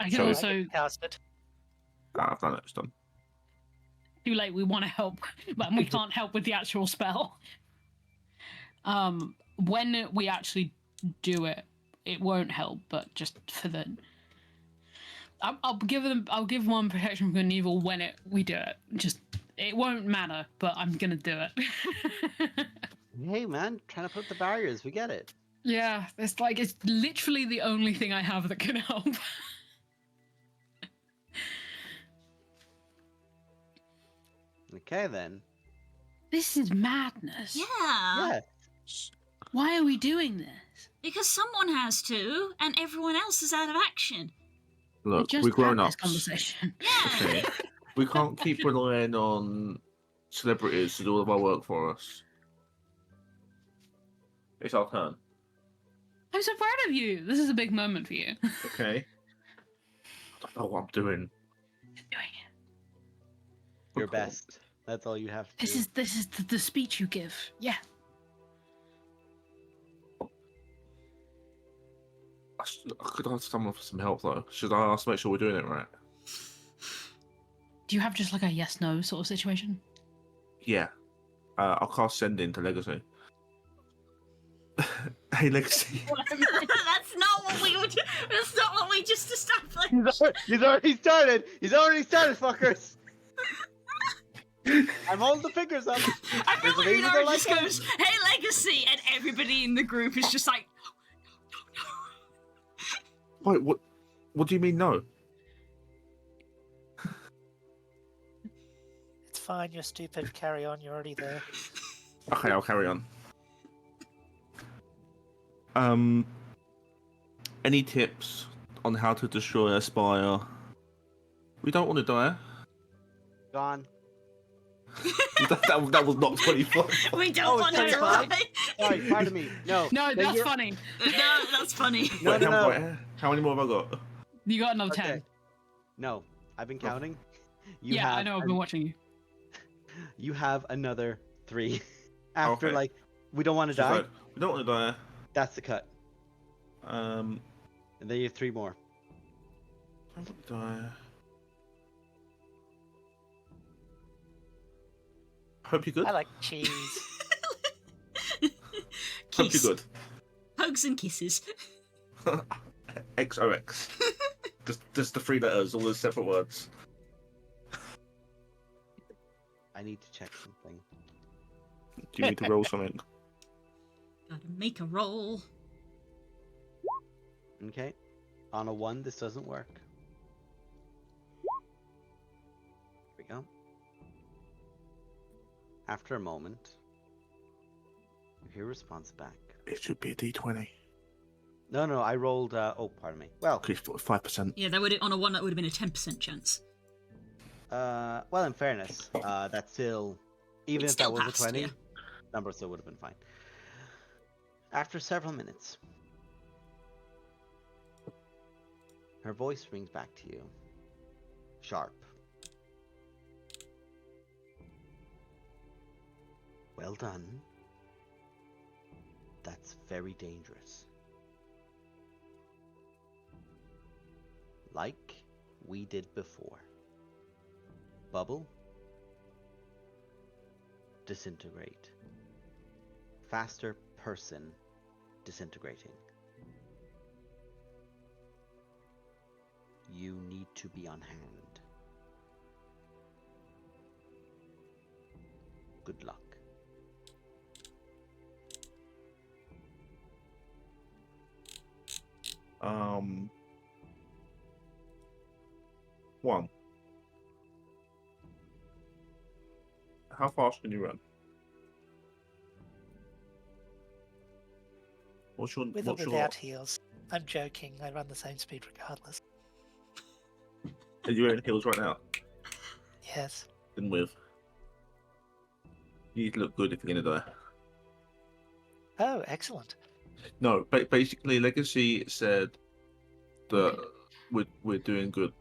I can So- also Cast it. I've done it, it's done. too late. We want to help, but we can't help with the actual spell. When we actually do it, it won't help. But just for the, I'll give one protection from good and evil when we do it. Just it won't matter, but I'm gonna do it. Hey man, trying to put up the barriers. We get it. Yeah, it's like it's literally the only thing I have that can help. Okay then. This is madness. Yeah, Yeah. Why are we doing this? because someone has to, and everyone else is out of action. Look, just we're grown had ups. this conversation. Yeah. Okay. We can't keep relying on celebrities to do all of our work for us. It's our turn. I'm so proud of you. This is a big moment for you. Okay. I don't know what I'm doing. Doing it. Your Okay. best. That's all you have to This do. is the speech you give. Yeah. I could ask someone for some help though. Should I ask to make sure we're doing it right? Do you have just like a yes no sort of situation? Yeah. I'll cast Send into Legacy. Hey, Legacy. That's not what we would. That's not what we just established. He's already started. He's already started, fuckers. I'm holding the fingers up. I feel There's like an evil Inara like just that. goes, "Hey, Legacy," and everybody in the group is just like, Wait, what? What do you mean no? It's fine, you're stupid. Carry on, you're already there. Okay, I'll carry on. Any tips on how to destroy a spire? We don't want to die. Gone. that was not 25. We don't want to 25? die. Sorry, pardon me. No. No, then that's you're- funny. No, that's funny. No, Wait, no, no. how many more have I got? You got another Okay. 10. No, I've been Oh. counting. You Yeah, have I know. I've been watching you. You have another 3. After Okay. we don't want to So die. like, we don't want to die. That's the cut. Um, And then you have 3 more. I don't want to die. Hope you're good. I like cheese. Hope you're Kiss. good. Hugs and kisses. XOX. just the 3 letters, all those separate words. I need to check something. Do you need to roll something? Gotta make a roll. Okay. On a 1, this doesn't work. Here we go. After a moment, you hear a response back. It should be a D20. No, I rolled. Oh, pardon me. Well, Okay, 5%. Yeah, that would on a 1 that would have been a 10% chance. well, in fairness, that's still, even It's if that still was passed, a 20, yeah. number still would have been fine. After several minutes, her voice rings back to you, sharp. Well done. That's very dangerous. Like we did before. Bubble. Disintegrate. Faster person disintegrating. You need to be on hand. Good luck. One. How fast can you run? What's your With or without heels. I'm joking. I run the same speed regardless. Are you wearing heels right now? Yes. Then with. You need to look good if you're gonna die. Oh, excellent. No, basically, Legacy said that we're doing good.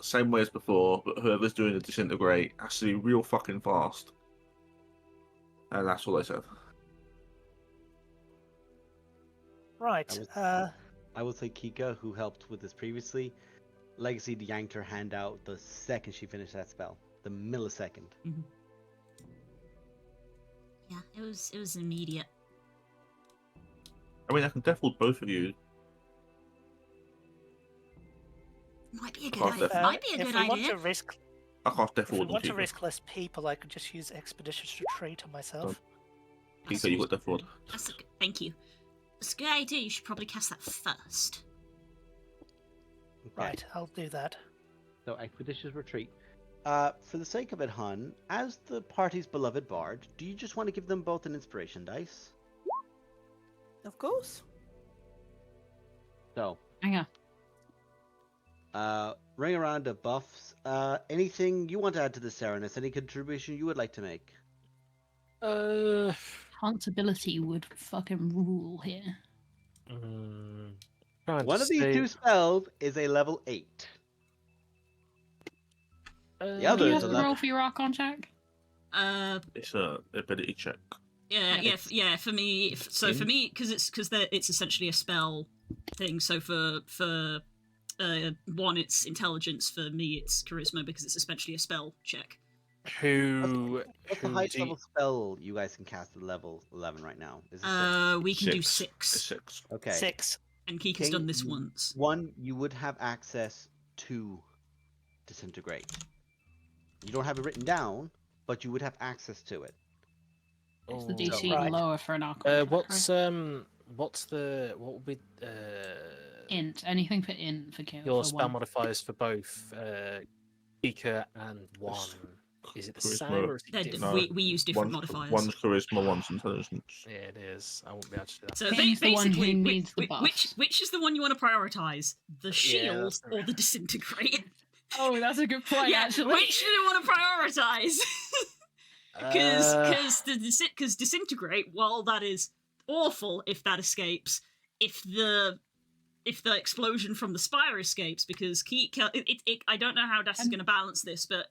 Same way as before, but whoever's doing the disintegrate has to be real fucking fast. And that's all they said. Right. I will say Kika, who helped with this previously, Legacy yanked her hand out the second she finished that spell. The millisecond. Mm-hmm. Yeah, it was immediate. I mean, I can default both of you. Might be a good Half idea. death. Might be a if good we want idea. to risk, I can't if we default them. want to Kika. risk less people, I could just use Expeditious Retreat on myself. Kika, you got default. Thank you. It's a good idea. You should probably cast that first. Okay. Right, I'll do that. So, Expeditious Retreat. For the sake of it, Hun, as the party's beloved bard, do you just want to give them both an inspiration dice? Of course. So, Hang on. ring around the buffs. Anything you want to add to the Serenus? Any contribution you would like to make? Responsibility would fucking rule here. One of these 2 spells is a level 8. The Do other you is have a to level. roll for your Archon check? It's a ability check. Yeah. For me, for me, because it's essentially a spell thing. So for 1, it's intelligence. For me, it's charisma because it's essentially a spell check. What's the highest level spell you guys can cast at level 11 right now? Is it We can do It's 6, 6. okay. 6. and Kika's done this once. 1, you would have access to disintegrate. You don't have it written down, but you would have access to it. Is the DC Right. lower for an Archon? What would be Int. Anything for int for kill. your for spell one. modifiers for both Kika and 1? Is it the Charisma. same or is it different? No. We use different One's, modifiers. one's charisma, one's intelligence. Yeah, it is. I won't be able to do that. So He's the one who basically, needs the buffs. which is the one you want to prioritize? The shield that's or the disintegrate? Oh, that's a good point, Yeah, actually. which do you want to prioritize? Because disintegrate, while that is awful if that escapes, if the explosion from the spire escapes, because I don't know how Das is going to balance this, but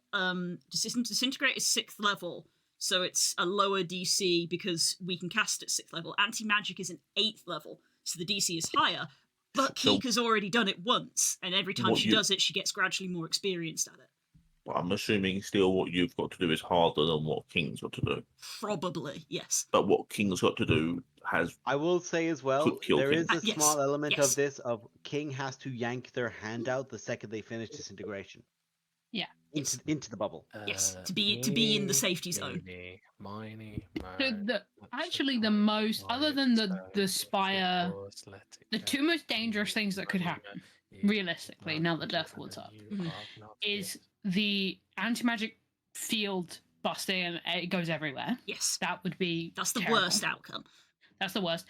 disintegrate is 6th level, so it's a lower DC because we can cast at 6th level. Anti-magic is an 8th level, so the DC is higher. But Keek has already done it once, and every time she does it, she gets gradually more experienced at it. But I'm assuming still what you've got to do is harder than what King's got to do. Probably, yes. But what King's got to do has... I will say as well, Could kill there King. is a Yes, small element yes. of this of King has to yank their hand out the second they finish disintegration. Yeah. Into the bubble. Yes, to be in the safety zone. So actually the most, other than the spire, the two most dangerous things that could happen, realistically, now that Deathwood's up, is the anti-magic field busting and it goes everywhere. Yes. That would be That's the terrible. worst outcome. That's the worst.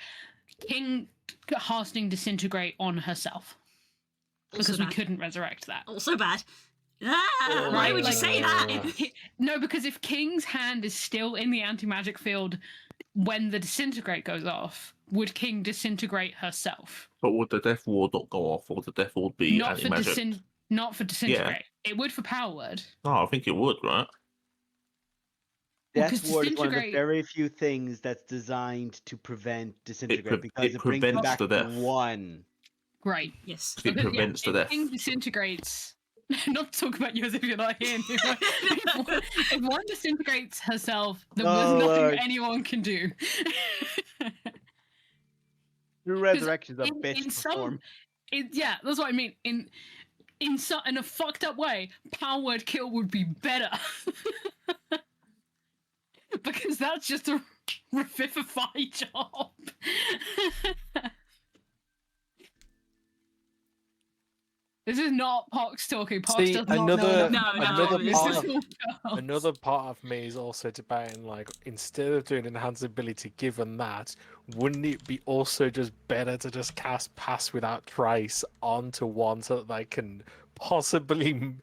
King casting disintegrate on herself. Also Because we bad. couldn't resurrect that. Also bad. Why would you say that? No, because if King's hand is still in the anti-magic field when the disintegrate goes off, would King disintegrate herself? But would the Death Ward not go off, or would the Death Ward be anti-magic? Not for disintegrate. It would for power word. No, I think it would, right? Well, Death 'cause Ward is one of the disintegrate- very few things that's designed to prevent disintegrate because it it brings them prevents back the to death. 1. Right. Yes. It prevents the if death. King disintegrates. Not talk about you as if you're not here. If one disintegrates herself, then there's Oh, nothing Lord. anyone can do. True resurrection's a in bitch to some- perform. Yeah, that's what I mean. In a fucked up way, power word kill would be better. Because that's just a revivify job. This is not Pox talking. Pox See, does not another- know. another this part is of- all Pox. Another part of me is also debating, like, instead of doing enhanced ability, given that, wouldn't it be also just better to just cast Pass Without Trace onto one so that they can possibly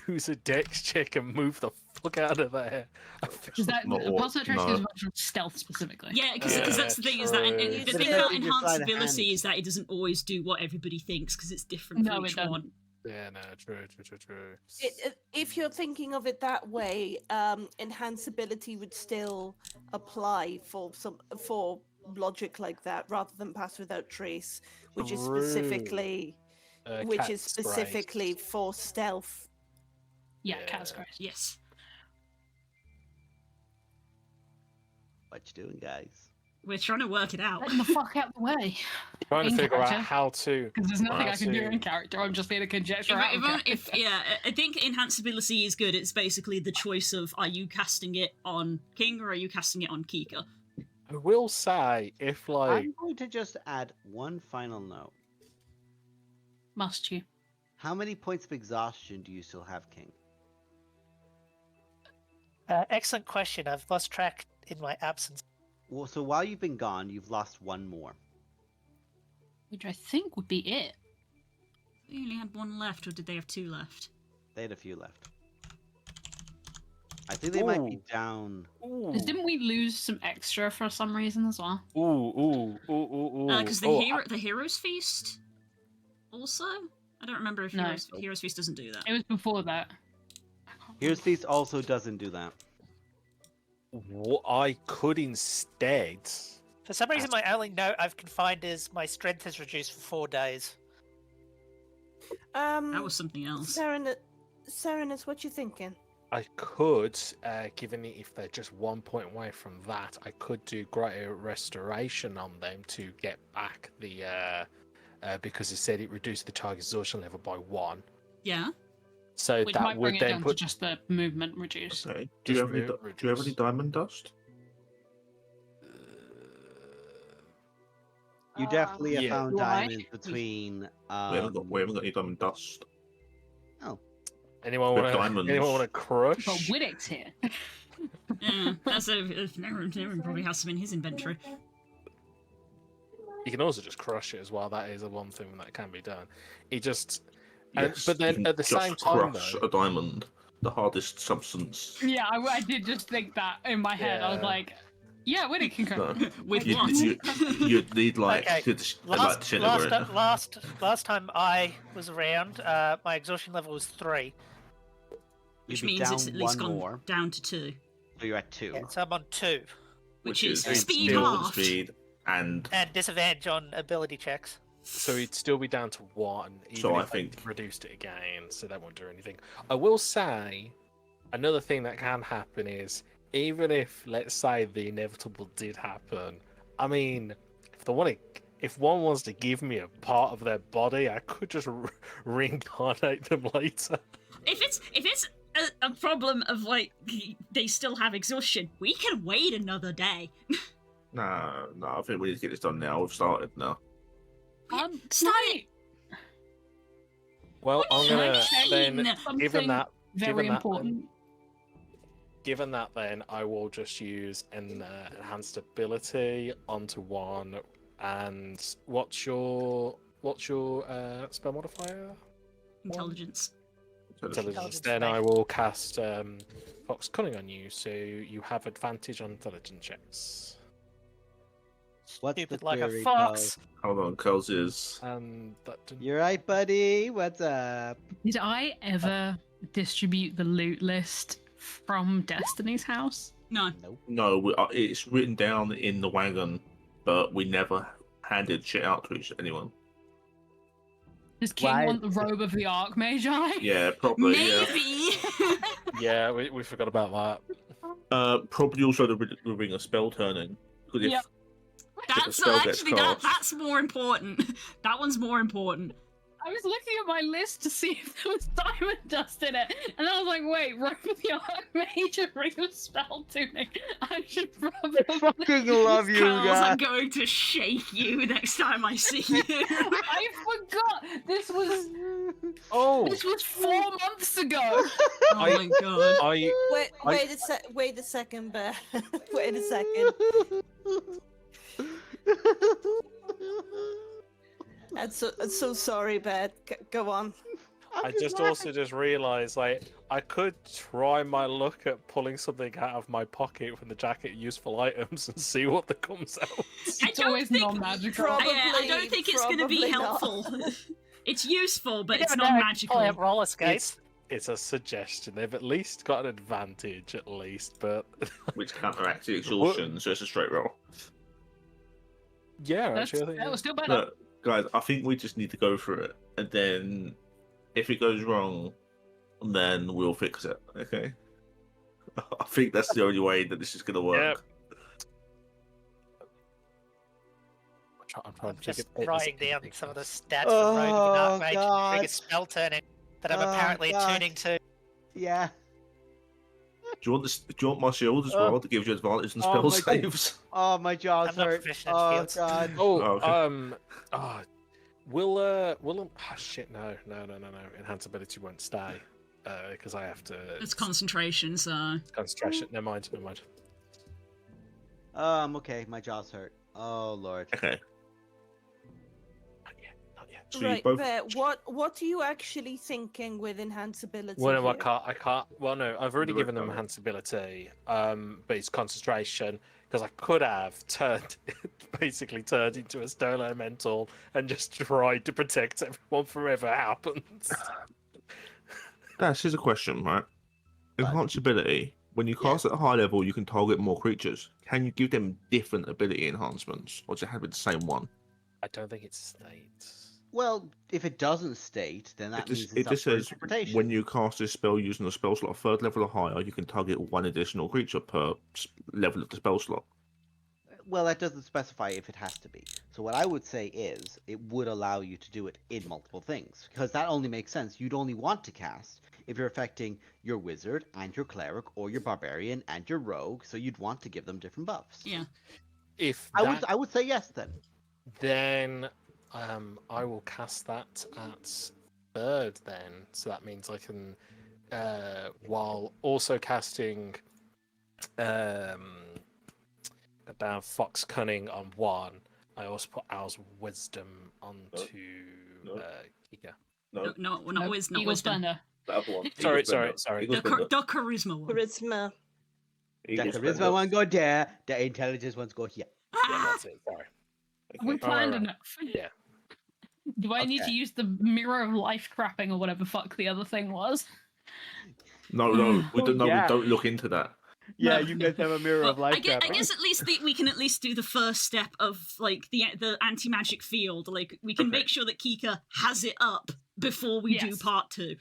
use a dex check and move the fuck out of there? Is that Not what- Pulsar Trace no. goes much from stealth specifically? Yeah, because Yeah, that's the thing is that true. the But thing it about doesn't just enhanced sleight of ability hand. is that it doesn't always do what everybody thinks because it's different No, for it each doesn't. one. Yeah, no, true. If you're thinking of it that way, enhance ability would still apply for logic like that, rather than pass without trace, which is True. specifically for stealth. Yeah, Yeah. Cat's Grace. Yes. What you doing, guys? We're trying to work it out. Get the fuck out of the way. Trying to In figure out character. how to. Because there's nothing Wow, I can do so- in character. I'm just here to conjecture out of character. I think enhanced ability is good. It's basically the choice of are you casting it on King or are you casting it on Kika? I will say, if like I'm going to just add one final note. Must you? How many points of exhaustion do you still have, King? Excellent question. I've lost track in my absence. Well, so while you've been gone, you've lost one more. Which I think would be it. They only had one left, or did they have two left? They had a few left. I think they might be Ooh. down. ooh, 'Cause didn't we lose some extra for some reason as well? ooh. Because the Hero's Feast also? I don't remember if No. Hero's Feast doesn't do that. It was before that. Here's Feast also doesn't do that. What I could instead. For some reason, my only note I've confined is my strength is reduced for 4 days. That was something else. Serenus, what you thinking? I could, given it if they're just 1 point away from that, I could do greater restoration on them to get back the because it said it reduced the target exhaustion level by 1. Yeah. So Which that might bring would it then down put to just the movement reduce. Okay. Just Do you have any reduce. diamond dust? You definitely have Yeah. found Do I? diamonds between. We haven't got any diamond dust. Anyone With want to? diamonds. Anyone want to crush? But Widdick's here. Yeah, that's Naren probably has some in his inventory. You can also just crush it as well. That is a one thing that can be done. He just. Yes, but you then can at the just same time, crush though, a diamond, the hardest substance. Yeah, I did just think that in my head. I was Yeah. like, yeah, Widdick can crush. No. With You'd, what? you'd need like Okay, like disintegrate. Last time I was around, my exhaustion level was 3. Which You'd be means it's down at least one gone more. down to 2, So you're at 2. Yeah, so I'm on 2. which is is speed still halved. speed and And disadvantage on ability checks. so he'd still be down to 1. Even So I if they think- reduced it again, so that won't do anything. I will say another thing that can happen is even if, let's say, the inevitable did happen. I mean, if one wants to give me a part of their body, I could just reincarnate them later. If it's a problem of like they still have exhaustion, we can wait another day. no, I think we need to get this done now. We've started now. Start it. Well, I'm gonna then, Something given that, very that, important. given that, then I will just use an enhanced ability onto 1. And what's your spell modifier? Intelligence. Intelligence. Then I will cast Fox Cunning on you, so you have advantage on intelligence checks. What's Stupid the like a theory, fox. Hold on, Coles is. And that didn't... You're right, buddy. What's up? Did I ever distribute the loot list from Destiny's house? No. Nope. No, it's written down in the wagon, but we never handed shit out to anyone. Does King Why- want the robe of the Archmagi? Yeah, probably. Yeah. Maybe. Yeah, we forgot about that. Probably also the ring of spell turning. Because if Yep. That's spell gets actually cast. that's more important. That one's more important. I was looking at my list to see if there was diamond dust in it, and I was like, wait, robe of the Archmage, ring of spell tuning. I should probably. Fucking love you Curls, I'm guys. going to shake you next time I see you. I forgot. This was Oh, 4 months ago. Oh my god. Wait a second, Bear. Wait a second. I'm so sorry, Bear. Go on. I just also just realised, like, I could try my luck at pulling something out of my pocket from the jacket, useful items, and see what that comes out. I It's don't always think non-magical. I don't think it's going to be Probably not. helpful. It's useful, but it's You not never know, magical. pull out roller skates. It's a suggestion. They've at least got an advantage, at least. But which counteracts the exhaustion, so it's a straight roll. yeah, That's, actually, I think that was still better. Look, guys, I think we just need to go for it, and then if it goes wrong, then we'll fix it. Okay. I think that's the only way that this is going to work. Yep. I'm trying I'm to just figure- writing down some of the stats Oh, for Rogue of the Archmage God. ring of spell turning that I'm Oh, apparently God. tuning to. Yeah. Do you want this? Do you want my shield as Oh. well? That gives you advantage in Oh spell my God. saves. Oh, my jaws I'm not hurt. proficient at Oh, shields. God. Oh, okay. will oh shit, no. Enhance ability won't stay because I have to. It's concentration, so concentration. Never mind. I'm okay. My jaws hurt. Oh, Lord. Okay. Not yet. So you Right, both. Bear. What are you actually thinking with enhanceability? Well, no, I here? can't. Well, no, I've already You given them recover. enhance ability, but it's concentration because I could have basically turned into a stone elemental and just tried to protect everyone from whatever happens. That's here's a question, right? Enhanced ability. When you cast at a high level, you can target more creatures. Can you give them different ability enhancements, or does it have to be the same one? I don't think it states. Well, if it doesn't state, then that means It it's just up for says interpretation. when you cast this spell using a spell slot 3rd level or higher, you can target one additional creature per level of the spell slot. Well, that doesn't specify if it has to be. So what I would say is it would allow you to do it in multiple things, because that only makes sense. You'd only want to cast if you're affecting your wizard and your cleric or your barbarian and your rogue, so you'd want to give them different buffs. yeah. If I would say yes then. then I will cast that at 3rd then. So that means I can while also casting down Fox Cunning on one. I also put Owl's Wisdom onto No. Kika. No, No, we're No, not Wisdom. Eagle Splendor. the other one. Sorry. Eagle Splendor. The charisma one. Charisma. The Eagle charisma Splendor. one go there. The intelligence ones go here. Yeah, Ah! that's it. Sorry. We Okay. planned right. enough. Yeah. Do I need to Okay. use the mirror of life trapping or whatever fuck the other thing was? No, we don't. No, yeah. we don't look into that. Yeah, No, you no. guys have a mirror Well, of life. I guess at least we can at least do the first step of like the anti magic field. Like we can Okay. make sure that Kika has it up before we do Yes. part 2.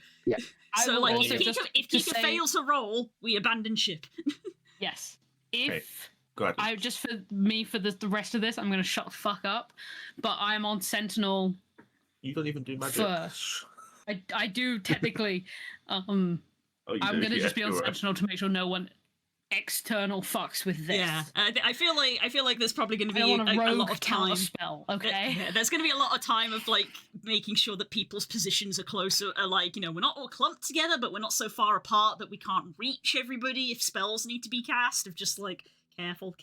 I So will like also if just Kika to Kika say- fails her roll, we abandon ship. Yes. If Go ahead. I just for the rest of this, I'm gonna shut the fuck up. But I'm on Sentinel. You don't even do magic. First. I do technically. Oh, you I'm do, gonna yeah, just be on you're right. Sentinel to make sure no one external fucks with this. Yeah, I feel like there's probably going to I be don't want a a rogue lot of time. counter spell. Okay. Yeah, there's going to be a lot of time of like making sure that people's positions are closer. Are like, we're not all clumped together, but we're not so far apart that we can't reach everybody if spells need to be cast. Of just like careful,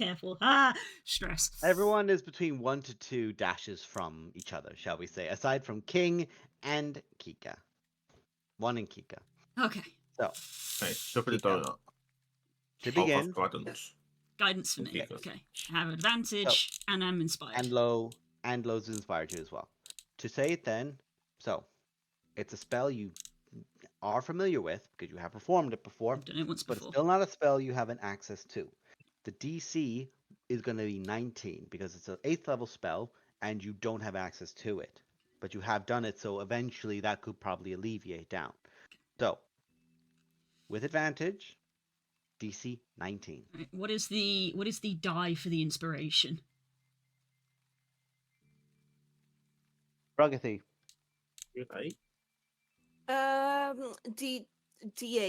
stress. Everyone is between 1 to 2 dashes from each other, shall we say, aside from King and Kika. 1 and Kika. Okay, So, Okay, so for the donut. to I'll begin, have guidance. guidance for me. Kika. Okay, I have advantage and I'm inspired. and Lo's inspired you as well. To say it then, so, it's a spell you are familiar with, because you have performed it before, I've done it once but it's before. still not a spell you have an access to. The DC is going to be 19 because it's an 8th level spell and you don't have access to it. But you have done it, so eventually that could probably alleviate down. So, with advantage, DC 19. Right, what is the die for the inspiration? Progothy. You're an 8. D8. It's Your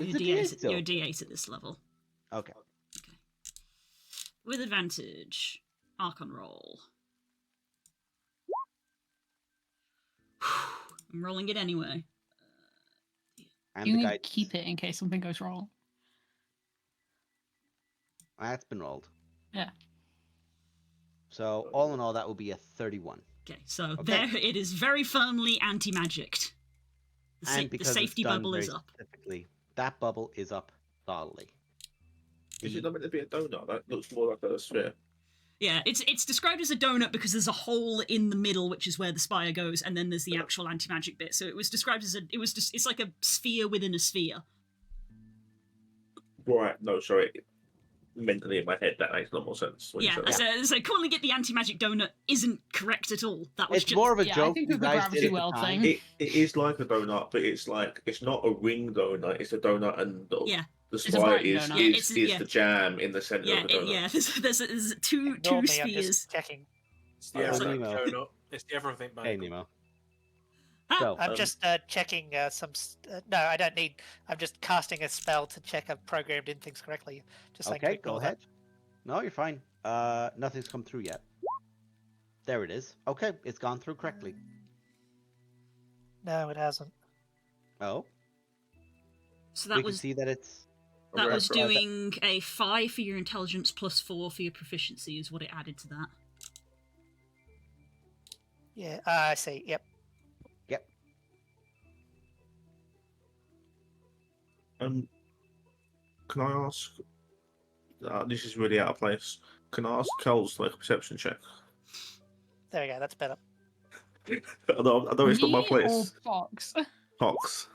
a D8 still. You're a D8 at this level. Okay. Okay. With advantage, Archon roll. I'm rolling it anyway. And You the can guide. keep it in case something goes wrong. That's been rolled. Yeah. So, all in all, that will be a 31. Okay, so Okay. there it is, very firmly anti-magicked. And The because it's safety done bubble very is up. specifically, that bubble is up solidly. Is it not meant to be a donut? That looks more like a sphere. Yeah, it's described as a donut because there's a hole in the middle, which is where the spire goes, and then there's the actual anti-magic bit. So it was described as it's like a sphere within a sphere. Right, no, sorry. Mentally in my head, that makes a lot more sense. When Yeah, you say that. so calling it the anti-magic donut isn't correct at all. That was It's just more of a Yeah, I joke think you of the guys gravity did at the well time. thing. It is like a donut, but it's not a ring donut. It's a donut, and Yeah. the a spire Brighton is donut. Yeah, is it's- the jam in the center yeah, of the donut. yeah. There's two Ignore me, I'm spheres. just checking. It's the Oh, everything Nemo. donut. It's the everything Hey, bagel. Nemo. Ah, So, I'm just checking no, I don't need. I'm just casting a spell to check I've programmed in things correctly. Just like to okay, go ignore that. ahead. No, you're fine. Nothing's come through yet. There it is. Okay, it's gone through correctly. No, it hasn't. Oh, so we that can was see that it's that was Right. doing a 5 for your intelligence plus 4 for your proficiency is what it added to that. Yeah, I see. Yep. Can I ask? This is really out of place. Can I ask Kel's like a perception check? There we go. That's better. I know it's not my Me or place. Fox? Fox.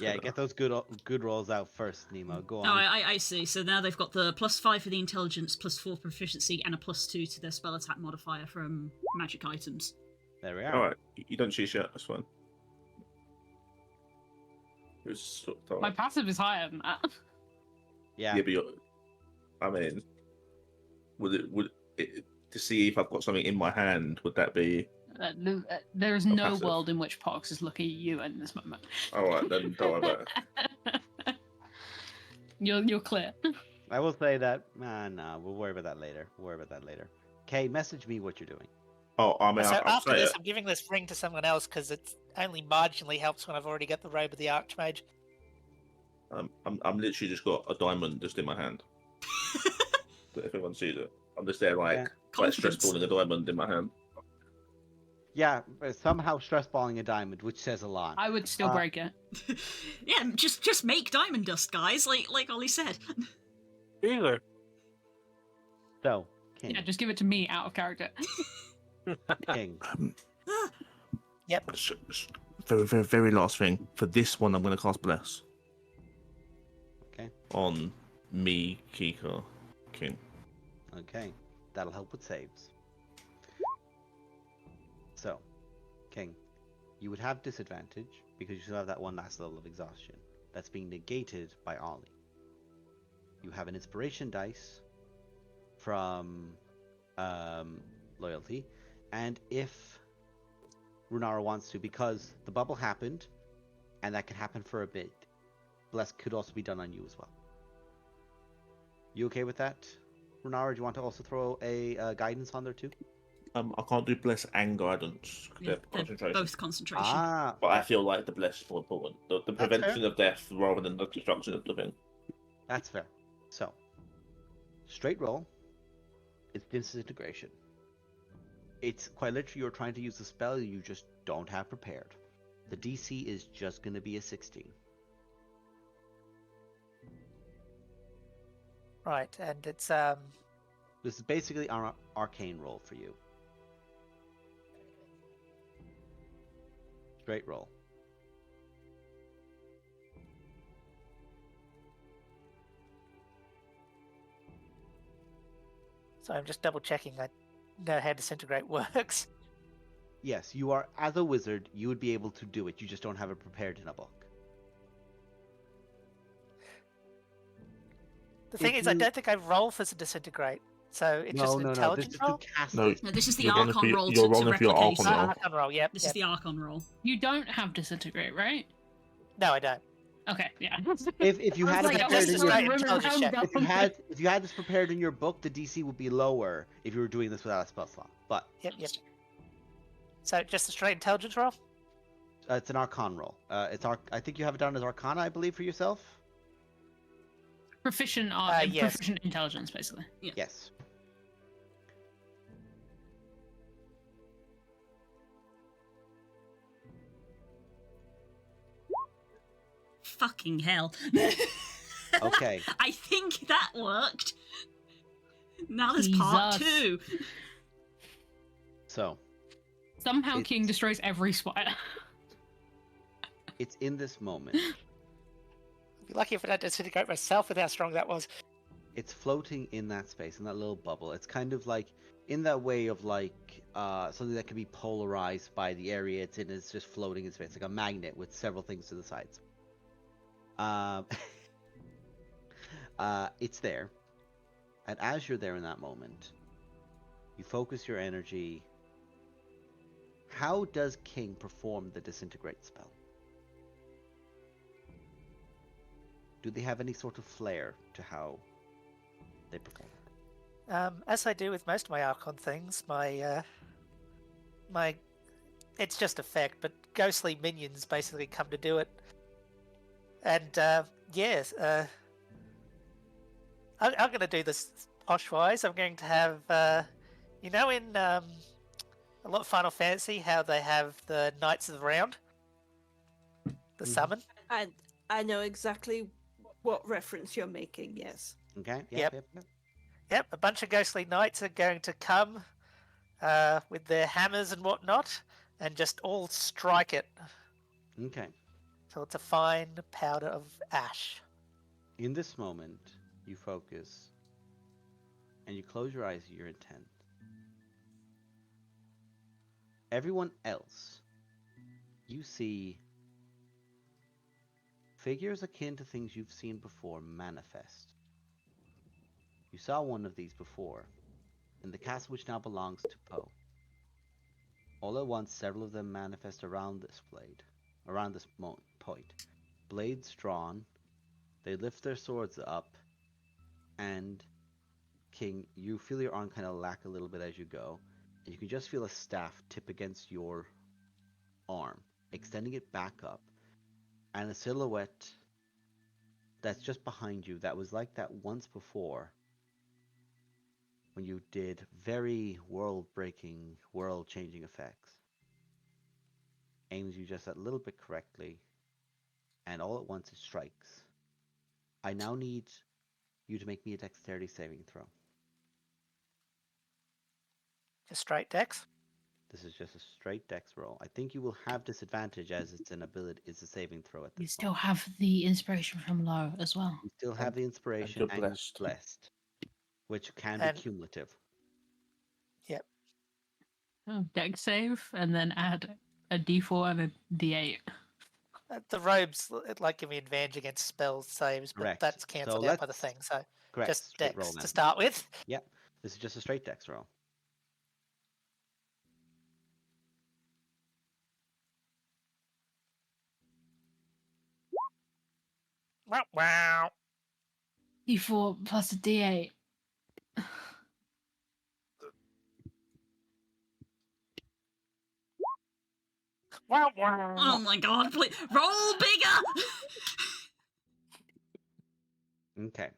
yeah. Get those good rolls out first, Nemo. Go on. Oh, I see. So now they've got the plus 5 for the intelligence, plus 4 proficiency, and a plus 2 to their spell attack modifier from magic items. There we are. All right, you don't choose yet. That's fine. It was sort of My passive is higher than that. Yeah. Yeah, but I mean, would it, to see if I've got something in my hand? Would that be There is no passive. world in which Pox is looking at you in this moment. all right? Then don't worry about it. You're clear. I will say that. Nah, we'll worry about that later. Okay, message me what you're doing. Oh, I mean, So I'll after say this, it. I'm giving this ring to someone else because it only marginally helps when I've already got the robe of the Archmage. I'm literally just got a diamond just in my hand. If everyone sees it, I'm just there like stress Confidence. balling a diamond in my hand. Yeah, somehow stress balling a diamond, which says a lot. I would still break it. Yeah, just make diamond dust, guys. Like Ollie said. Either. So, King. Yeah, just give it to me out of character. King. Yep. Very, very, very last thing. For this one, I'm going to cast Bless. Okay. On me, Kika, King. Okay. That'll help with saves. So, King, you would have disadvantage because you still have that one last level of exhaustion. That's being negated by Ollie. You have an inspiration dice from loyalty, and if Runara wants to, because the bubble happened, and that can happen for a bit, Bless could also be done on you as well. You okay with that, Runara? Do you want to also throw a guidance on there too? I can't do Bless and Guidance. Yeah, They're concentration. both concentration. But I feel like the Bless is more important. The prevention fair. of death rather than the destruction of the thing. That's fair. So, straight roll. It's disintegration. It's quite literally you're trying to use the spell you just don't have prepared. The DC is just going to be a 16. Right, and it's This is basically an arcane roll for you. Straight roll. so I'm just double checking I know how disintegrate works. Yes, you are, as a wizard, you would be able to do it. You just don't have it prepared in a book. The thing If is, I you- don't think I roll for disintegrate, so it's just an This intelligence is roll. to cast No. it. No, this is the You're rolling Archon for- roll you're to rolling for your replicate. Archon roll. Archon roll, yep. This yep. is the Archon roll. You don't have disintegrate, right? No, I don't. Okay, yeah. If you I was had like, it I prepared was in just your going running intelligence around check. down if you had this prepared in your book, the DC would be lower if you were doing this without a spell slot. But Yep. So just a straight intelligence roll? it's an Arcana roll. I think you have it down as Arcana, I believe, for yourself. proficient Yes. proficient intelligence, basically. Yes. Fucking hell. Okay. I think that worked. Now there's part Jesus. 2. So Somehow It's- King destroys every spider. it's in this moment. I'd be lucky if I don't disintegrate myself with how strong that was. It's floating in that space, in that little bubble. It's kind of like in that way of like something that can be polarized by the area it's in. It's just floating in space, like a magnet with several things to the sides. It's there, and as you're there in that moment, you focus your energy. How does King perform the disintegrate spell? Do they have any sort of flair to how they perform it? As I do with most of my Archon things, my it's just effect, but ghostly minions basically come to do it. And yes, I'm going to do this posh-wise. I'm going to have, you know, in a lot of Final Fantasy, how they have the Knights of the Round, the summon. I know exactly what reference you're making, yes. Okay. Yep. Yep, a bunch of ghostly knights are going to come with their hammers and whatnot, and just all strike it. Okay. So it's a fine powder of ash. In this moment, you focus and you close your eyes to your intent. Everyone else, you see figures akin to things you've seen before manifest. You saw one of these before in the castle which now belongs to Poe. All at once, several of them manifest around this point. Blades drawn, they lift their swords up, and King, you feel your arm kind of lack a little bit as you go, and you can just feel a staff tip against your arm, extending it back up, and a silhouette that's just behind you that was like that once before when you did very world-breaking, world-changing effects. Aims you just that little bit correctly, and all at once it strikes. I now need you to make me a dexterity saving throw. Just straight dex. This is just a straight dex roll. I think you will have disadvantage as it's an ability, it's a saving throw at You this still moment. have the inspiration from low as well. You still have the inspiration you're and you're blessed. blessed, which can And- be cumulative. Yep. Oh, dex save, and then add a d4 and a d8. The robes like give me advantage against spells saves, but Correct. that's cancelled So out by the let's- thing. So Correct. just Straight roll dex then. to start with. Yep. This is just a straight dex roll. Wow. d4 plus a d8. Wow. Oh my god, please roll bigger! Okay.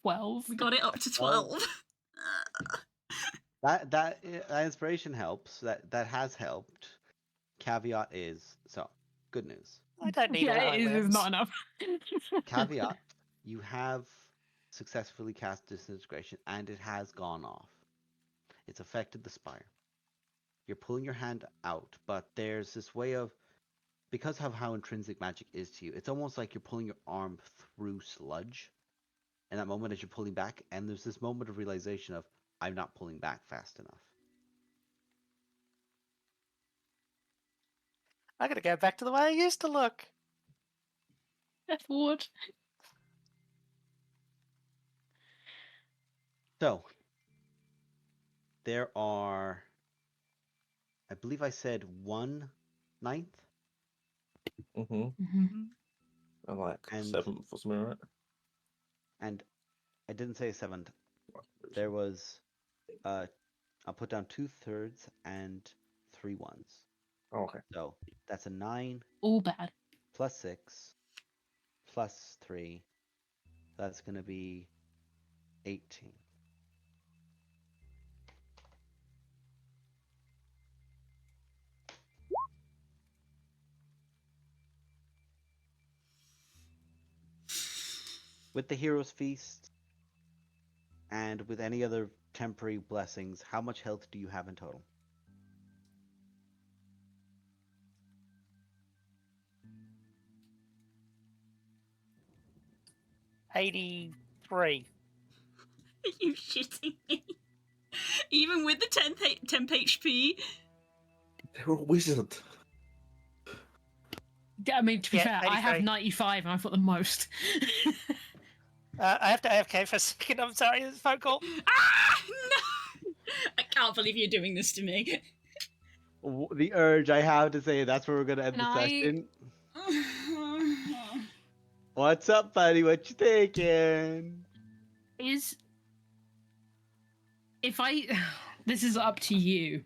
12. We got it up to 12. That inspiration helps. That has helped. Caveat is good news. I don't need Yeah, all my it is limbs. not enough. Caveat: you have successfully cast disintegration, and it has gone off. It's affected the spire. You're pulling your hand out, but there's this way of, because of how intrinsic magic is to you, it's almost like you're pulling your arm through sludge. In that moment as you're pulling back, and there's this moment of realization of, I'm not pulling back fast enough. I gotta go back to the way I used to look. Death ward. So, there are, I believe I said 1/9, Mm-hmm. Mm-hmm. And like And- 7th or something, right? and I didn't say 7th. There was, I'll put down 2/3 and 3 ones. Oh, okay. So that's a 9 All bad. plus 6 plus 3. That's going to be 18. With the Hero's Feast and with any other temporary blessings, how much health do you have in total? $83. Are you shitting me? Even with the 10 HP? They're a wizard. I mean, to be Yeah, fair, I have 83. 95 and I've got the most. I have to AFK for a second. I'm sorry, this phone call. Ah! No! I can't believe you're doing this to me. The urge I have to say that's where we're going to end Can the I- session. What's up, buddy? What you thinking? Is. If I. This is up to you.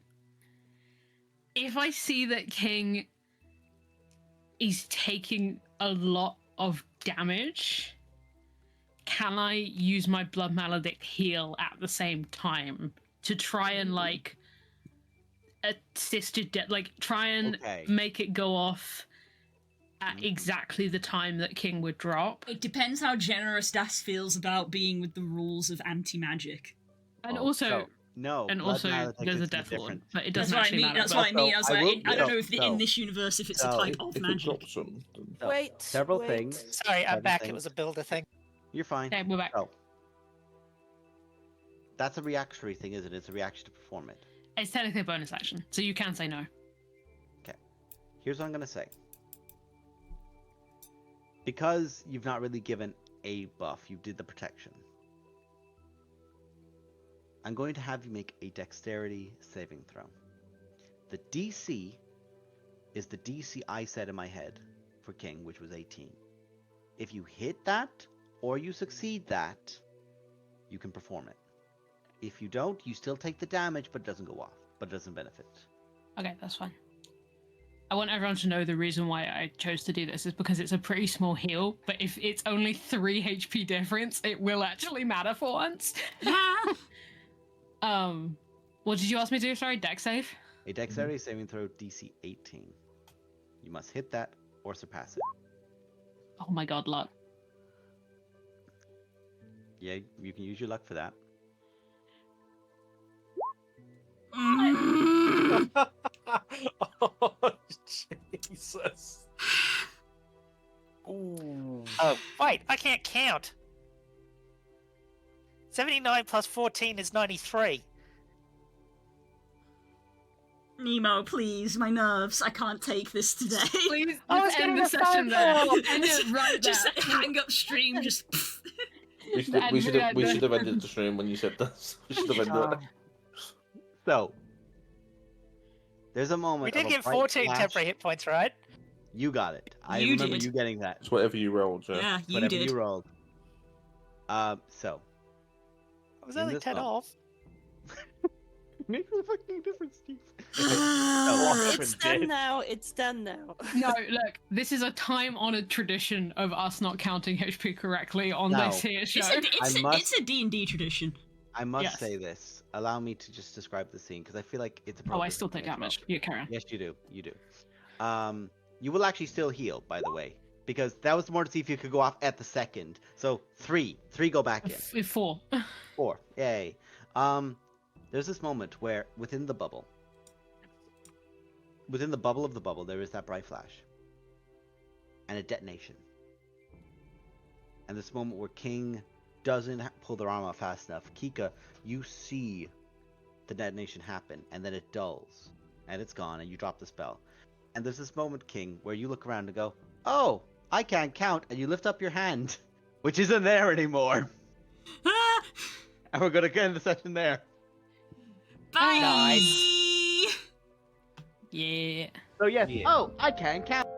If I see that King is taking a lot of damage, can I use my Blood Maledict heal at the same time to try and like assist it, like try and Okay. make it go off at exactly the time that King would drop? It depends how generous Das feels about being with the rules of anti-magic. And Oh, also, so, no. and Blood also Maledict there's a is Death Ward, different. but it That's doesn't what I actually mean. matter. That's but- what I mean. I was I like, will- I don't know so- if in this universe if it's a so type If, of if it magic. drops them, then... So, Wait, several wait. things. Sorry, I'm Seven back. things. It was a builder thing. You're fine. Okay, we're back. Oh. That's a reactionary thing, isn't it? It's a reaction to perform it. It's technically a bonus action, so you can say no. Here's what I'm going to say. Because you've not really given a buff, you did the protection. I'm going to have you make a dexterity saving throw. The DC is the DC I set in my head for King, which was 18. If you hit that, or you succeed that, you can perform it. If you don't, you still take the damage, but it doesn't go off. but it doesn't benefit. Okay, that's fine. I want everyone to know the reason why I chose to do this is because it's a pretty small heal, but if it's only 3 HP difference, it will actually matter for once. What did you ask me to do? Sorry, dex save? A dexterity saving throw DC 18. You must hit that or surpass it. Oh my god, luck. Yeah, you can use your luck for that. Oh, Jesus. Ooh. Oh, wait, I can't count. 79 plus 14 is 93. Nemo, please, my nerves. I can't take this today. Please, I was just end gonna the session there. go. End it right Just there. hang up stream, just. We should And we should have we ended the stream when you said this. We should have ended it. So, there's a moment. We did of a get bright 14 flash. temporary hit points, right? You got it. I You remember did. you getting that. It's whatever you rolled, yeah. Yeah, you Whatever did. you rolled. So. I was In only this 10 moment- off. Makes a fucking difference, Steve. It's done now. It's done now. No, look, this is a time-honored tradition of us not counting HP correctly on No. this here show. It's a D&D tradition. I must Yes. say this. Allow me to just describe the scene because I feel like it's Oh, I appropriate still for take me as well. damage. You carry on. Yes, you do. You do. You will actually still heal, by the way, because that was more to see if you could go off at the second. So 3 go back in. 4. 4, yay. There's this moment where within the bubble of the bubble, there is that bright flash and a detonation. And this moment where King doesn't pull their arm out fast enough. Kika, you see the detonation happen, and then it dulls, and it's gone, and you drop the spell. And there's this moment, King, where you look around and go, "Oh, I can't count," and you lift up your hand, which isn't there anymore. And we're gonna end the session there. Bye. Nice. Yeah. So yes, Yeah. oh, I can't count.